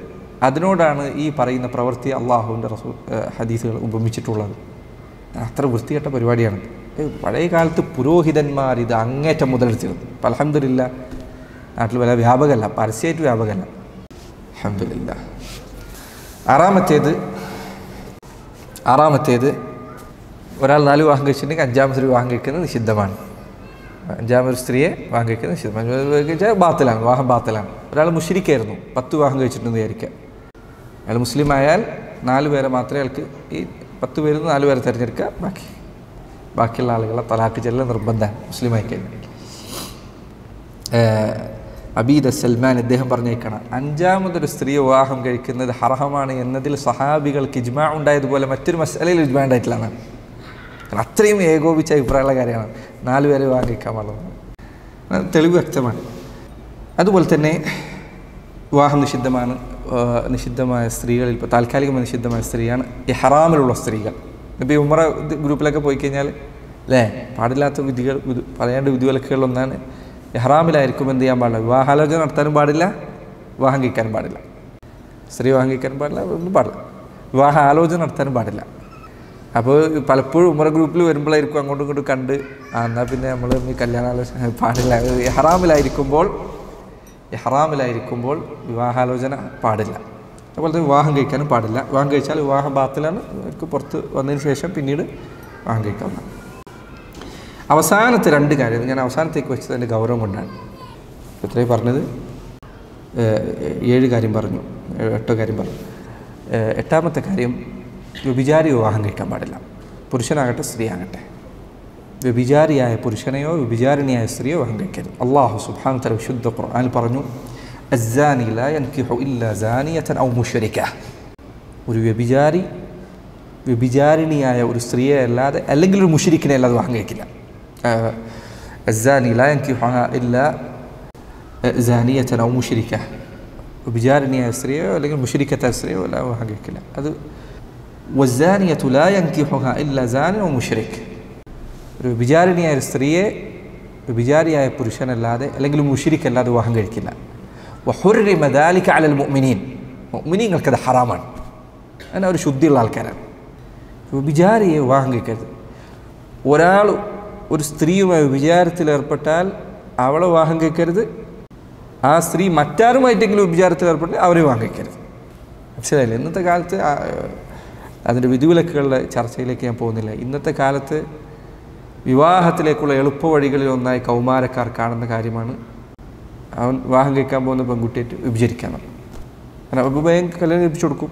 അതിനോടാണ് ഈ പറയുന്ന പ്രവൃത്തി അള്ളാഹുവിൻ്റെ റസൂൽ ഹദീസുകൾ ഉപമിച്ചിട്ടുള്ളത്. അത്ര വൃത്തികെട്ട പരിപാടിയാണ്. പഴയ കാലത്ത് പുരോഹിതന്മാർ ഇത് അങ്ങേറ്റം മുതലെടുത്തിരുന്നു. അപ്പം അൽഹംദുലില്ലാ നാട്ടിൽ വല്ല വ്യാപകമല്ല, പരസ്യമായിട്ട് വ്യാപകമല്ല, അൽഹംദുലില്ലാ. ആറാമത്തേത് ഒരാൾ 4 വിവാഹം കഴിച്ചിട്ടുണ്ടെങ്കിൽ 5ാമത്തെ വിവാഹം കഴിക്കുന്നത് നിഷിദ്ധമാണ്. 5ാമൊരു സ്ത്രീയെ വിവാഹം കഴിക്കുന്നത് നിഷിദ്ധമാണ്. കഴിച്ചാൽ ബാത്തിലാണ്, വിവാഹം ബാത്തിലാണ്. ഒരാൾ മുശ്രിക്കായിരുന്നു, 10 വിവാഹം കഴിച്ചിട്ടുണ്ടെന്ന് വിചാരിക്കുക. അയാൾ മുസ്ലിം ആയാൽ 4 പേരെ മാത്രമേ അയാൾക്ക്, ഈ 10 പേരിൽ നിന്ന് 4 പേരെ തിരഞ്ഞെടുക്കുക, ബാക്കിയുള്ള ആളുകളെ തലാഖ് ചെല്ലൽ നിർബന്ധമാണ് മുസ്ലിമായി കഴിഞ്ഞാൽ. അബീദ് സൽമാൻ അദ്ദേഹം പറഞ്ഞേക്കണം, അഞ്ചാമതൊരു സ്ത്രീ വിവാഹം കഴിക്കുന്നത് ഹറാമാണ് എന്നതിൽ സഹാബികൾക്ക് ഇജ്മാ ഉണ്ടായതുപോലെ മറ്റൊരു മസലയിൽ ഇജ്മാ ഉണ്ടായിട്ടില്ല. അത്രയും ഏകോപിച്ച അഭിപ്രായമുള്ള കാര്യമാണ് 4 പേരെ വിവാഹം കഴിക്കാൻ പാടുള്ളത്. തെളിവ് വ്യക്തമാണ്. അതുപോലെ തന്നെ വിവാഹം നിഷിദ്ധമായ സ്ത്രീകളിൽ ഇപ്പോൾ താൽക്കാലികമായി നിഷിദ്ധമായ സ്ത്രീയാണ് ഇഹ്റാമിലുള്ള സ്ത്രീകൾ. ഇപ്പോൾ ഉംറ ഗ്രൂപ്പിലൊക്കെ പോയി കഴിഞ്ഞാൽ അല്ലേ, പാടില്ലാത്ത പറയേണ്ട വിധിവിലക്കുകളിലൊന്നാണ് ഇഹ്റാമിലായിരിക്കും എന്ത് ചെയ്യാൻ പാടില്ല, വിവാഹാലോചന നടത്താനും പാടില്ല, വിവാഹം കഴിക്കാനും പാടില്ല. സ്ത്രീ വിവാഹം കഴിക്കാനും പാടില്ല, ഒന്നും പാടില്ല, വിവാഹ ആലോചന നടത്താനും പാടില്ല. അപ്പോൾ പലപ്പോഴും ഉംറ ഗ്രൂപ്പിൽ വരുമ്പോഴായിരിക്കും അങ്ങോട്ടും ഇങ്ങോട്ടും കണ്ട് എന്നാൽ പിന്നെ നമ്മൾ കല്യാണാലോചന പാടില്ല. ഇഹ്റാമിലായിരിക്കുമ്പോൾ വിവാഹാലോചന പാടില്ല. അതുപോലെ തന്നെ വിവാഹം കഴിക്കാനും പാടില്ല. വിവാഹം കഴിച്ചാൽ വിവാഹം ബാത്തിലാണ്, അവർക്ക് പുറത്ത് വന്നതിന് ശേഷം പിന്നീട് വിവാഹം കഴിക്കാവുന്നതാണ്. അവസാനത്തെ 2 കാര്യം ഞാൻ അവസാനത്തേക്ക് വെച്ചത് എൻ്റെ ഗൗരവം കൊണ്ടാണ്. ഇത്രയും പറഞ്ഞത് 7 കാര്യം പറഞ്ഞു, 8 കാര്യം പറഞ്ഞു. 8ാമത്തെ കാര്യം, വ്യഭിചാരി വിവാഹം കഴിക്കാൻ പാടില്ല. പുരുഷനാകട്ടെ സ്ത്രീ ആകട്ടെ, വ്യഭിചാരിയായ പുരുഷനെയോ വ്യഭിചാരിണിയായ സ്ത്രീയോ വിവാഹം കഴിക്കരുത്. അല്ലാഹു സുബ്ഹാനഹു വ തആല വിശുദ്ധ ഖുർആനിൽ പറഞ്ഞു, അസ്സാനി ലാ യൻകിഹു ഇല്ലാ സാനിയതൻ ഔ മുശ്രിക. ഒരു വ്യഭിചാരിണിയായ ഒരു സ്ത്രീയെ അല്ലാതെ അല്ലെങ്കിൽ ഒരു മുശ്രിക്കിനെ അല്ലാതെ വിവാഹം കഴിക്കില്ല. അസ്സാനി ലാ യൻകിഹുഹാ ഇല്ലാ സാനിയതൻ ഔ മുശ്രിക. വ്യഭിചാരിണിയായ സ്ത്രീയോ അല്ലെങ്കിൽ മുശ്രിക്കത്തായ സ്ത്രീയോ അല്ലാതെ വിവാഹം കഴിക്കില്ല. അത് വസ്സാനിയതു ലാ യൻകിഹുഹാ ഇല്ലാ സാനിൻ ഔ മുശ്രിക്. ഒരു വ്യഭിചാരിണിയായ സ്ത്രീയെ വ്യഭിചാരിയായ പുരുഷനല്ലാതെ അല്ലെങ്കിൽ മുശ്രിക്കല്ലാതെ വിവാഹം കഴിക്കില്ല. വഹുർരിമ ദാലിക അലൽ മുഅ്മിനീൻ. മുഅ്മിനീങ്ങൾക്കത് ഹറാമാണ്. അങ്ങനെ ഒരു ശുദ്ധിയുള്ള ആൾക്കാരാണ്. വ്യഭിചാരിയെ വിവാഹം കഴിക്കരുത്. ഒരു സ്ത്രീയുമായി വ്യഭിചാരത്തിൽ ഏർപ്പെട്ടാൽ അവളെ വിവാഹം കഴിക്കരുത്. ആ സ്ത്രീ മറ്റാരുമായിട്ടെങ്കിലും വ്യഭിചാരത്തിൽ ഏർപ്പെട്ടാൽ അവരെ വിവാഹം കഴിക്കരുത്. മനസ്സിലായില്ലേ? ഇന്നത്തെ കാലത്ത് അതിൻ്റെ വിധിവിലക്കുകളുടെ ചർച്ചയിലേക്ക് ഞാൻ പോകുന്നില്ല. ഇന്നത്തെ കാലത്ത് വിവാഹത്തിലേക്കുള്ള എളുപ്പ വഴികളിലൊന്നായി കൗമാരക്കാർ കാണുന്ന കാര്യമാണ് അവൻ വിവാഹം കഴിക്കാൻ പോകുന്ന പെൺകുട്ടിയായിട്ട് വ്യഭിചരിക്കണം. കാരണം അപ്പോൾ കല്യാണം കഴിപ്പിച്ചു കൊടുക്കും.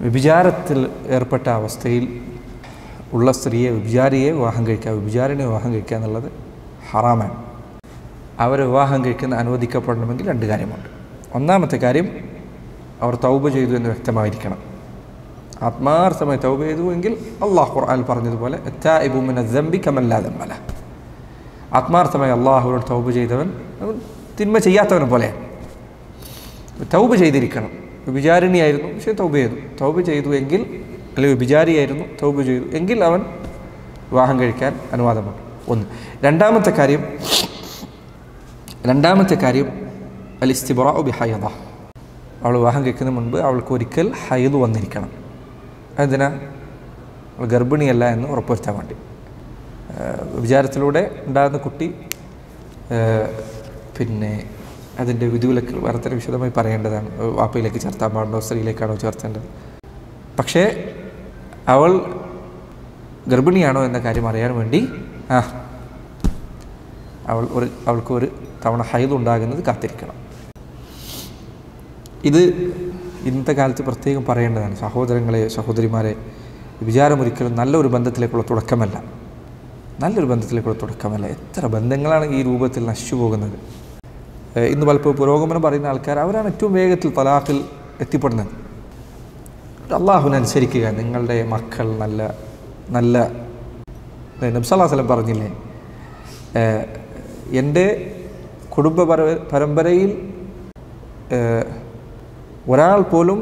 വ്യഭിചാരത്തിൽ ഏർപ്പെട്ട അവസ്ഥയിൽ ഉള്ള സ്ത്രീയെ വ്യഭിചാരിയെ വിവാഹം കഴിക്കുക, വ്യഭിചാരിനെ വിവാഹം കഴിക്കുക എന്നുള്ളത് ഹറാമാണ്. അവരെ വിവാഹം കഴിക്കുന്ന അനുവദിക്കപ്പെടണമെങ്കിൽ 2 കാര്യമുണ്ട്. ഒന്നാമത്തെ കാര്യം, അവർ തൗബ ചെയ്തു എന്ന് വ്യക്തമായിരിക്കണം. ആത്മാർത്ഥമായി തൗബ ചെയ്തു എങ്കിൽ അള്ളാഹു ഖുർആനിൽ പറഞ്ഞതുപോലെ അത്താഇബു മിന ദംബി കമൻ ലാ ദംബ ലഹ്. ആത്മാർത്ഥമായി അള്ളാഹുവിനോട് തൗബ ചെയ്തവൻ തിന്മ ചെയ്യാത്തവനെ പോലെ തൗബ ചെയ്തിരിക്കണം. വ്യഭിചാരിണിയായിരുന്നു പക്ഷേ തൗബ ചെയ്തു എങ്കിൽ, അല്ലെങ്കിൽ വ്യഭിചാരിയായിരുന്നു തൗബ ചെയ്തു എങ്കിൽ അവൻ വിവാഹം കഴിക്കാൻ അനുവാദമുണ്ട്. 1. രണ്ടാമത്തെ കാര്യം അൽ ഇസ്തിബ്റാഉ ബി ഹൈദ. അവൾ വിവാഹം കഴിക്കുന്നതിന് മുൻപ് അവൾക്ക് ഒരിക്കൽ ഹൈദ് വന്നിരിക്കണം. അതിനാ അവൾ ഗർഭിണിയല്ല എന്ന് ഉറപ്പുവരുത്താൻ വേണ്ടി. വിചാരത്തിലൂടെ ഉണ്ടാകുന്ന കുട്ടി പിന്നെ അതിൻ്റെ വിധിവിലക്ക് വേറെ തന്നെ വിശദമായി പറയേണ്ടതാണ്. വാപ്പയിലേക്ക് ചേർത്താൻ പാടുണ്ടോ സ്ത്രീയിലേക്കാണോ ചേർത്തേണ്ടത്? പക്ഷേ അവൾ ഗർഭിണിയാണോ എന്ന കാര്യം അറിയാൻ വേണ്ടി അവൾക്ക് ഒരു തവണ ഹൈദ് ഉണ്ടാകുന്നത് കാത്തിരിക്കണം. ഇത് ഇന്നത്തെ കാലത്ത് പ്രത്യേകം പറയേണ്ടതാണ്. സഹോദരങ്ങളെ, സഹോദരിമാരെ, വിചാരമൊരിക്കലും നല്ലൊരു ബന്ധത്തിലേക്കുള്ള തുടക്കമല്ല. എത്ര ബന്ധങ്ങളാണ് ഈ രൂപത്തിൽ നശിച്ചു പോകുന്നത്. ഇന്ന് പലപ്പോൾ പുരോഗമനം പറയുന്ന ആൾക്കാർ അവരാണ് ഏറ്റവും വേഗത്തിൽ തലാഖിൽ എത്തിപ്പെടുന്നത്. അള്ളാഹുവിനനുസരിക്കുക. നിങ്ങളുടെ മക്കൾ നല്ല നബി സല്ലല്ലാഹു അലൈഹി വസല്ലം പറഞ്ഞില്ലേ, എൻ്റെ കുടുംബ പരമ്പരയിൽ ഒരാൾ പോലും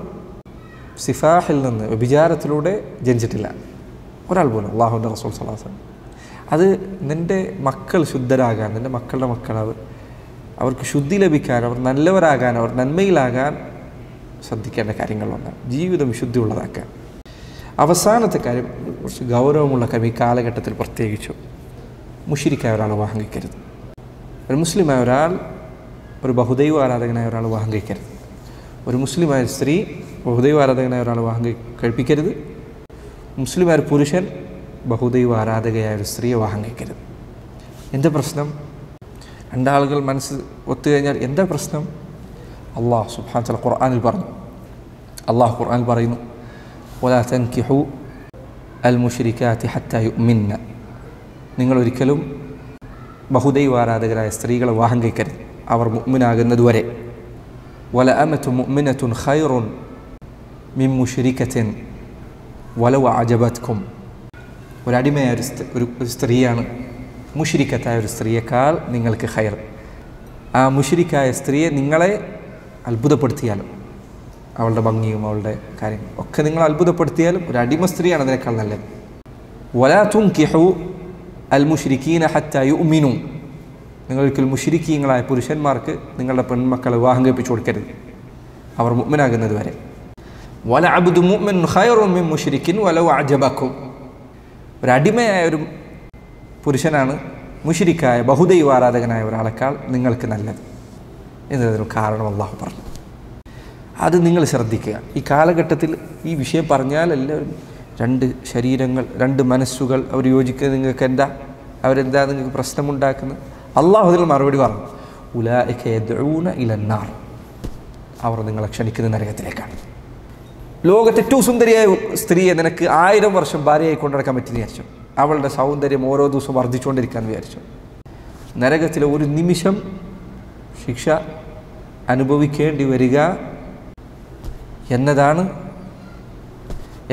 സിഫാഹിൽ നിന്ന് വ്യഭിചാരത്തിലൂടെ ജനിച്ചിട്ടില്ല. ഒരാൾ പോലും. അള്ളാഹുവിൻ്റെ റസൂൽ സല്ലല്ലാഹു അലൈഹി വസല്ലം. അത് നിൻ്റെ മക്കൾ ശുദ്ധരാകാൻ, നിൻ്റെ മക്കളുടെ മക്കൾ അവർക്ക് ശുദ്ധി ലഭിക്കാൻ, അവർ നല്ലവരാകാൻ, അവർ നന്മയിലാകാൻ ശ്രദ്ധിക്കേണ്ട കാര്യങ്ങളൊന്നാണ്. ജീവിതം വിശുദ്ധിയുള്ളതാക്കാൻ. അവസാനത്തെ കാര്യം കുറച്ച് ഗൗരവമുള്ള കാര്യം. ഈ കാലഘട്ടത്തിൽ പ്രത്യേകിച്ചും മുശ്രിക്കായ ഒരാൾ വിവാഹം കഴിക്കരുത്. ഒരു മുസ്ലിമായ ഒരാൾ, ഒരു ബഹുദൈവ ആരാധകനായ ഒരാൾ വിവാഹം കഴിക്കരുത്. ഒരു മുസ്ലിമായ സ്ത്രീ ബഹുദൈവ ആരാധകനായ ഒരാൾ വിവാഹം കഴിപ്പിക്കരുത്. മുസ്ലിമായ പുരുഷൻ ബഹുദൈവ ആരാധകയായ ഒരു സ്ത്രീയെ വിവാഹം കഴിക്കരുത്. എന്താ പ്രശ്നം? രണ്ടാളുകൾ മനസ്സ് ഒത്തുകഴിഞ്ഞാൽ എന്താ പ്രശ്നം? അള്ളാഹു സുബ്ഹാനഹു വ തആല ഖുർആനിൽ പറഞ്ഞു. അള്ളാഹു ഖുർആനിൽ പറയുന്നു, വലാ തൻകിഹു അൽ മുശ്രികാതി ഹത്താ യുഅ്മിന്ന. നിങ്ങളൊരിക്കലും ബഹുദൈവ ആരാധകരായ സ്ത്രീകളെ വിവാഹം കഴിക്കരുത്. അവർ മുഅ്മിനാകുന്നതുവരെ. വല അമതു മുഅ്മിനത്തുൻ ഖൈറുൻ മിൻ മുശ്രികത്തിൻ വലൗ അജബത്കും. ഒരടിമയായ ഒരു സ്ത്രീയാണ് മുശ്രിക്കത്തായ ഒരു സ്ത്രീയേക്കാൾ നിങ്ങൾക്ക് ഖൈർ. ആ മുശ്രിക്കായ സ്ത്രീയെ നിങ്ങളെ അത്ഭുതപ്പെടുത്തിയാലും, അവളുടെ ഭംഗിയും അവളുടെ കാര്യങ്ങളും ഒക്കെ നിങ്ങൾ അത്ഭുതപ്പെടുത്തിയാലും ഒരു അടിമ സ്ത്രീയാണ് അതിനേക്കാൾ നല്ലത്. വലാ തുൻകിഹു അൽ മുശ്രിക്കീന ഹത്താ യുഅ്മിനു. നിങ്ങളൊരിക്കലും മുശ്രിക്കീങ്ങളായ പുരുഷന്മാർക്ക് നിങ്ങളുടെ പെൺമക്കളെ വിവാഹം കഴിപ്പിച്ചു കൊടുക്കരുത്, അവർ മുഅ്മിനാകുന്നത് വരെ. വല അബ്ദു മുഅ്മിൻ ഖൈറുൻ മിൻ മുശ്രിക്കിൻ വലൗ അഅജബകും. ഒരു അടിമയായ ഒരു പുരുഷനാണ് മുശ്രിക്കായ ബഹുദൈവാരാധകനായ ഒരാളെക്കാൾ നിങ്ങൾക്ക് നല്ലത് എന്നതിന് കാരണം അള്ളാഹു പറഞ്ഞു. അത് നിങ്ങൾ ശ്രദ്ധിക്കുക. ഈ കാലഘട്ടത്തിൽ ഈ വിഷയം പറഞ്ഞാൽ എല്ലാവരും രണ്ട് ശരീരങ്ങൾ, രണ്ട് മനസ്സുകൾ അവർ യോജിക്കുന്നത് നിങ്ങൾക്ക് എന്താ, അവരെന്താ നിങ്ങൾക്ക് പ്രശ്നമുണ്ടാക്കുന്നത്? അള്ളാഹു അതിൽ മറുപടി പറഞ്ഞു, ഉലൈക യദ്ഊന ഇലന്നാർ. അവർ നിങ്ങളെ ക്ഷണിക്കുന്ന നരകത്തിലേക്കാണ്. ലോകത്തെ ഏറ്റവും സുന്ദരിയായ സ്ത്രീയെ നിനക്ക് 1000 വർഷം ഭാര്യയായി കൊണ്ടുനടക്കാൻ പറ്റുമെന്ന് വിചാരിച്ചു. അവളുടെ സൗന്ദര്യം ഓരോ ദിവസവും വർദ്ധിച്ചുകൊണ്ടിരിക്കാമെന്ന് വിചാരിച്ചു. നരകത്തിലെ ഒരു നിമിഷം ശിക്ഷ അനുഭവിക്കേണ്ടി വരിക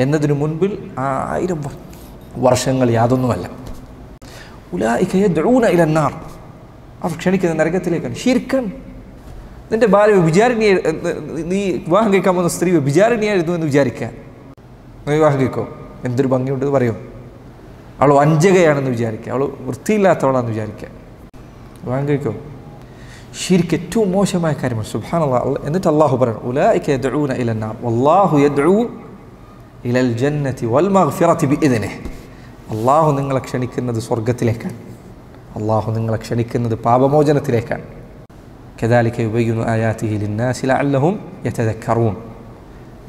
എന്നതിനു മുൻപിൽ 1000 വർഷങ്ങൾ യാതൊന്നുമല്ല. ഉലൈക യദ്ഊന ഇലന്നാർ. അവർ ക്ഷണിക്കുന്ന നരകത്തിലേക്കാണ്. ശിർക്കൻ. നിൻ്റെ ഭാര്യ വിചാരിണിയെ, നീ വിവാഹം കഴിക്കാൻ പോകുന്ന സ്ത്രീ വിചാരിണിയായിരുന്നു എന്ന് വിചാരിക്കുക. നീ വിവാഹം കഴിക്കോ? എന്തൊരു ഭംഗിയുണ്ടെന്ന് പറയോ? അവൾ വഞ്ചകയാണെന്ന് വിചാരിക്കുക, അവൾ വൃത്തിയില്ലാത്തവളാണെന്ന് വിചാരിക്കുക. വിവാഹം കഴിക്കോ? ശിർക്ക് ഏറ്റവും മോശമായ കാര്യമാണ്. സുബ്ഹാനല്ലാഹ്. എന്നിട്ട് അള്ളാഹു പറയണം, ഉലൈക യദ്ഊന ഇലന്നാർ വല്ലാഹു യദ്ഊ ഇലൽ ജന്നതി വൽ മഗ്ഫിറതി ബിഇദ്നിഹി. അള്ളാഹു നിങ്ങളെ ക്ഷണിക്കുന്നത് സ്വർഗത്തിലേക്കാണ്. അള്ളാഹു നിങ്ങളെ ക്ഷണിക്കുന്നത് പാപമോചനത്തിലേക്കാണ്. കദാലിക യുബയ്യിനു ആയാതിഹി ലിന്നാസി ലഅല്ലഹും യതദക്കറൂൻ.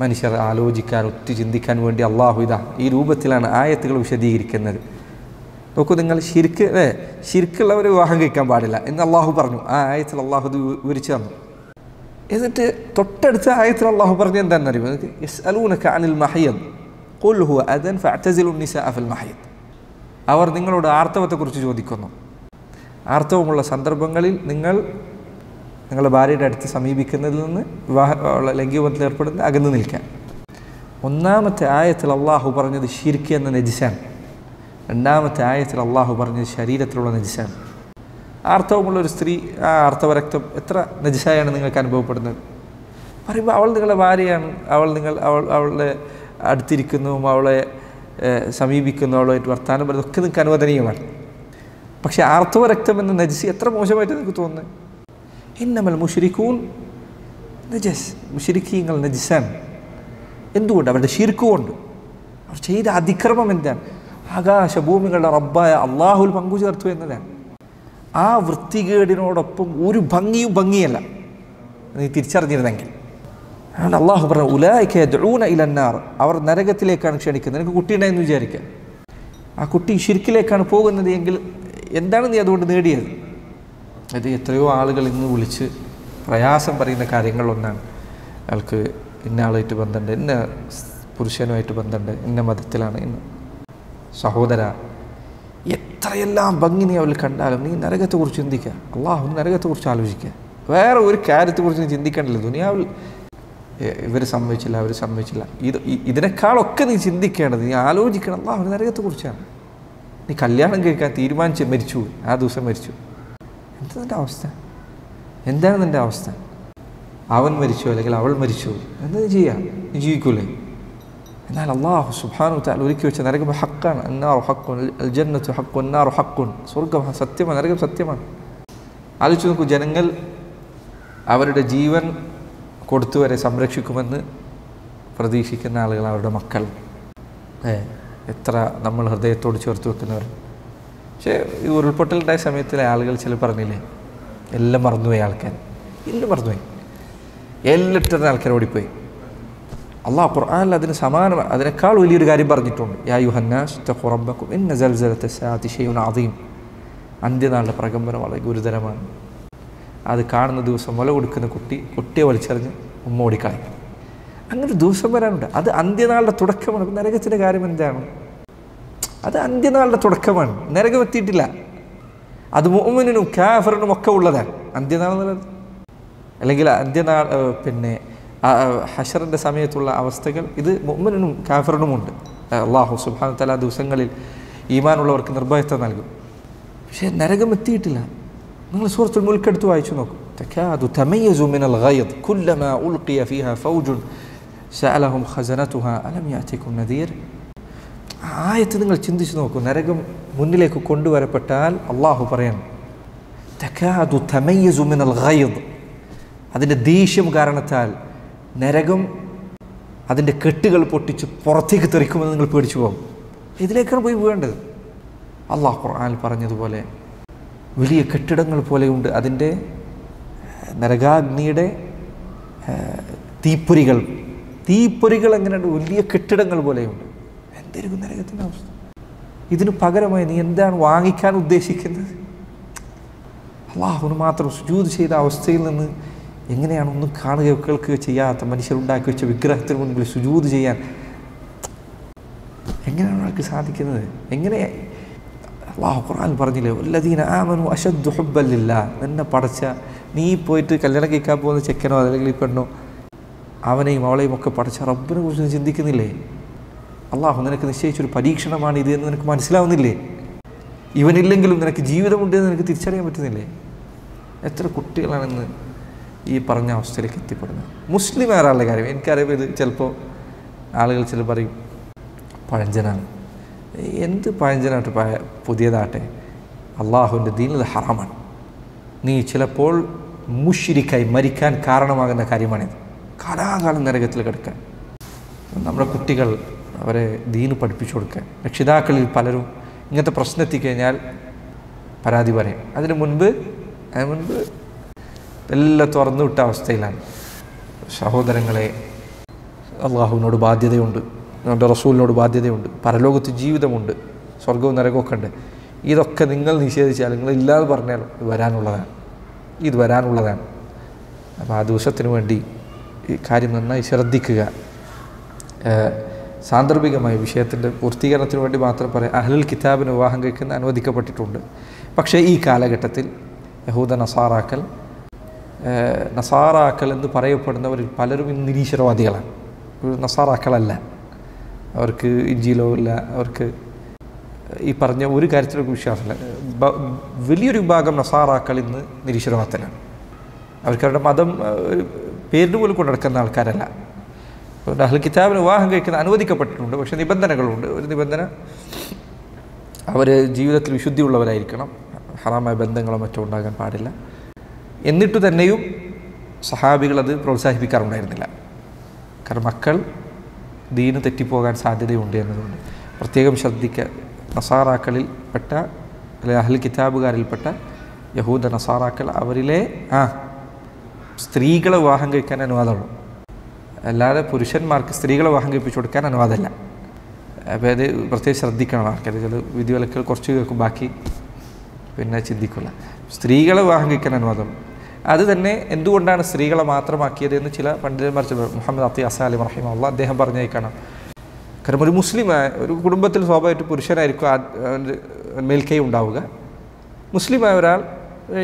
മനുഷ്യർ ആലോചിക്കാൻ, ഒത്തു ചിന്തിക്കാൻ വേണ്ടി അള്ളാഹു ഇതാ ഈ രൂപത്തിലാണ് ആയത്തുകൾ വിശദീകരിക്കുന്നത്. നോക്കൂ നിങ്ങൾ, ശിർക്കുള്ളവർ വിവാഹം കഴിക്കാൻ പാടില്ല എന്ന് അള്ളാഹു പറഞ്ഞു. ആ ആയത്തിൽ അള്ളാഹു ഇത് വിവരിച്ചു തന്നു. എന്നിട്ട് തൊട്ടടുത്ത ആയത്തിൽ അള്ളാഹു പറഞ്ഞു എന്താണെന്നറിയുമോ? യസ്അലൂനക അനിൽ മഹീദ് ഖുൽ ഹുവ അദൻ ഫഅ്തസിലു നിസാഅ ഫിൽ മഹീദ്. അവർ നിങ്ങളോട് ആർത്തവത്തെക്കുറിച്ച് ചോദിക്കുന്നു. ആർത്തവമുള്ള സന്ദർഭങ്ങളിൽ നിങ്ങളുടെ ഭാര്യയുടെ അടുത്ത് സമീപിക്കുന്നതിൽ നിന്ന് ലൈംഗികബന്ധത്തിൽ ഏർപ്പെടുന്ന അകന്നു നിൽക്കാൻ. ഒന്നാമത്തെ ആയത്തിൽ അള്ളാഹു പറഞ്ഞത് ശിർക്ക് എന്ന നജിസാണ്. രണ്ടാമത്തെ ആയത്തിൽ അള്ളാഹു പറഞ്ഞത് ശരീരത്തിലുള്ള നജിസാണ്. ആർത്തവമുള്ള ഒരു സ്ത്രീ, ആ ആർത്തവരക്തം എത്ര നജിസായാണ് നിങ്ങൾക്ക് അനുഭവപ്പെടുന്നത്? പറയുമ്പോൾ അവൾ നിങ്ങളുടെ ഭാര്യയാണ്, അവളുടെ അടുത്തിരിക്കുന്നതും അവളെ സമീപിക്കുന്നു, അവളുമായിട്ട് വർത്താനം പറയുന്നതൊക്കെ നിങ്ങൾക്ക് അനുവദനീയമാണ്. പക്ഷേ ആർത്തവരക്തം എന്ന നജിസ് എത്ര മോശമായിട്ട് നിങ്ങൾക്ക് തോന്നുന്നത്? ഇന്നമൽ മുശ്രിക്കൂൻ നജസ്. മുശ്രിക്കീങ്ങൾ നജിസാണ്. എന്തുകൊണ്ട്? അവരുടെ ശിർക്കുകൊണ്ട്. അവർ ചെയ്ത അതിക്രമം എന്താണ്? ആകാശഭൂമികളുടെ റബ്ബായ അള്ളാഹുൽ പങ്കു ചേർത്തു എന്നതാണ്. ആ വൃത്തികേടിനോടൊപ്പം ഒരു ഭംഗിയല്ല നീ തിരിച്ചറിഞ്ഞിരുന്നെങ്കിൽ. അതുകൊണ്ട് അള്ളാഹു പറഞ്ഞു, ഉലൈക യദ്ഊന ഇലന്നാർ. അവർ നരകത്തിലേക്കാണ് ക്ഷണിക്കുന്നത്. നിനക്ക് കുട്ടിയുണ്ടായെന്ന് വിചാരിക്കുക. ആ കുട്ടി ശിർക്കിലേക്കാണ് പോകുന്നത് എങ്കിൽ എന്താണ് നീ അതുകൊണ്ട് നേടിയത്? അത് എത്രയോ ആളുകൾ ഇന്ന് വിളിച്ച് പ്രയാസം പറയുന്ന കാര്യങ്ങളൊന്നാണ്. അയാൾക്ക് ഇന്ന ആളായിട്ട് ബന്ധമുണ്ട്, ഇന്ന പുരുഷനുമായിട്ട് ബന്ധമുണ്ട്, ഇന്ന മതത്തിലാണ്, ഇന്ന സഹോദര, എത്രയെല്ലാം ഭംഗി നീ അവൾ കണ്ടാലും നീ നരകത്തെക്കുറിച്ച് ചിന്തിക്കുക. അള്ളാഹു നരകത്തെക്കുറിച്ച് ആലോചിക്കുക. വേറെ ഒരു കാര്യത്തെക്കുറിച്ച് നീ ചിന്തിക്കേണ്ടല്ലോ. ദുനിയാവിൽ ഇവർ സമ്മതിച്ചില്ല, അവർ സമ്മതിച്ചില്ല, ഇതിനേക്കാളൊക്കെ നീ ചിന്തിക്കേണ്ടത്, നീ ആലോചിക്കണം അള്ളാഹു നരകത്തെക്കുറിച്ചാണ്. നീ കല്യാണം കഴിക്കാൻ തീരുമാനിച്ച് മരിച്ചു, ആ ദിവസം മരിച്ചു. എന്താ നിൻ്റെ അവസ്ഥ? എന്താണ് നിൻ്റെ അവസ്ഥ? അവൻ മരിച്ചു അല്ലെങ്കിൽ അവൾ മരിച്ചു, എന്താ നീ ചെയ്യുക? നീ ജീവിക്കൂലേ? എന്നാൽ അള്ളാഹു സുബ്ഹാനഹു തആല ഒരുക്കി വെച്ച നരകം ഹക്കാണ്. അന്നാറു ഹഖ്ഖുൻ അൽ ജന്നത്തു ഹഖ്ഖുൻ അന്നാറു ഹഖ്ഖുൻ. സ്വർഗ്ഗം സത്യമാണ്, നരകം സത്യമാണ്. ആലോചിച്ച് നോക്കൂ, ജനങ്ങൾ അവരുടെ ജീവൻ കൊടുത്തുവരെ സംരക്ഷിക്കുമെന്ന് പ്രതീക്ഷിക്കുന്ന ആളുകൾ, അവരുടെ മക്കൾ, എത്ര നമ്മൾ ഹൃദയത്തോട് ചേർത്ത് വെക്കുന്നവർ. പക്ഷേ ഈ ഉരുൾപൊട്ടലുണ്ടായ സമയത്തിലെ ആളുകൾ ചില പറഞ്ഞില്ലേ, എല്ലാം മറന്നുപോയി ആൾക്കാർ, എല്ലാം മറന്നുപോയി, എല്ലാം ഇട്ടുന്ന ആൾക്കാർ ഓടിപ്പോയി. അള്ളാഹു ഖുർആനിൽ അതിന് സമാനം, അതിനേക്കാൾ വലിയൊരു കാര്യം പറഞ്ഞിട്ടുണ്ട്. യാ അയ്യുഹന്നാസ് തഖൂ റബ്ബക്കും ഇന്ന സൽസലത്ത സ്സാഅത്തി ശൈഉൻ അദീം. അന്ത്യനാളിൻ്റെ പ്രകമ്പനം വളരെ ഗുരുതരമാണ്. അത് കാണുന്ന ദിവസം മുല കൊടുക്കുന്ന കുട്ടിയെ വലിച്ചെറിഞ്ഞ് ഉമ്മ ഓടിക്കളയും. അങ്ങനെ ഒരു ദിവസം വരാനുണ്ട്. അത് അന്ത്യനാളുടെ തുടക്കമാണ്. നരകത്തിൻ്റെ കാര്യം എന്താണ്? അത് അന്ത്യനാളുടെ തുടക്കമാണ്, നരകം എത്തിയിട്ടില്ല. അത് മുഅ്മിനും കാഫിറിനും ഒക്കെ ഉള്ളതാണ്. അന്ത്യനാൾ എന്നുള്ളത്, അല്ലെങ്കിൽ അന്ത്യനാൾ പിന്നെ ഹശറിൻ്റെ സമയത്തുള്ള അവസ്ഥകൾ ഇത് മുഅ്മിനും കാഫിറിനുമുണ്ട്. അല്ലാഹു സുബ്ഹാനഹു വ തആല ദിവസങ്ങളിൽ ഈമാനുള്ളവർക്ക് നിർഭയത്വം നൽകും. പക്ഷേ നരകം എത്തിയിട്ടില്ല. നിങ്ങൾ സൂറത്തുൽ മുൽക്ക് എടുത്ത് വായിച്ചു നോക്കും. തകാദു തമയ്യസു മിനൽ ഗൈദ് കുല്ലമാ ഉൽഖിയ ഫീഹാ ഫൗജുൻ സഅലഹും ഖസനതുഹാ അലം യഅതികും നദീർ. ആയത്ത് നിങ്ങൾ ചിന്തിച്ചു നോക്കൂ. നരകം മുന്നിലേക്ക് കൊണ്ടുവരപ്പെട്ടാൽ അള്ളാഹു പറയണം തകാദു തമയ്യസു മിനൽ ഗൈദ്, അതിൻ്റെ ദേഷ്യം കാരണത്താൽ നരകം അതിൻ്റെ കെട്ടുകൾ പൊട്ടിച്ച് പുറത്തേക്ക് തെറിക്കുമെന്ന് നിങ്ങൾ പേടിച്ചു പോകും. ഇതിലേക്കാണ് പോയി വീഴേണ്ടത്. അള്ളാഹു ഖുർആനിൽ പറഞ്ഞതുപോലെ വലിയ കെട്ടിടങ്ങൾ പോലെയുണ്ട് അതിൻ്റെ നരകാഗ്നിയുടെ തീപ്പൊരികൾ എങ്ങനെയുണ്ട്, വലിയ കെട്ടിടങ്ങൾ പോലെയുണ്ട്. എന്തായിരിക്കും നരകത്തിൻ്റെ അവസ്ഥ? ഇതിന് പകരമായി നീ എന്താണ് വാങ്ങിക്കാൻ ഉദ്ദേശിക്കുന്നത്? അള്ളാഹുവിന് മാത്രം സുജൂദ് ചെയ്ത അവസ്ഥയിൽ നിന്ന് എങ്ങനെയാണ് ഒന്നും കാണുകയോ കേൾക്കുകയോ ചെയ്യാത്ത മനുഷ്യരുണ്ടാക്കി വെച്ച വിഗ്രഹത്തിന് മുൻപിൽ സുജൂദ് ചെയ്യാൻ എങ്ങനെയാണ് അവർക്ക് സാധിക്കുന്നത്? എങ്ങനെ? അല്ലാഹു ഖുർആൻ പറഞ്ഞില്ലേ, വല്ലദീന ആമനു അശദ്ദു ഹുബ്ബൻ ലില്ലാഹ്. എന്നെ പടച്ച നീ പോയിട്ട് കല്യാണം കഴിക്കാൻ പോകുന്ന ചെക്കനോ അല്ലെങ്കിൽ ഈ പെണ്ണോ അവനെയും അവളെയും ഒക്കെ പടച്ച റബ്ബിനെ കുറിച്ച് ചിന്തിക്കുന്നില്ലേ? അള്ളാഹു നിനക്ക് നിശ്ചയിച്ചൊരു പരീക്ഷണമാണ് ഇത് എന്ന് നിനക്ക് മനസ്സിലാവുന്നില്ലേ? ഇവനില്ലെങ്കിലും നിനക്ക് ജീവിതമുണ്ടെന്ന് നിനക്ക് തിരിച്ചറിയാൻ പറ്റുന്നില്ലേ? എത്ര കുട്ടികളാണെന്ന് ഈ പറഞ്ഞ അവസ്ഥയിലേക്ക് എത്തിപ്പെടുന്നത്. മുസ്ലിം ആരാളുടെ കാര്യം എനിക്കറിയാം. ഇത് ചിലപ്പോൾ ആളുകൾ ചില പറയും പഴഞ്ചനാണ്. എന്ത് പഴഞ്ചനാട്ടെ പുതിയതാട്ടെ, അള്ളാഹുവിൻ്റെ ദീനിൽ ഹറാമാണ്. നീ ചിലപ്പോൾ മുശ്രിക്കായി മരിക്കാൻ കാരണമാകുന്ന കാര്യമാണിത്. കാലാകാലം നരകത്തിൽ കിടക്കാൻ നമ്മുടെ കുട്ടികൾ അവരെ ദീന് പഠിപ്പിച്ചു കൊടുക്കാൻ. രക്ഷിതാക്കളിൽ പലരും ഇങ്ങനത്തെ പ്രശ്നം എത്തിക്കഴിഞ്ഞാൽ പരാതി പറയും. അതിന് മുൻപ് എല്ലാം തുറന്നു വിട്ട അവസ്ഥയിലാണ്. സഹോദരങ്ങളെ, അള്ളാഹുവിനോട് ബാധ്യതയുണ്ട്, നമ്മുടെ റസൂലിനോട് ബാധ്യതയുണ്ട്, പരലോകത്ത് ജീവിതമുണ്ട്, സ്വർഗവും നരകമൊക്കെ ഉണ്ട്. ഇതൊക്കെ നിങ്ങൾ നിഷേധിച്ചാൽ, നിങ്ങൾ ഇല്ലാതെ പറഞ്ഞാലും ഇത് വരാനുള്ളതാണ്. അപ്പോൾ ആ ദിവസത്തിന് വേണ്ടി ഈ കാര്യം നന്നായി ശ്രദ്ധിക്കുക. സാന്ദർഭികമായ വിഷയത്തിൻ്റെ പൂർത്തീകരണത്തിന് വേണ്ടി മാത്രം പറയാം, അഹ്ലുൽ കിതാബിന് വിവാഹം കഴിക്കുന്ന അനുവദിക്കപ്പെട്ടിട്ടുണ്ട്. പക്ഷേ ഈ കാലഘട്ടത്തിൽ യഹൂദ നസാറാക്കൾ എന്ന് പറയപ്പെടുന്നവരിൽ പലരും ഇന്ന് നിരീശ്വരവാദികളാണ്. നസാറാക്കളല്ല, അവർക്ക് ഇഞ്ചീലോ ഇല്ല, അവർക്ക് ഈ പറഞ്ഞ ഒരു കാര്യത്തിലൊക്കെ വിശ്വാസമില്ല. വലിയൊരു വിഭാഗം നസാറാക്കൾ ഇന്ന് നിരീശ്വരവാദത്തിലാണ്. അവർക്കവരുടെ മതം പേരിന് പോലും കൊണ്ടുനടക്കുന്ന ആൾക്കാരല്ല. അഹ്ലുൽ കിതാബിന് വിവാഹം കഴിക്കുന്ന അനുവദിക്കപ്പെട്ടിട്ടുണ്ട്. പക്ഷേ നിബന്ധനകളുണ്ട്. ഒരു നിബന്ധന, അവർ ജീവിതത്തിൽ വിശുദ്ധിയുള്ളവരായിരിക്കണം, ഹറാമായ ബന്ധങ്ങളോ മറ്റോ ഉണ്ടാകാൻ പാടില്ല. എന്നിട്ട് തന്നെയും സഹാബികൾ അത് പ്രോത്സാഹിപ്പിക്കാറുണ്ടായിരുന്നില്ല. കാരണം മക്കൾ ദീന് തെറ്റിപ്പോകാൻ സാധ്യതയുണ്ട് എന്നതുകൊണ്ട് പ്രത്യേകം ശ്രദ്ധിക്കുക. നസാറാക്കളിൽ പെട്ട അല്ലെങ്കിൽ അഹ്ലുൽ കിതാബുകാരിൽപ്പെട്ട യഹൂദ നസാറാക്കൾ അവരിലെ സ്ത്രീകളെ വിവാഹം കഴിക്കാൻ അനുവാദമുള്ളൂ, അല്ലാതെ പുരുഷന്മാർക്ക് സ്ത്രീകളെ വിവാഹം കഴിപ്പിച്ചു കൊടുക്കാൻ അനുവാദമല്ല. അപ്പോൾ അത് പ്രത്യേകം ശ്രദ്ധിക്കണം ആൾക്കാർ. ചില വിധിവിലക്കുകൾ കുറച്ച് കേൾക്കും, ബാക്കി പിന്നെ ചിന്തിക്കില്ല. സ്ത്രീകളെ വിവാഹം കഴിക്കാൻ അനുവാദം. അത് തന്നെ എന്തുകൊണ്ടാണ് സ്ത്രീകളെ മാത്രമാക്കിയതെന്ന് ചില പണ്ഡിതന്മാർ, മുഹമ്മദ് അത്തി അസാലിം റഹിമഹുല്ലാഹ് അദ്ദേഹം പറഞ്ഞേക്കണം. കാരണം ഒരു മുസ്ലിമായ ഒരു കുടുംബത്തിൽ സ്വാഭാവികമായിട്ട് പുരുഷനായിരിക്കും മേൽക്കൈ ഉണ്ടാവുക. മുസ്ലിമായ ഒരാൾ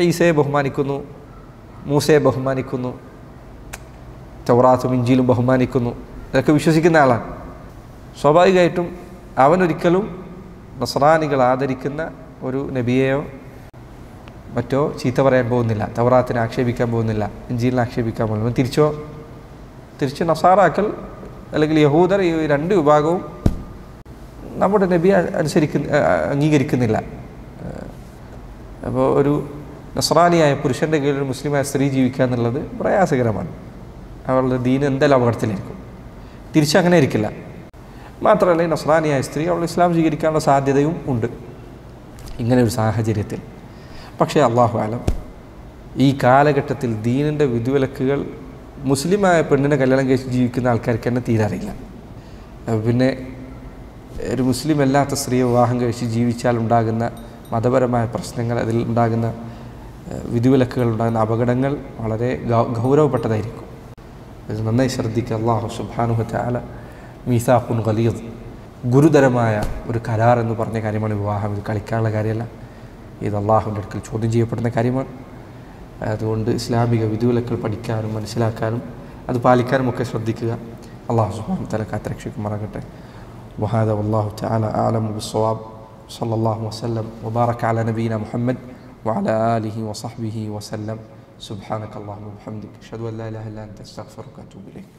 ഈസയെ ബഹുമാനിക്കുന്നു, മൂസയെ ബഹുമാനിക്കുന്നു, തൗറാത്തും ഇഞ്ചീലും ബഹുമാനിക്കുന്നു, ഇതൊക്കെ വിശ്വസിക്കുന്ന ആളാണ്. സ്വാഭാവികമായിട്ടും അവനൊരിക്കലും നസ്രാനികൾ ആദരിക്കുന്ന ഒരു നബിയെയോ മറ്റോ ചീത്ത പറയാൻ പോകുന്നില്ല, തൗറാത്തിനെ ആക്ഷേപിക്കാൻ പോകുന്നില്ല, ഇഞ്ചീലിനെ ആക്ഷേപിക്കാൻ പോകുന്നില്ല. തിരിച്ച് നസാറാക്കൾ അല്ലെങ്കിൽ യഹൂദർ, ഈ രണ്ട് വിഭാഗവും നമ്മുടെ നബിയെ അംഗീകരിക്കുന്നില്ല. അപ്പോൾ ഒരു നസ്രാനിയായ പുരുഷൻ്റെ കീഴിൽ ഒരു മുസ്ലിമായ സ്ത്രീ ജീവിക്കുക എന്നുള്ളത് പ്രയാസകരമാണ്. അവളുടെ ദീന് എന്തായാലും അപകടത്തിലിരിക്കും. തിരിച്ചങ്ങനെ ഇരിക്കില്ല. മാത്രമല്ല, ഈ നസ്രാനിയായ സ്ത്രീ അവൾ ഇസ്ലാം സ്വീകരിക്കാനുള്ള സാധ്യതയും ഉണ്ട് ഇങ്ങനെ ഒരു സാഹചര്യത്തിൽ. പക്ഷേ അല്ലാഹു അലം, ഈ കാലഘട്ടത്തിൽ ദീനിൻ്റെ വിധിവിലക്കുകൾ മുസ്ലിമായ പെണ്ണിനെ കല്യാണം കഴിച്ച് ജീവിക്കുന്ന ആൾക്കാർക്ക് തന്നെ തീരറിയില്ല. പിന്നെ ഒരു മുസ്ലിം അല്ലാത്ത സ്ത്രീയെ വിവാഹം കഴിച്ച് ജീവിച്ചാൽ ഉണ്ടാകുന്ന മതപരമായ പ്രശ്നങ്ങൾ, അതിൽ ഉണ്ടാകുന്ന വിധിവിലക്കുകൾ, ഉണ്ടാകുന്ന അപകടങ്ങൾ വളരെ ഗൗരവപ്പെട്ടതായിരിക്കും. ഇത് നന്നായി ശ്രദ്ധിക്കുക. അല്ലാഹു സുബ്ഹാനഹു വ തആല മീസാഖുൻ ഗലീദ്, ഗുരുതരമായ ഒരു കരാർ എന്ന് പറഞ്ഞ കാര്യമാണ് വിവാഹം. ഇത് കളിക്കാനുള്ള കാര്യമല്ല, ഇത് അള്ളാഹുവിൻ്റെ അടുക്കൽ ചോദ്യം ചെയ്യപ്പെടുന്ന കാര്യമാണ്. അതുകൊണ്ട് ഇസ്ലാമിക വിധിവിലക്കുകൾ പഠിക്കാനും മനസ്സിലാക്കാനും അത് പാലിക്കാനും ഒക്കെ ശ്രദ്ധിക്കുക. അല്ലാഹു സുബ്ഹാനഹു വ തആല കാത്തുരക്ഷിക്കുമാറാകട്ടെ. വഹാദാ വല്ലാഹു തആല അഅലമു ബിസ്സവാബ്. സല്ലല്ലാഹു വസല്ലം വബാറക അലാ നബിയിനാ മുഹമ്മദ് വഅലാ ആലിഹി വസഹ്ബിഹി വസല്ലം. സുബ്ഹാനക അല്ലാഹുമ്മ വബിഹംദിക അഷ്ഹദു അൻ ലാ ഇലാഹ ഇല്ലാ അൻത അസ്തഗ്ഫിറുക വഅതൂബു ഇലൈക്.